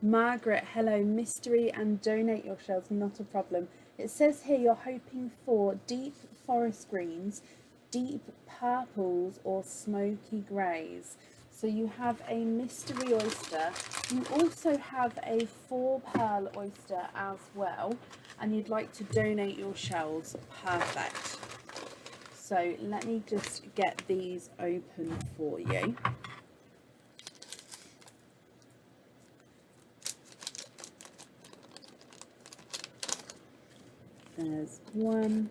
Margaret, hello, mystery and donate your shells, not a problem. It says here you're hoping for deep forest greens, deep purples or smoky greys. So you have a mystery oyster. You also have a 4 pearl oyster as well, and you'd like to donate your shells. Perfect. So let me just get these open for you. There's 1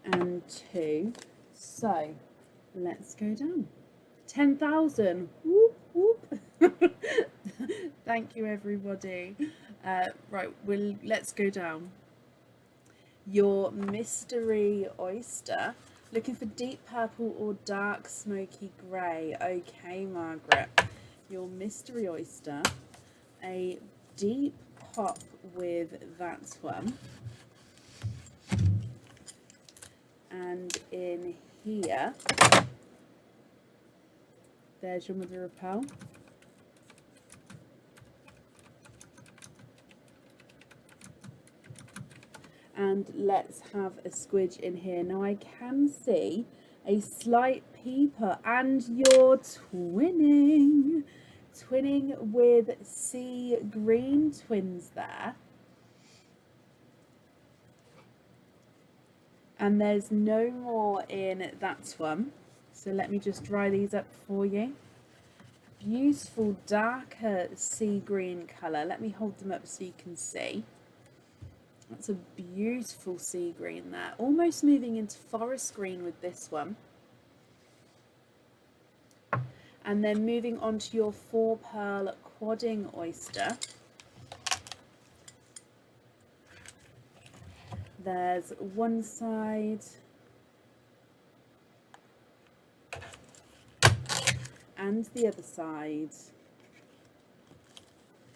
and 2. So let's go down. 10,000. Whoop, whoop. Thank you, everybody. Right, let's go down. your mystery oyster. Looking for deep purple or dark smoky grey. Okay, Margaret. Your mystery oyster. A deep pop with that one. And in here, there's your mother of pearl. And let's have a squidge in here. Now I can see a slight peeper, and you're twinning with sea green twins there. And there's no more in that one, so let me just dry these up for you. Beautiful darker sea green colour. Let me hold them up so you can see. That's a beautiful sea green there, almost moving into forest green with this one. And then moving on to your 4 pearl quadding oyster. There's one side and the other side.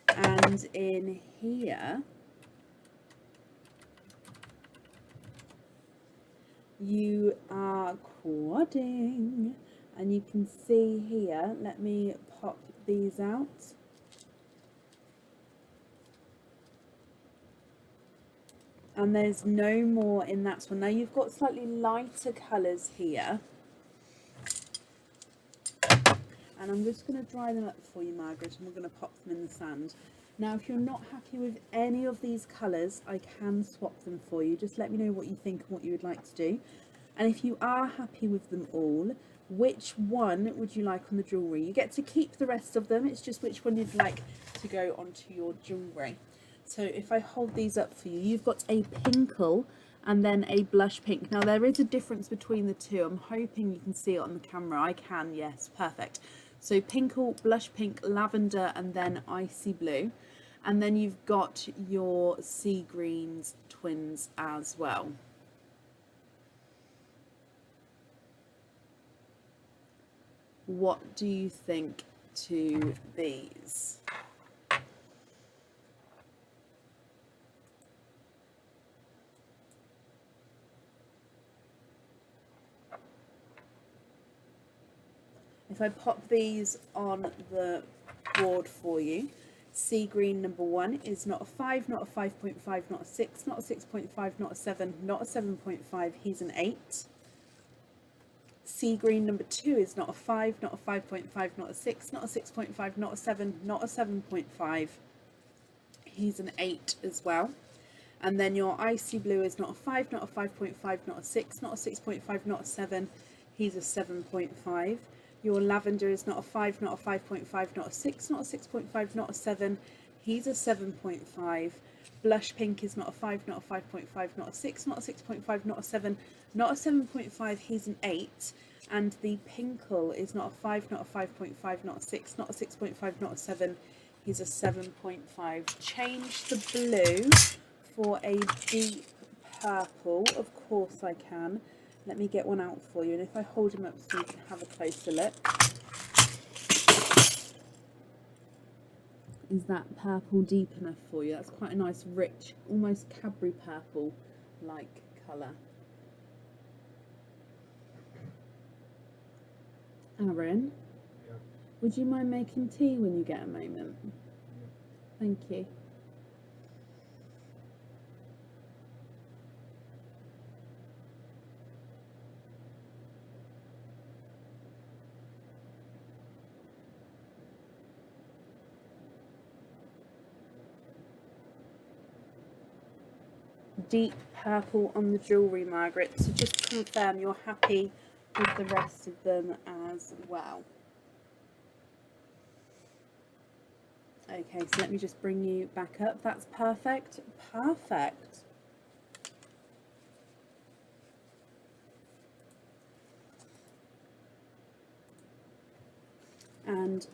And in here, you are quadding. And you can see here, let me pop these out. And there's no more in that one. Now you've got slightly lighter colours here. And I'm just going to dry them up for you, Margaret, and we're going to pop them in the sand. Now, if you're not happy with any of these colours, I can swap them for you. Just let me know what you think and what you would like to do. And if you are happy with them all, which one would you like on the jewellery? You get to keep the rest of them. It's just which one you'd like to go onto your jewellery. So if I hold these up for you, you've got a pinkle and then a blush pink. Now there is a difference between the two. I'm hoping you can see it on the camera. I can, yes, perfect. So pinkle, blush pink, lavender, and then icy blue. And then you've got your sea greens twins as well. What do you think to these? If I pop these on the board for you, sea green number 1 is not a 5, not a 5.5, not a 6, not a 6.5, not a 7, not a 7.5, he's an 8. Sea green number 2 is not a 5, not a 5.5, not a 6, not a 6.5, not a 7, not a 7.5. He's an 8 as well. And then your icy blue is not a 5, not a 5.5, not a 6, not a 6.5, not a 7. He's a 7.5. Your lavender is not a 5, not a 5.5, not a 6, not a 6.5, not a 7. He's a 7.5. Blush pink is not a 5, not a 5.5, not a 6, not a 6.5, not a 7, not a 7.5, he's an 8. And the pinkle is not a 5, not a 5.5, not a 6, not a 6.5, not a 7, he's a 7.5. Change the blue for a deep purple. Of course I can. Let me get one out for you, and if I hold him up so you can have a closer look. Is that purple deep enough for you? That's quite a nice, rich, almost Cadbury purple-like colour. Aaron, Yeah. would you mind making tea when you get a moment? Yeah. Thank you. Deep purple on the jewellery, Margaret. So just confirm you're happy with the rest of them as well. Okay, so let me just bring you back up. That's perfect. Perfect. And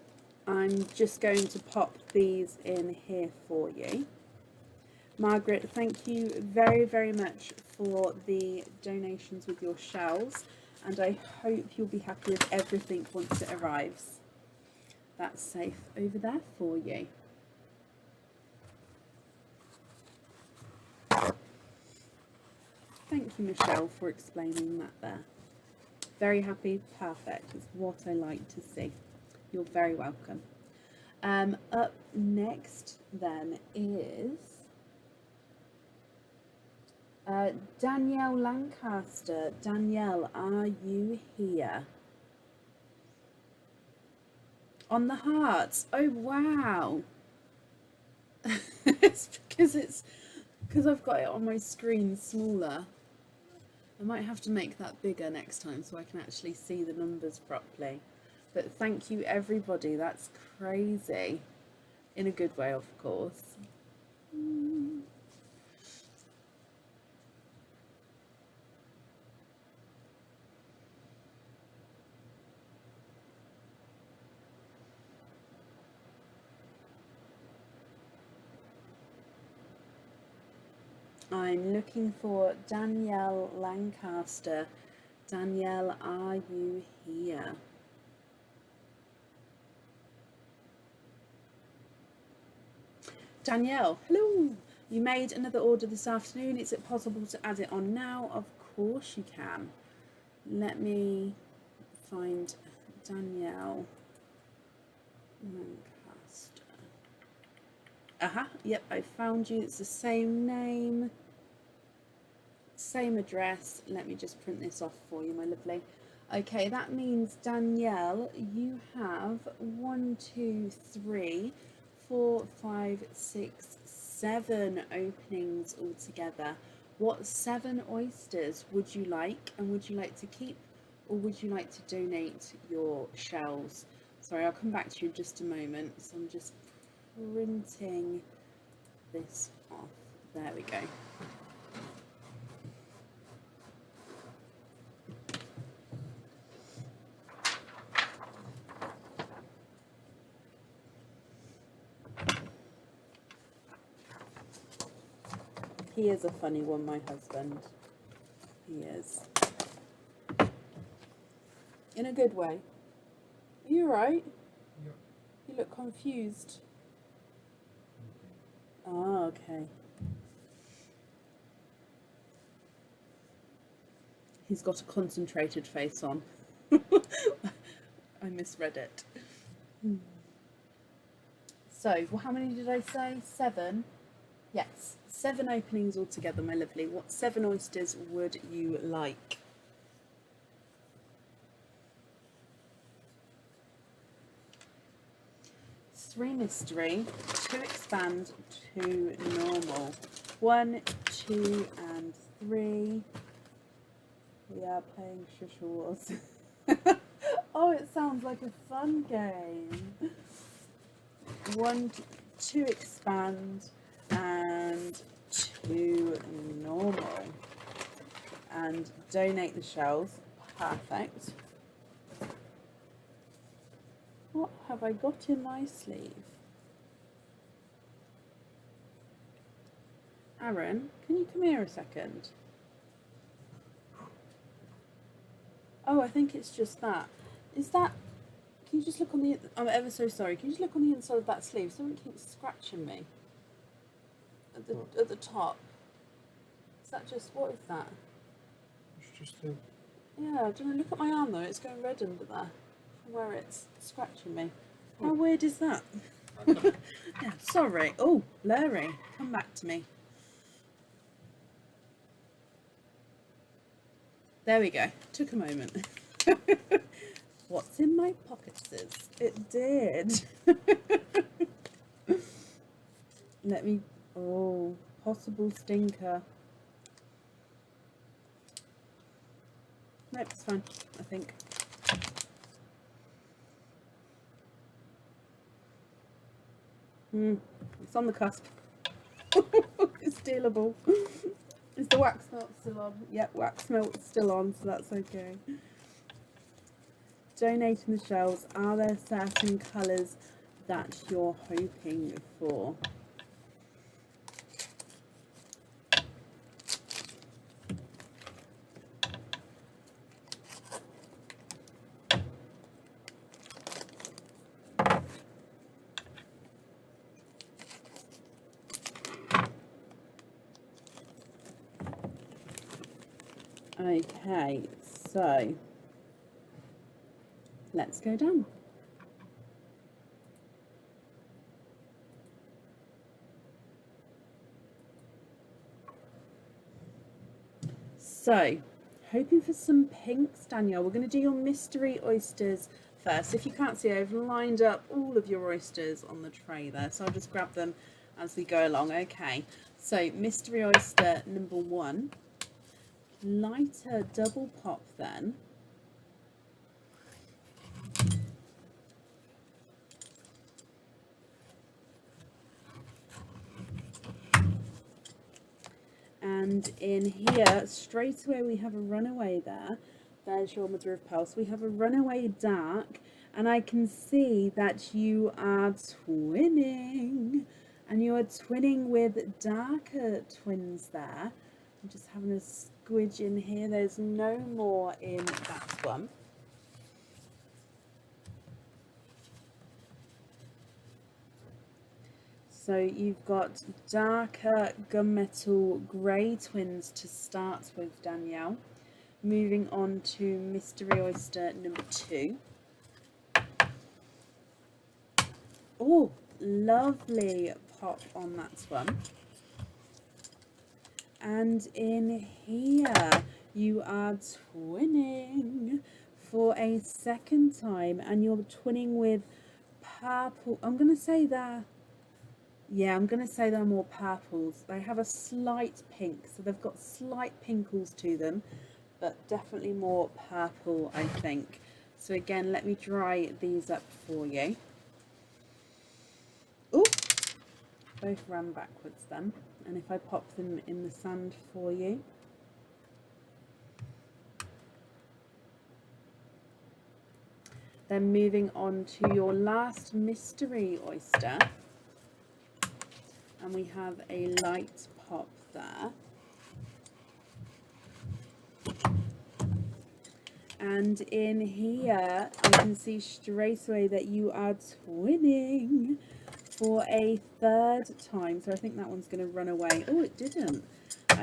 I'm just going to pop these in here for you. Margaret, thank you very, very much for the donations with your shells, and I hope you'll be happy with everything once it arrives. That's safe over there for you. Thank you, Michelle, for explaining that there. Very happy, perfect. It's what I like to see. You're very welcome. Up next then is Danielle Lancaster. Danielle, are you here? On the hearts. Oh wow. It's because I've got it on my screen smaller. I might have to make that bigger next time so I can actually see the numbers properly. But thank you everybody, that's crazy. In a good way, of course. I'm looking for Danielle Lancaster. Danielle, are you here? Danielle, hello. You made another order this afternoon. Is it possible to add it on now? Of course you can. Let me find Danielle Lancaster. Aha, yep, I found you. It's the same name, same address. Let me just print this off for you, my lovely. Okay, that means Danielle, you have 1, 2, 3, 4, 5, 6, 7 openings altogether. What 7 oysters would you like, and would you like to keep, or would you like to donate your shells? Sorry, I'll come back to you in just a moment. So I'm just printing this off. There we go. He is a funny one, my husband. He is. In a good way. Are you right? Yep. You look confused. Oh, okay. He's got a concentrated face on. I misread it. So, well, how many did I say? 7? Yes, 7 openings altogether, my lovely. What 7 oysters would you like? Three mystery, 2 expand, 2 normal. 1, 2, and 3. We are playing Shush Wars. Oh, it sounds like a fun game. 1, 2 expand, and 2 normal. And donate the shells. Perfect. What have I got in my sleeve? Aaron, can you come here a second? Oh, I think it's just that. Is that... Can you just look on the... I'm ever so sorry. Can you just look on the inside of that sleeve? Something keeps scratching me. At the top. Is that just... What is that? It's just a... Yeah, do you want to look at my arm though? It's going red under there. From where it's scratching me. How weird is that? Yeah, sorry. Oh, blurry. Come back to me. There we go. Took a moment. What's in my pockets is... It did. Let me... Oh, possible stinker. Nope, it's fine, I think. It's on the cusp. It's dealable. Is the wax melt still on? Yep, wax melt still on, so that's okay. Donating the shells. Are there certain colours that you're hoping for? Okay, so let's go down. So, hoping for some pinks, Danielle. We're going to do your mystery oysters first. If you can't see, I've lined up all of your oysters on the tray there, so I'll just grab them as we go along. Okay, so mystery oyster number 1, lighter double pop then. And in here, straight away, we have a runaway there. There's your mother of pearl. So we have a runaway dark, and I can see that you are twinning. And you are twinning with darker twins there. I'm just having a squidge in here. There's no more in that one. So you've got darker gunmetal grey twins to start with, Danielle. Moving on to mystery oyster number 2. Oh, lovely pop on that one. And in here, you are twinning for a second time, and you're twinning with purple. I'm going to say they're more purples. They have a slight pink, so they've got slight pinkles to them, but definitely more purple, I think. So again, let me dry these up for you. Ooh, both ran backwards then. And if I pop them in the sand for you. Then moving on to your last mystery oyster. And we have a light pop there. And in here, I can see straight away that you are twinning for a third time. So I think that one's going to run away. Oh, it didn't.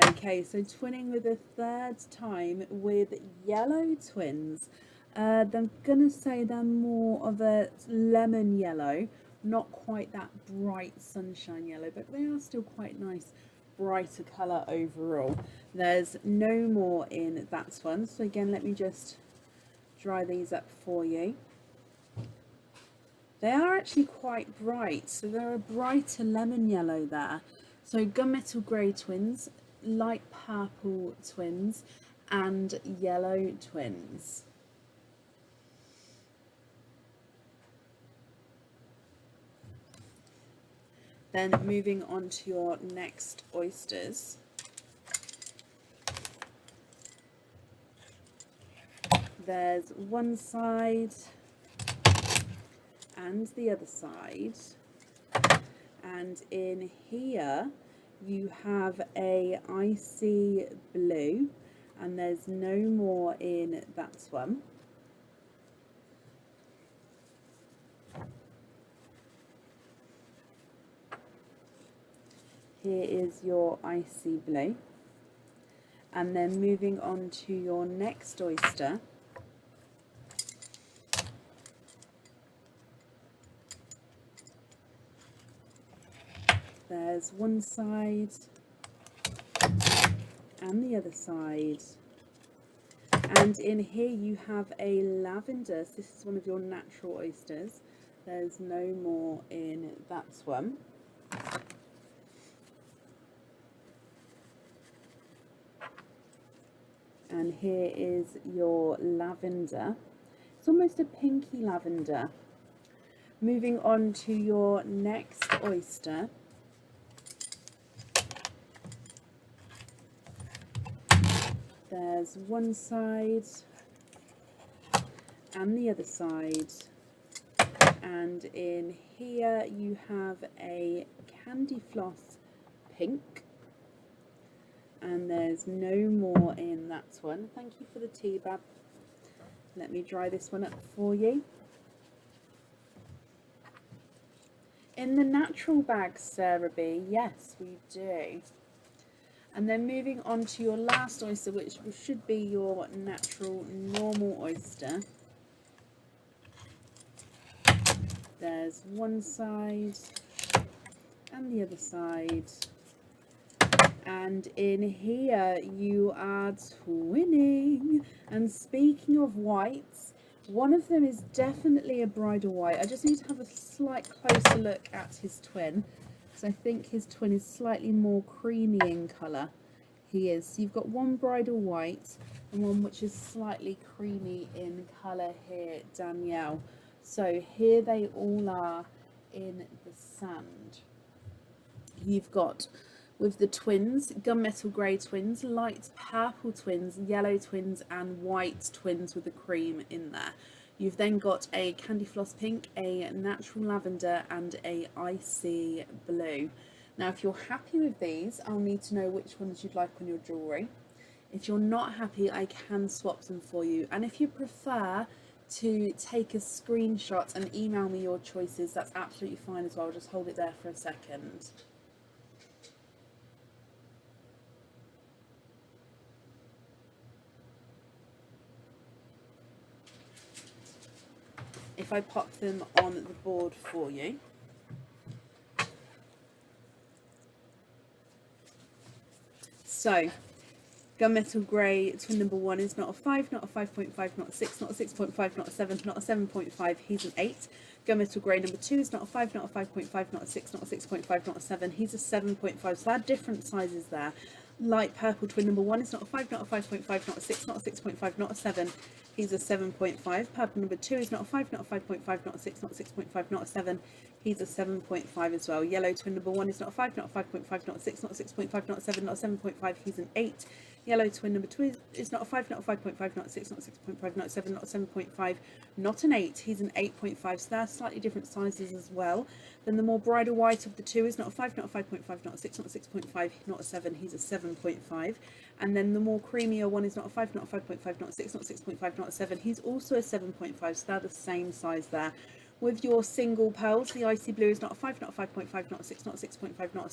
Okay, so twinning with a third time with yellow twins. I'm going to say they're more of a lemon yellow. Not quite that bright sunshine yellow, but they are still quite nice, brighter colour overall. There's no more in that one. So again, let me just dry these up for you. They are actually quite bright, so they're a brighter lemon yellow there. So gunmetal grey twins, light purple twins, and yellow twins. Then moving on to your next oysters. There's one side and the other side, and in here you have a icy blue, and there's no more in that one. Here is your icy blue, and then moving on to your next oyster. There's one side and the other side, and in here you have a lavender. So this is one of your natural oysters. There's no more in that one. And here is your lavender. It's almost a pinky lavender. Moving on to your next oyster. There's one side and the other side. And in here you have a candy floss pink. And there's no more in that one. Thank you for the tea, Bab. Let me dry this one up for you. In the natural bags, Sarah B, yes, we do. And then moving on to your last oyster, which should be your natural normal oyster. There's one side and the other side. And in here you are twinning. And speaking of whites, one of them is definitely a bridal white. I just need to have a slight closer look at his twin, because I think his twin is slightly more creamy in colour. He is. So you've got one bridal white and one which is slightly creamy in colour here, Danielle. So here they all are in the sand. You've got, with the twins, gunmetal grey twins, light purple twins, yellow twins and white twins with the cream in there. You've then got a candy floss pink, a natural lavender and a icy blue. Now if you're happy with these, I'll need to know which ones you'd like on your jewellery. If you're not happy, I can swap them for you. And if you prefer to take a screenshot and email me your choices, that's absolutely fine as well. Just hold it there for a second. If I pop them on the board for you. So, gunmetal grey twin number 1 is not a 5, not a 5.5, not a 6, not a 6.5, not a 7, not a 7.5, he's an 8. Gunmetal grey number 2 is not a 5, not a 5.5, not a 6, not a 6.5, not a 7, he's a 7.5. So there are different sizes there. Light purple twin number 1 is not a 5, not a 5.5, not a 6, not a 6.5, not a 7, he's a 7.5. Purple number 2 is not a 5, not a 5.5, not a 6, not a 6.5, not a 7, he's a 7.5 as well. Yellow twin number 1 is not a 5, not a 5.5, not a 6, not a 6.5, not a 7, not a 7.5, he's an 8. Yellow twin number 2 is not a 5, not a 5.5, not a 6, not a 6.5, not a 7, not a 7.5, not an 8, he's an 8.5. So they're slightly different sizes as well. Then the more bridal white of the 2 is not a 5, not a 5.5, not a 6, not a 6.5, not a 7, he's a 7.5. And then the more creamier one is not a 5, not a 5.5, not a 6, not a 6.5, not a 7, he's also a 7.5. So they're the same size there. With your single pearls, the icy blue is not a 5, not a 5.5, not a 6, not a 6.5, not a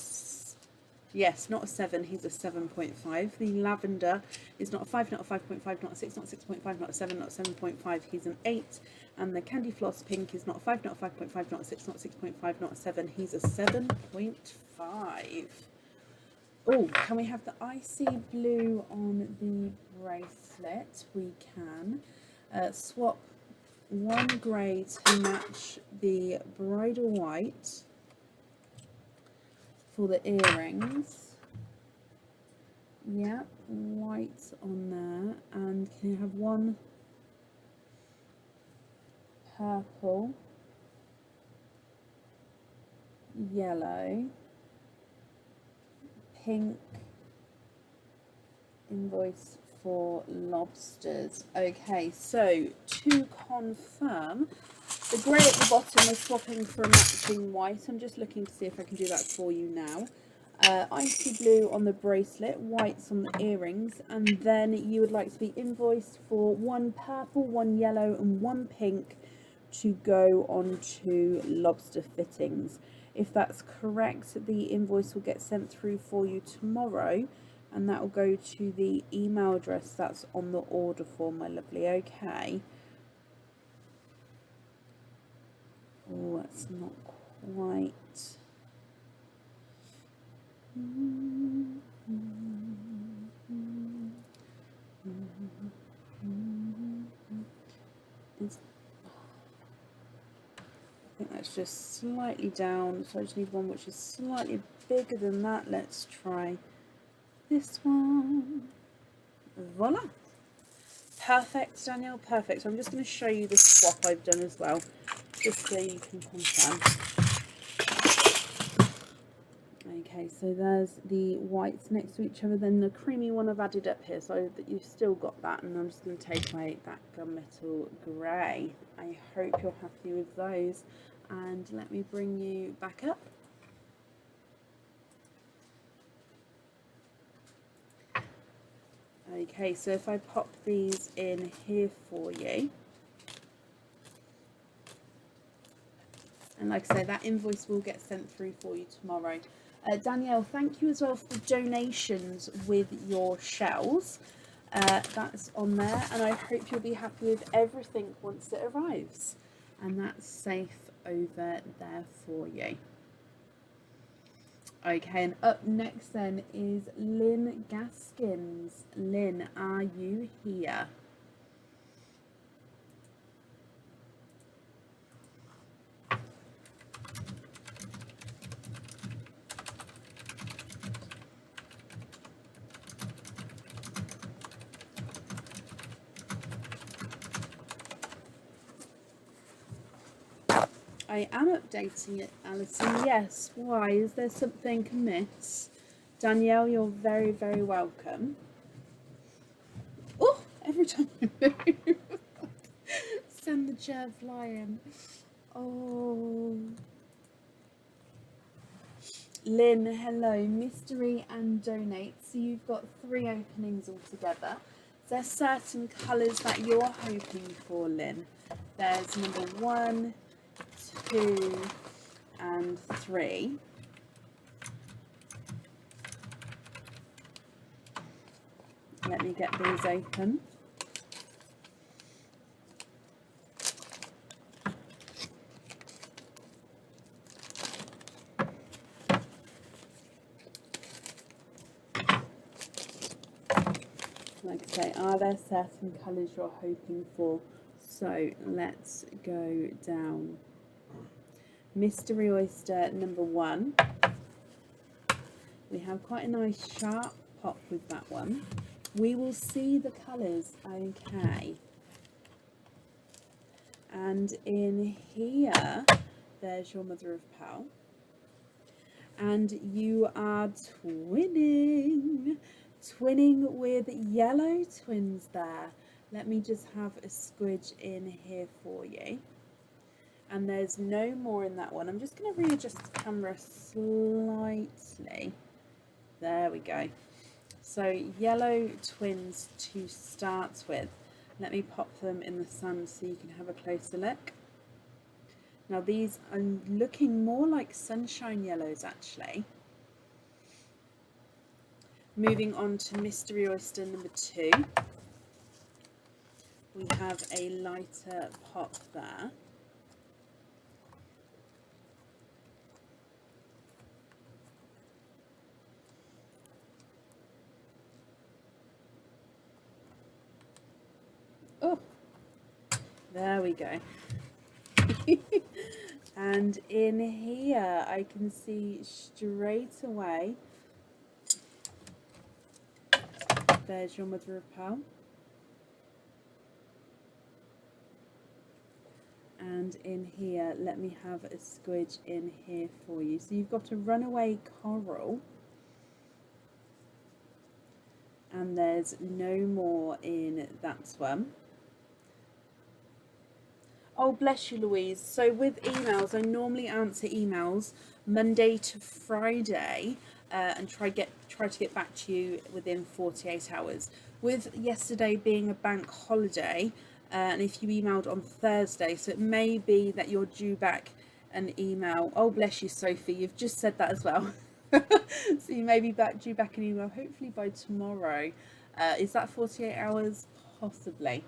yes, not a 7, he's a 7.5. The lavender is not a 5, not a 5.5, not a 6, not a 6.5, not a 7, not a 7.5, he's an 8. And the candy floss pink is not a 5, not a 5.5, not a 6, not a 6.5, not a 7, he's a 7.5. Oh, can we have the icy blue on the bracelet? We can. Swap one grey to match the bridal white for the earrings. Yeah, white on there. And can you have one purple, yellow, pink invoice for lobsters? Okay, so to confirm, the grey at the bottom is swapping for a matching white. I'm just looking to see if I can do that for you now. Icy blue on the bracelet, whites on the earrings, and then you would like to be invoiced for one purple, one yellow and one pink to go onto lobster fittings. If that's correct, the invoice will get sent through for you tomorrow, and that will go to the email address that's on the order form, my lovely. Okay. Oh, that's not quite. I think that's just slightly down, so I just need one which is slightly bigger than that. Let's try this one. Voila! Perfect, Danielle, perfect. So I'm just going to show you the swap I've done as well, just so you can confirm. Okay, so there's the whites next to each other, then the creamy one I've added up here, so that you've still got that, and I'm just going to take away that gunmetal grey. I hope you're happy with those, and let me bring you back up. Okay, so if I pop these in here for you, and like I say, that invoice will get sent through for you tomorrow. Danielle, thank you as well for the donations with your shells. That's on there, and I hope you'll be happy with everything once it arrives. And that's safe over there for you. Okay, and up next then is Lynn Gaskins. Lynn, are you here? I am updating it, Alison. Yes, why? Is there something amiss? Danielle, you're very, very welcome. Oh, every time I move, send the chair flying. Oh. Lynn, hello. Mystery and donate. So you've got 3 openings altogether. There's certain colours that you're hoping for, Lynn. There's number 1, 2 and 3. Let me get these open. Like I say, are there certain colours you're hoping for? So let's go down. Mystery Oyster number 1. We have quite a nice sharp pop with that one. We will see the colours, okay. And in here, there's your mother of pearl. And you are twinning with yellow twins there. Let me just have a squidge in here for you. And there's no more in that one. I'm just going to readjust the camera slightly. There we go. So yellow twins to start with. Let me pop them in the sun so you can have a closer look. Now these are looking more like sunshine yellows actually. Moving on to Mystery Oyster number 2. We have a lighter pop there. Oh, there we go. And in here I can see straight away, there's your mother of pearl. And in here, let me have a squidge in here for you. So you've got a runaway coral. And there's no more in that one. Oh, bless you, Louise. So with emails, I normally answer emails Monday to Friday and try to get back to you within 48 hours. With yesterday being a bank holiday, and if you emailed on Thursday, so it may be that you're due back an email. Oh, bless you, Sophie. You've just said that as well. So you may be due back an email hopefully by tomorrow. Is that 48 hours? Possibly.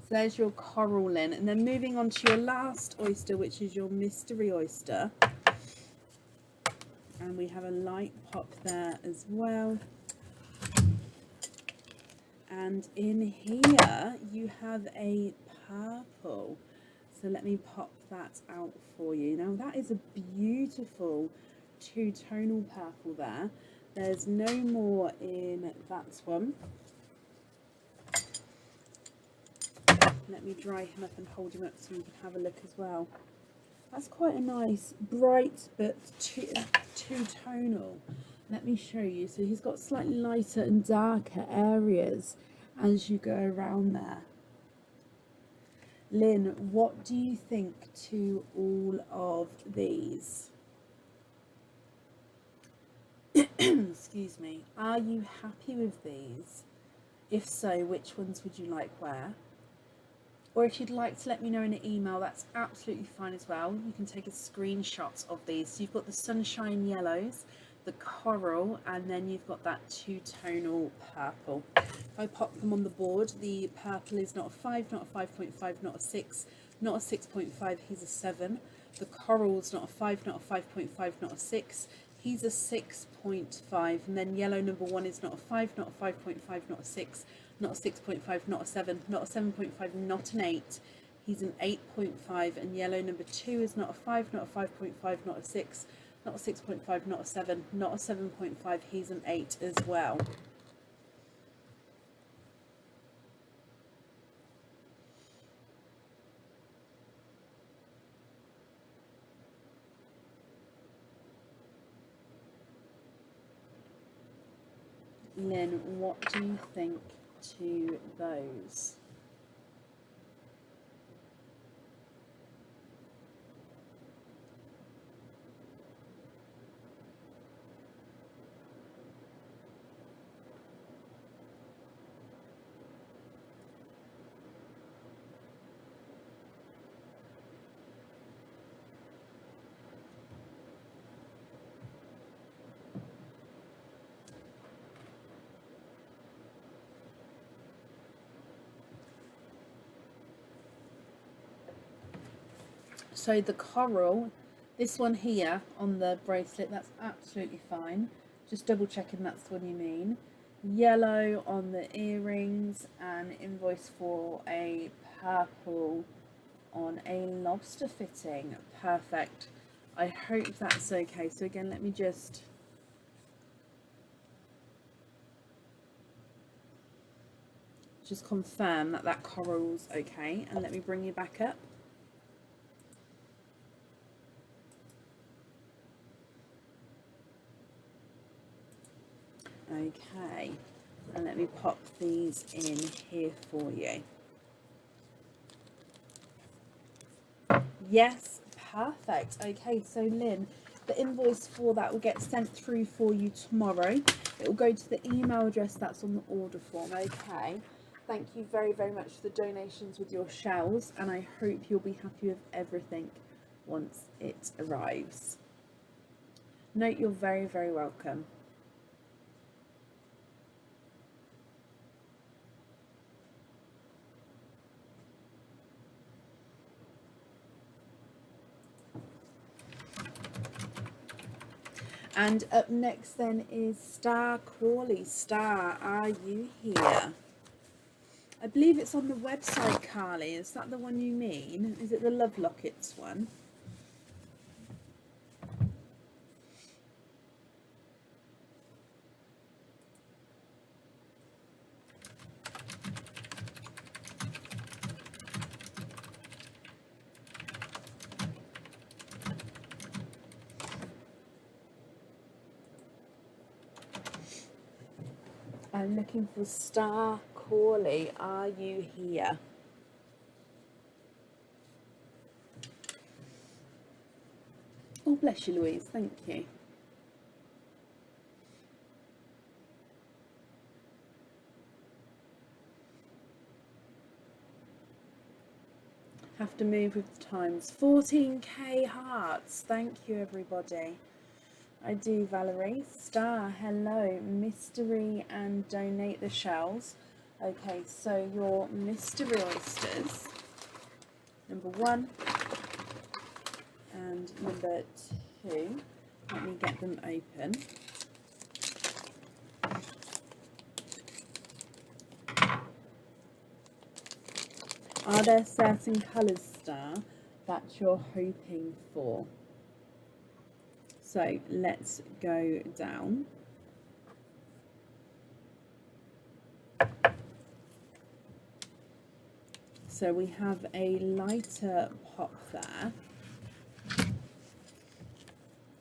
So there's your coral, Lynn. And then moving on to your last oyster, which is your mystery oyster. And we have a light pop there as well. And in here you have a purple. So let me pop that out for you. Now that is a beautiful two-tonal purple there. There's no more in that one. Let me dry him up and hold him up so you can have a look as well. That's quite a nice bright but two-tonal. Let me show you. So he's got slightly lighter and darker areas as you go around there. Lynn, what do you think to all of these? Excuse me. Are you happy with these? If so, which ones would you like where? Or if you'd like to let me know in an email, that's absolutely fine as well. You can take a screenshot of these. So you've got the sunshine yellows, the coral, and then you've got that two-tonal purple. If I pop them on the board, the purple is not a 5, not a 5.5, not a 6, not a 6.5, he's a 7. The coral's not a 5, not a 5.5, not a 6, he's a 6.5. And then yellow number 1 is not a 5, not a 5.5, not a 6, not a 6.5, not a 7, not a 7.5, not an 8. He's an 8.5. And yellow number 2 is not a 5, not a 5.5, not a 6, not a 6.5, not a 7, not a 7.5, he's an 8 as well. Lynn, what do you think to those? So the coral, this one here on the bracelet, that's absolutely fine. Just double checking that's what you mean. Yellow on the earrings, and invoice for a purple on a lobster fitting. Perfect. I hope that's okay. So again, let me just confirm that that coral's okay, and let me bring you back up. Okay, and let me pop these in here for you. Yes, perfect. Okay, so Lynn, the invoice for that will get sent through for you tomorrow. It will go to the email address that's on the order form. Okay, thank you very, very much for the donations with your shells, and I hope you'll be happy with everything once it arrives. No, you're very, very welcome. And up next then is Star Crawley. Star, are you here? I believe it's on the website, Carly. Is that the one you mean? Is it the Love Lockets one? I'm looking for Star Crawley. Are you here? Oh, bless you, Louise. Thank you. Have to move with the times. 14k hearts. Thank you, everybody. I do, Valerie. Star, hello. Mystery and donate the shells. Okay, so your mystery oysters, number 1 and number 2. Let me get them open. Are there certain colours, Star, that you're hoping for? So let's go down. So we have a lighter pop there.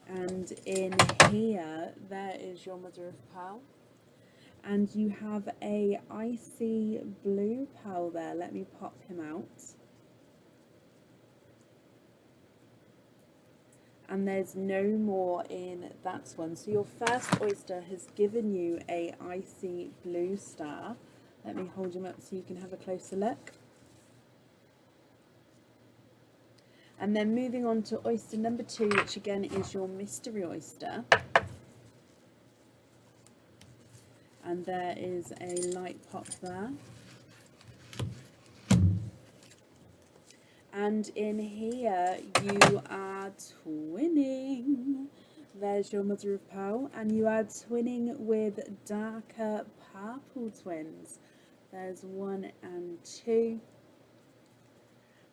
And in here, there is your mother of pearl. And you have a icy blue pearl there. Let me pop him out. And there's no more in that one. So your first oyster has given you a icy blue star. Let me hold him up so you can have a closer look. And then moving on to oyster number 2, which again is your mystery oyster. and there is a light pop there. And in here you are twinning. There's your mother of pearl, and you are twinning with darker purple twins. There's 1 and 2,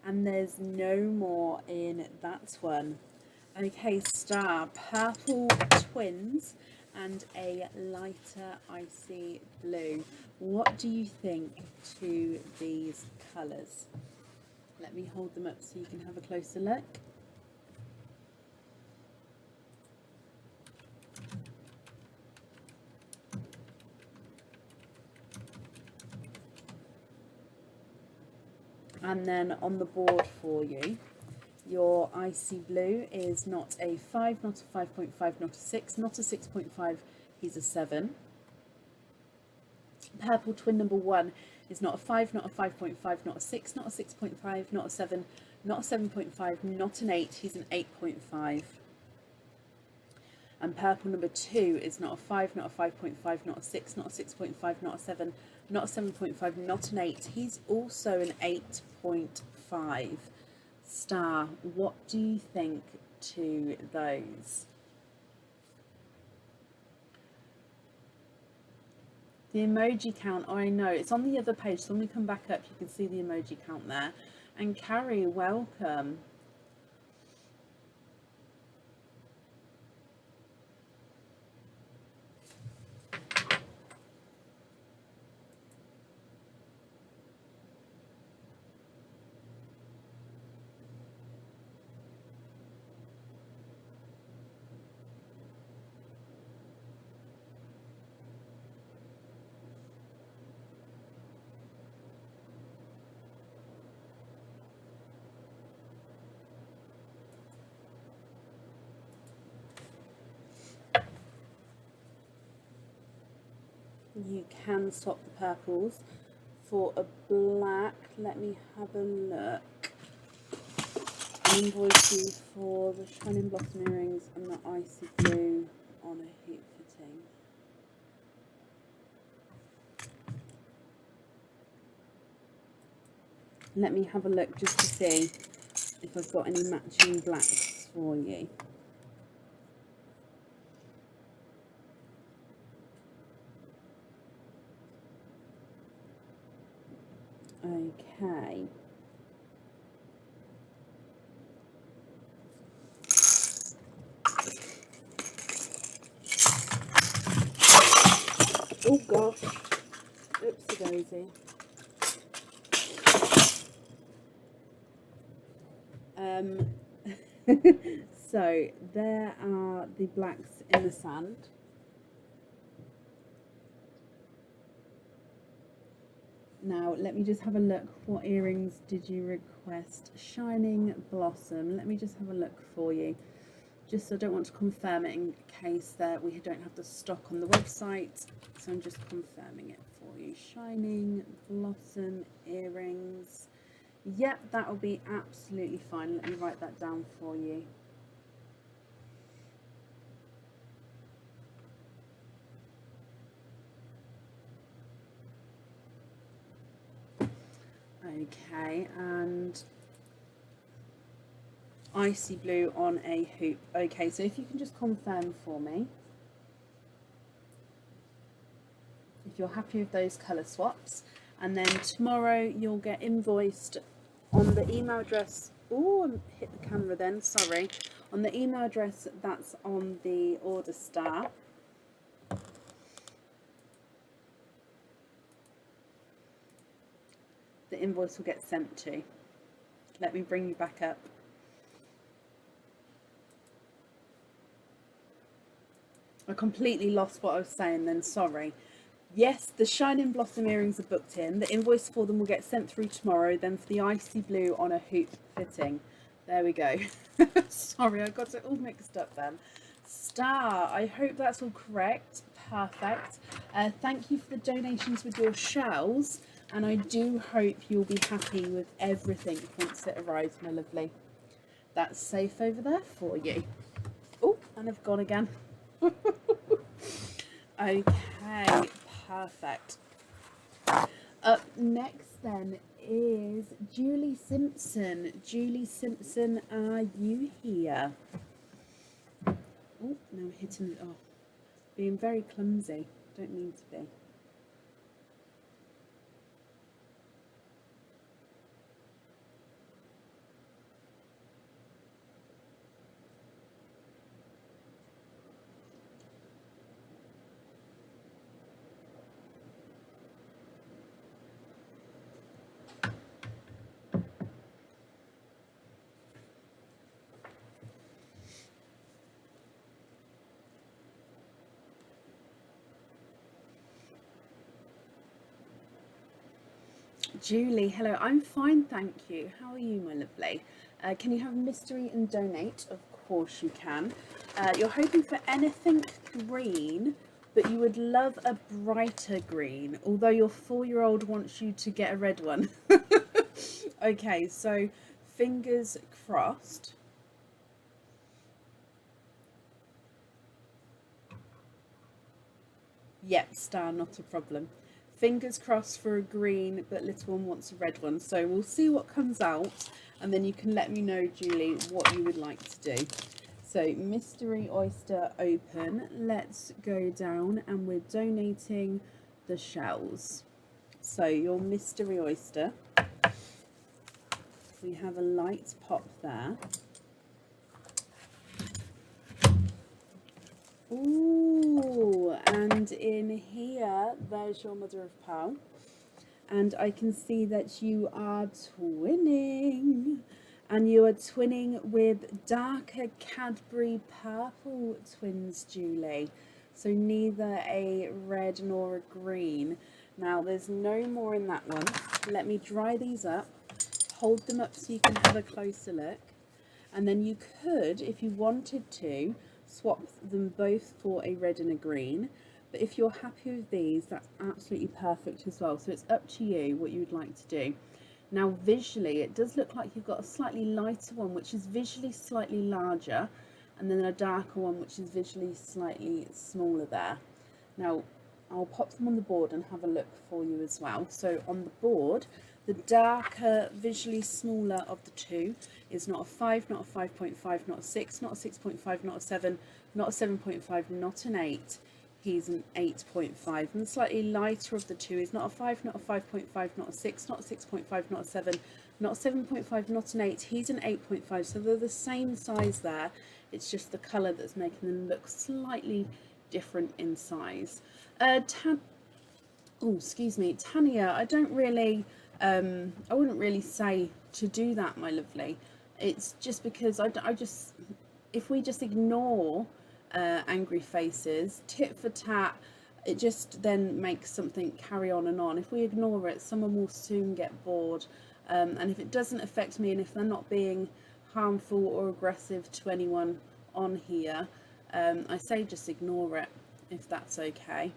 and there's no more in that one. Okay, star, purple twins and a lighter icy blue. What do you think to these colours? Let me hold them up so you can have a closer look. And then on the board for you, your icy blue is not a 5, not a 5.5, not a 6, not a 6.5, he's a 7. Purple twin number 1 is not a 5, not a 5.5, not a 6, not a 6.5, not a 7, not a 7.5, not an 8, he's an 8.5. And purple number 2 is not a 5, not a 5.5, not a 6, not a 6.5, not a 7, not a 7.5, not an 8, he's also an 8.5. Star, what do you think to those? The emoji count, oh, I know, it's on the other page, so when we come back up you can see the emoji count there. And Carrie, welcome. You can swap the purples for a black. Let me have a look. I'll invoice you for the Shining Blossom earrings and the icy blue on a hoop fitting. Let me have a look just to see if I've got any matching blacks for you. Okay. Oh gosh. Oopsie daisy. So there are the blacks in the sand. Now let me just have a look. What earrings did you request? Shining Blossom. Let me just have a look for you. Just so I don't want to confirm it in case that we don't have the stock on the website. So I'm just confirming it for you. Shining Blossom earrings. Yep, that'll be absolutely fine. Let me write that down for you. Okay, and icy blue on a hoop. Okay, so if you can just confirm for me if you're happy with those colour swaps, and then tomorrow you'll get invoiced on the email address. Oh, I hit the camera then, sorry. On the email address that's on the order star. The invoice will get sent to. Let me bring you back up. I completely lost what I was saying then, sorry. Yes, the Shining Blossom earrings are booked in. The invoice for them will get sent through tomorrow. Then for the icy blue on a hoop fitting. There we go. Sorry, I got it all mixed up then. Star, I hope that's all correct. Perfect. Thank you for the donations with your shells. And I do hope you'll be happy with everything once it arrives, my lovely. That's safe over there for you. Oh, and I've gone again. Okay, perfect. Up next then is Julie Simpson. Julie Simpson, are you here? Oh, now I'm hitting it off. Being very clumsy. Don't mean to be. Julie, hello. I'm fine, thank you. How are you, my lovely? Can you have mystery and donate? Of course you can. You're hoping for anything green, but you would love a brighter green, although your 4-year-old wants you to get a red one. Okay, so fingers crossed. Yep, star, not a problem. Fingers crossed for a green, but little one wants a red one. So we'll see what comes out, and then you can let me know, Julie, what you would like to do. So mystery oyster open. Let's go down, and we're donating the shells. So your mystery oyster. We have a light pop there. Ooh, and in here, there's your mother of pearl. And I can see that you are twinning. And you are twinning with darker Cadbury purple twins, Julie. So neither a red nor a green. Now, there's no more in that one. Let me dry these up. Hold them up so you can have a closer look. And then you could, if you wanted to, swap them both for a red and a green. But if you're happy with these, that's absolutely perfect as well. So it's up to you what you would like to do. Now visually, it does look like you've got a slightly lighter one, which is visually slightly larger, and then a darker one, which is visually slightly smaller there. Now, I'll pop them on the board and have a look for you as well. So on the board, the darker, visually smaller of the two is not a 5, not a 5.5, not a 6, not a 6.5, not a 7, not a 7.5, not an 8. He's an 8.5. And the slightly lighter of the two is not a 5, not a 5.5, not a 6, not a 6.5, not a 7, not a 7.5, not an 8. He's an 8.5. So they're the same size there. It's just the colour that's making them look slightly different in size. Excuse me, Tanya, I don't really, I wouldn't really say to do that, my lovely. It's just because I just, if we just ignore angry faces, tit for tat, it just then makes something carry on and on. If we ignore it, someone will soon get bored. And if it doesn't affect me, and if they're not being harmful or aggressive to anyone on here, I say just ignore it, if that's okay.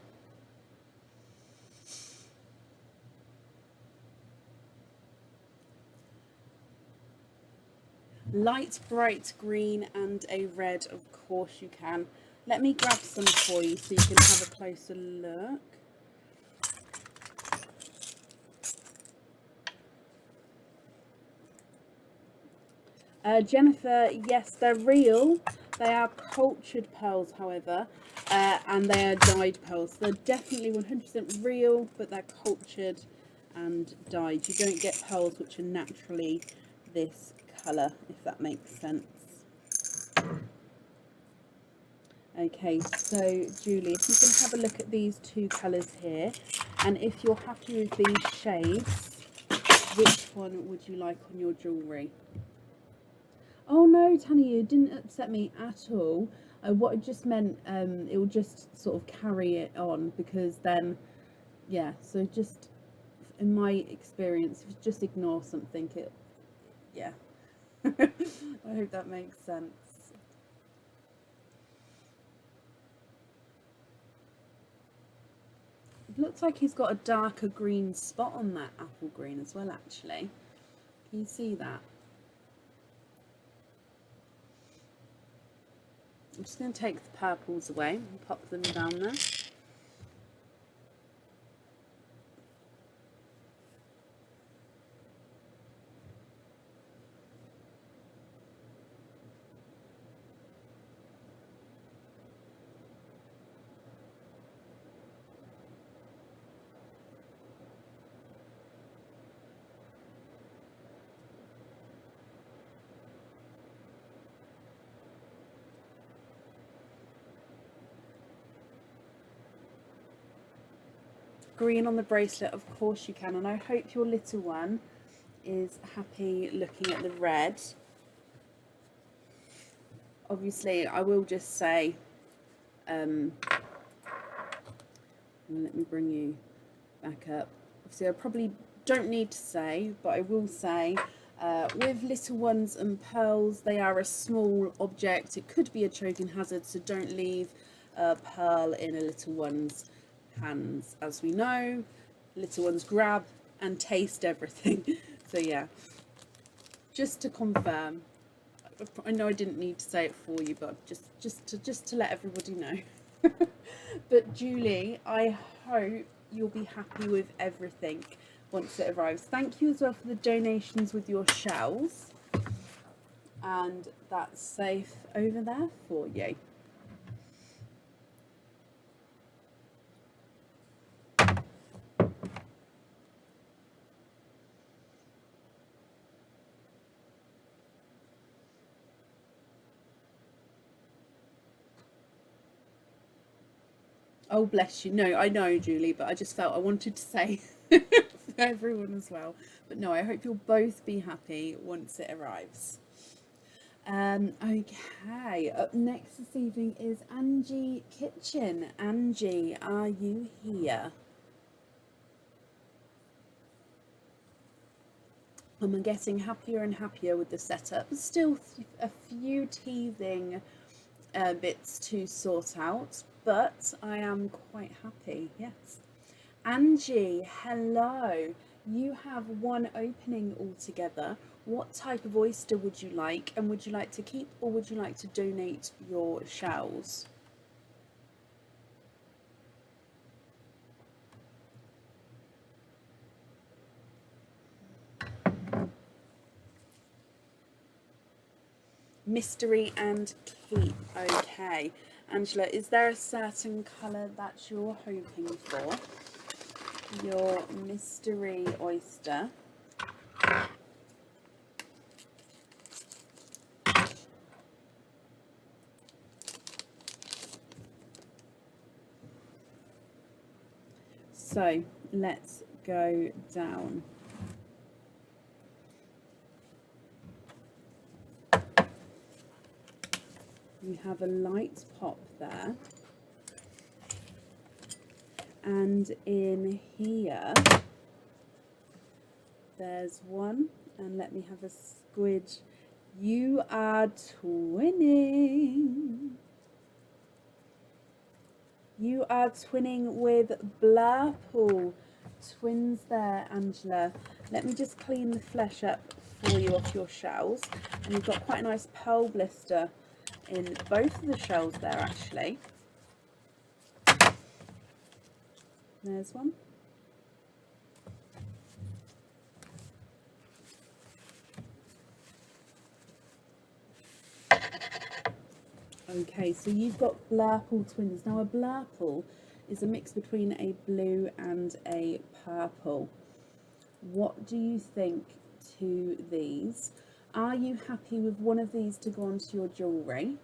Light bright green and a red, of course you can. Let me grab some for you so you can have a closer look. Jennifer, yes, they're real. They are cultured pearls, however, and they are dyed pearls. They're definitely 100% real, but they're cultured and dyed. You don't get pearls which are naturally this colour, if that makes sense. Okay, so Julie, if you can have a look at these two colours here, and if you're happy with these shades, which one would you like on your jewellery? Oh no, Tanya, you didn't upset me at all. What it just meant, it will just sort of carry it on, because then, yeah, so just, in my experience, if you just ignore something, yeah. I hope that makes sense. It looks like he's got a darker green spot on that apple green as well, actually. Can you see that? I'm just going to take the purples away and pop them down there. green on the bracelet, of course you can. And I hope your little one is happy looking at the red. Obviously, I will just say, let me bring you back up. Obviously, I probably don't need to say, but I will say, with little ones and pearls, they are a small object. It could be a choking hazard, so don't leave a pearl in a little one's hands. As we know, little ones grab and taste everything. So yeah, just to confirm. I know I didn't need to say it for you, but just to let everybody know. But Julie, I hope you'll be happy with everything once it arrives. Thank you as well for the donations with your shells, and that's safe over there for you. Oh, bless you. No, I know, Julie, but I just felt I wanted to say for everyone as well. But no, I hope you'll both be happy once it arrives. Okay, up next this evening is Angie Kitchen. Angie, are you here? I'm getting happier and happier with the setup. Still a few teething bits to sort out, but I am quite happy, yes. Angie, hello. You have one opening altogether. What type of oyster would you like, and would you like to keep or would you like to donate your shells? Mystery and keep. Okay. Angela, is there a certain colour that you're hoping for? Your mystery oyster. So let's go down. You have a light pop there. And in here, there's one. And let me have a squidge. You are twinning. You are twinning with Blurple. Twins there, Angela. Let me just clean the flesh up for you off your shells. And you've got quite a nice pearl blister in both of the shells there, actually. There's one. Okay, so you've got Blurple twins. Now a Blurple is a mix between a blue and a purple. What do you think to these? Are you happy with one of these to go onto your jewellery?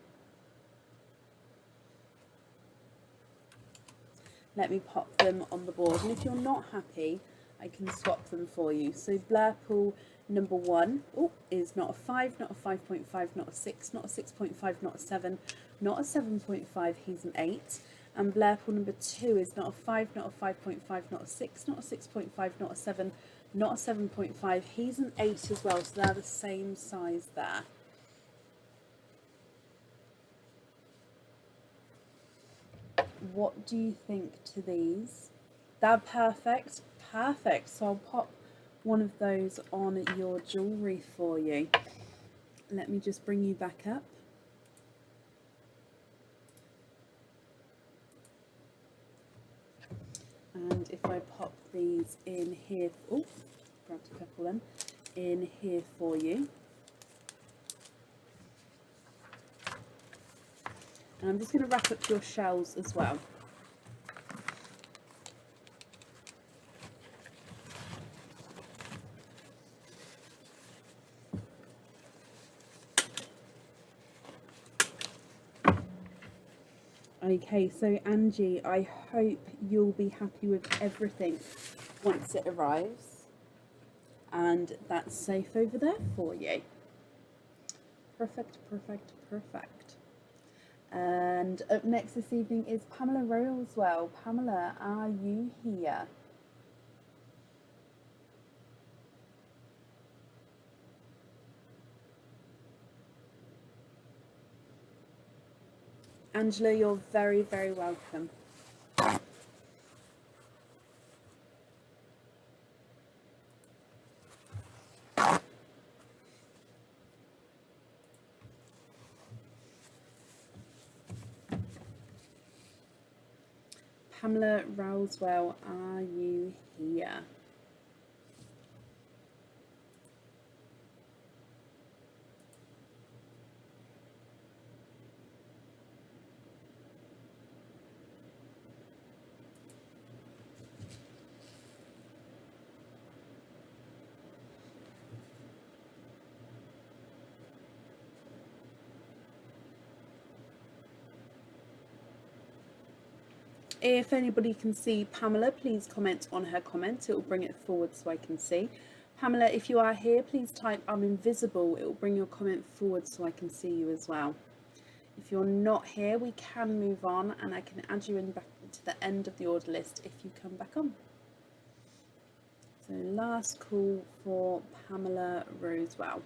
Let me pop them on the board, and if you're not happy, I can swap them for you. So Blurple number 1 is not a 5, not a 5.5, not a 6, not a 6.5, not a 7, not a 7.5, he's an 8. And Blurple number 2 is not a 5, not a 5.5, not a 6, not a 6.5, not a 7, not a 7.5, he's an 8 as well, so they're the same size there. What do you think to these? They're perfect. Perfect. So I'll pop one of those on your jewellery for you. Let me just bring you back up. And if I pop these in here, grabbed a couple then, in here for you. And I'm just going to wrap up your shells as well. Okay, so Angie, I hope you'll be happy with everything once it arrives, and that's safe over there for you. Perfect, perfect, perfect. And up next this evening is Pamela Rosewell. Pamela, are you here? Angela, you're very, very welcome. Pamela Rosewell, are you here? If anybody can see Pamela, please comment on her comment. It will bring it forward so I can see. Pamela, if you are here, please type I'm invisible. It will bring your comment forward so I can see you as well. If you're not here, we can move on and I can add you in back to the end of the order list if you come back on. So last call for Pamela Rosewell.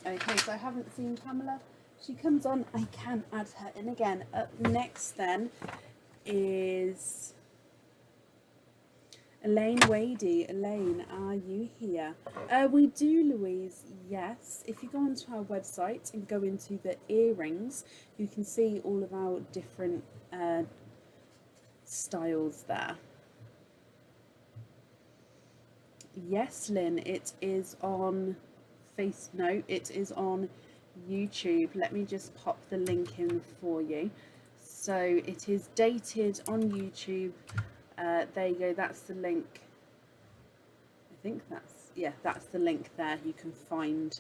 Okay, so I haven't seen Pamela. She comes on, I can add her in again. Up next then is Elaine Wadey. Elaine, are you here? We do, Louise, yes. If you go onto our website and go into the earrings, you can see all of our different styles there. Yes, Lynn, it is on it is on YouTube. Let me just pop the link in for you. So it is dated on YouTube. There you go, that's the link. I think that's the link there. You can find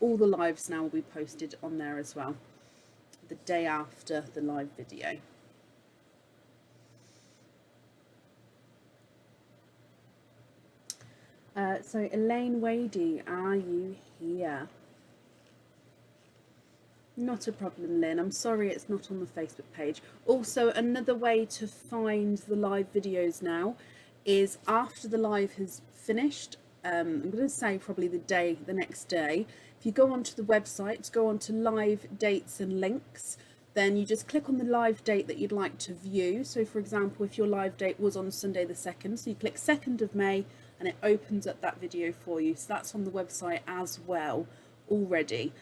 all the lives now will be posted on there as well, the day after the live video. So Elaine Wadey, are you here? Not a problem, Lynn. I'm sorry it's not on the Facebook page. Also, another way to find the live videos now is after the live has finished. I'm going to say probably the next day. If you go onto the website, go onto live dates and links, then you just click on the live date that you'd like to view. So for example, if your live date was on Sunday the 2nd, so you click 2nd of May and it opens up that video for you. So that's on the website as well already.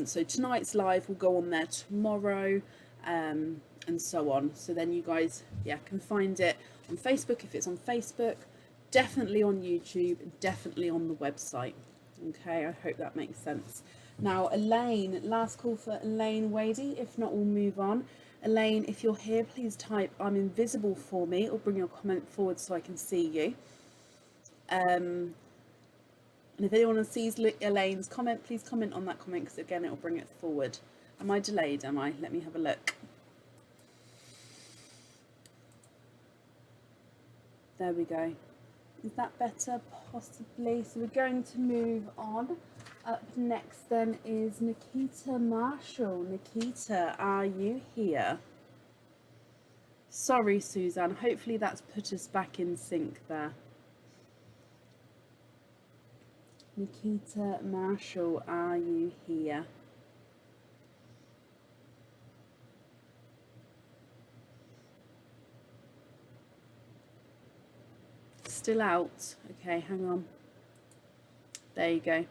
So tonight's live will go on there tomorrow, and so on. So then you guys, can find it on Facebook if it's on Facebook, definitely on YouTube, definitely on the website. Okay, I hope that makes sense. Now, Elaine, last call for Elaine Wadey. If not, we'll move on. Elaine, if you're here, please type I'm invisible for me or bring your comment forward so I can see you. And if anyone sees Elaine's comment, please comment on that comment because again, it will bring it forward. Am I delayed? Am I? Let me have a look. There we go. Is that better? Possibly. So we're going to move on. Up next then is Nikita Marshall. Nikita, are you here? Sorry, Suzanne. Hopefully that's put us back in sync there. Nikita Marshall, are you here? Still out. Okay, hang on. There you go.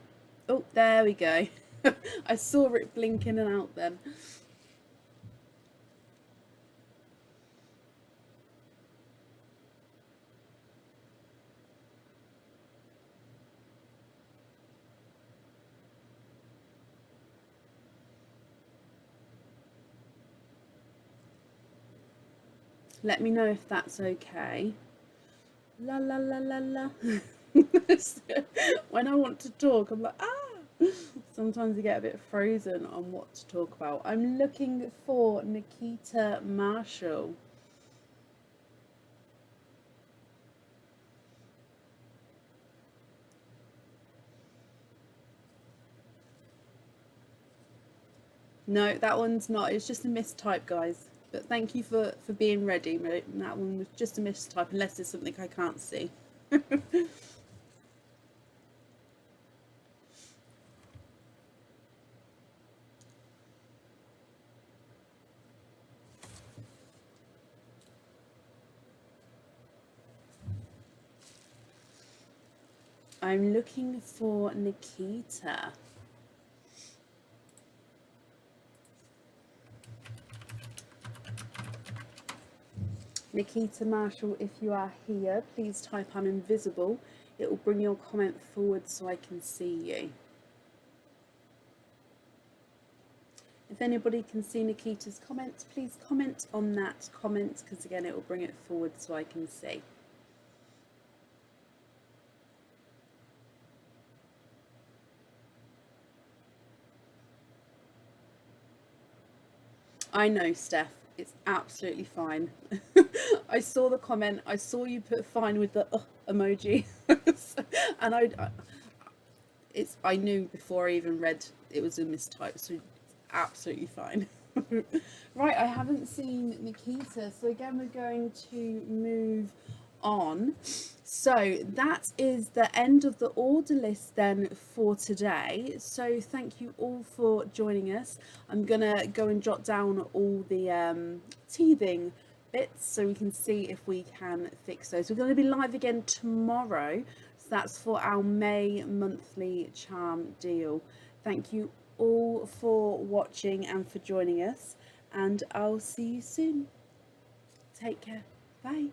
Oh, there we go. I saw it blink in and out then. Let me know if that's okay. La la la la la. When I want to talk, I'm like, ah! Sometimes I get a bit frozen on what to talk about. I'm looking for Nikita Marshall. No, that one's not. It's just a mistype, guys. But thank you for being ready. That one was just a mistype, unless it's something I can't see. I'm looking for Nikita. Nikita Marshall, if you are here, please type I'm invisible. It will bring your comment forward so I can see you. If anybody can see Nikita's comment, please comment on that comment, because again it will bring it forward so I can see. I know, Steph, it's absolutely fine. I saw the comment, I saw you put fine with the emoji, and I knew before I even read it was a mistype, so it's absolutely fine. Right, I haven't seen Nikita, so again we're going to move on. So that is the end of the order list then for today. So thank you all for joining us. I'm gonna go and jot down all the teething bits so we can see if we can fix those. We're going to be live again tomorrow, so that's for our May monthly charm deal. Thank you all for watching and for joining us, and I'll see you soon. Take care. Bye.